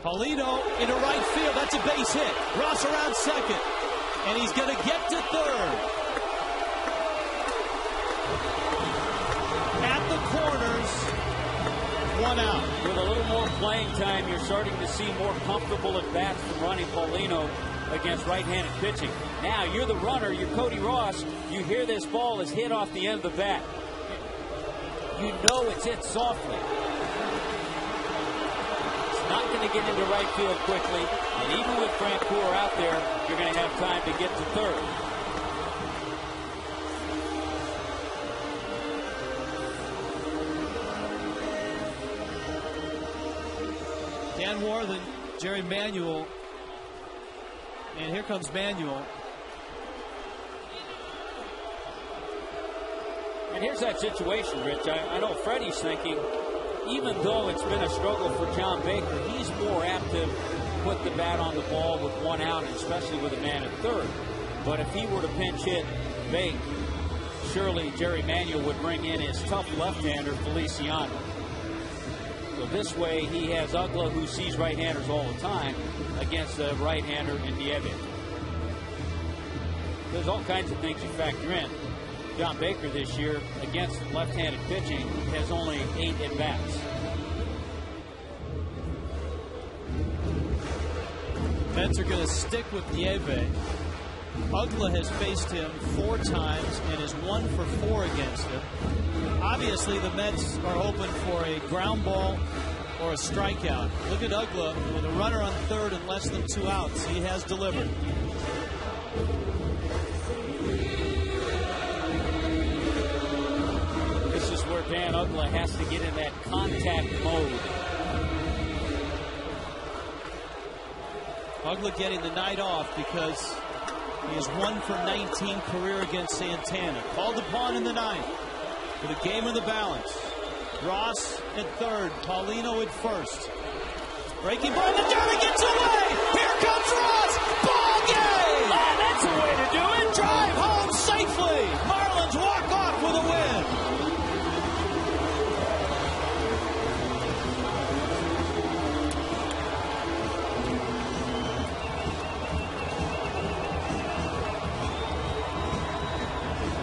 Paulino into right field. That's a base hit. Ross around second. And he's going to get to third. At the corners, 1 out. With a little more playing time, you're starting to see more comfortable at bats from Ronnie Paulino against right-handed pitching. Now, you're the runner. You're Cody Ross. You hear this ball is hit off the end of the bat. You know it's hit softly. It's not going to get into right field quickly. And even with Frank Coor out there, you're going to have time to get to third. Dan Worthen, Jerry Manuel. And here comes Manuel. And here's that situation, Rich. I know Freddie's thinking, even though it's been a struggle for John Baker, he's more apt to put the bat on the ball with 1 out, and especially with a man at third. But if he were to pinch hit Bake, surely Jerry Manuel would bring in his tough left-hander, Feliciano. So this way, he has Ugla, who sees right-handers all the time, against the right-hander in Nieve. There's all kinds of things you factor in. John Baker this year against left-handed pitching has only 8 at-bats. Mets are going to stick with Nieve. Ugla has faced him 4 times and is 1 for 4 against him. Obviously, the Mets are hoping for a ground ball or a strikeout. Look at Ugla with a runner on third and less than 2 outs. He has delivered. This is where Dan Ugla has to get in that contact mode. Ugla getting the night off because he is 1 for 19 career against Santana. Called upon in the 9th for the game of the balance. Ross at third, Paulino at first. Breaking ball, the derby gets away. Here comes Ross. Ball game. Oh, that's the way to do it. Drive home safely. Marlins walk off with a win.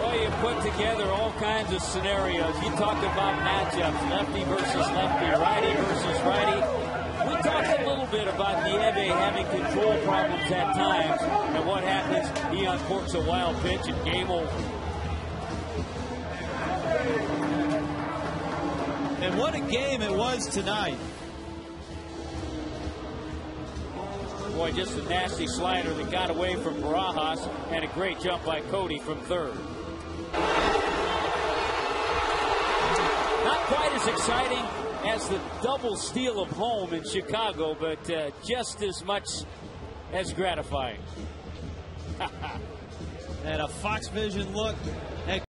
Well, you put together all kinds of scenarios. You talked about matchups, lefty versus lefty, righty versus righty. We talked a little bit about Nieve having control problems at times, and what happens, he uncorks a wild pitch and game over. And what a game it was tonight. Boy, just a nasty slider that got away from Barajas, and a great jump by Cody from third. Not quite as exciting as the double steal of home in Chicago, but just as much as gratifying. And a Fox Vision look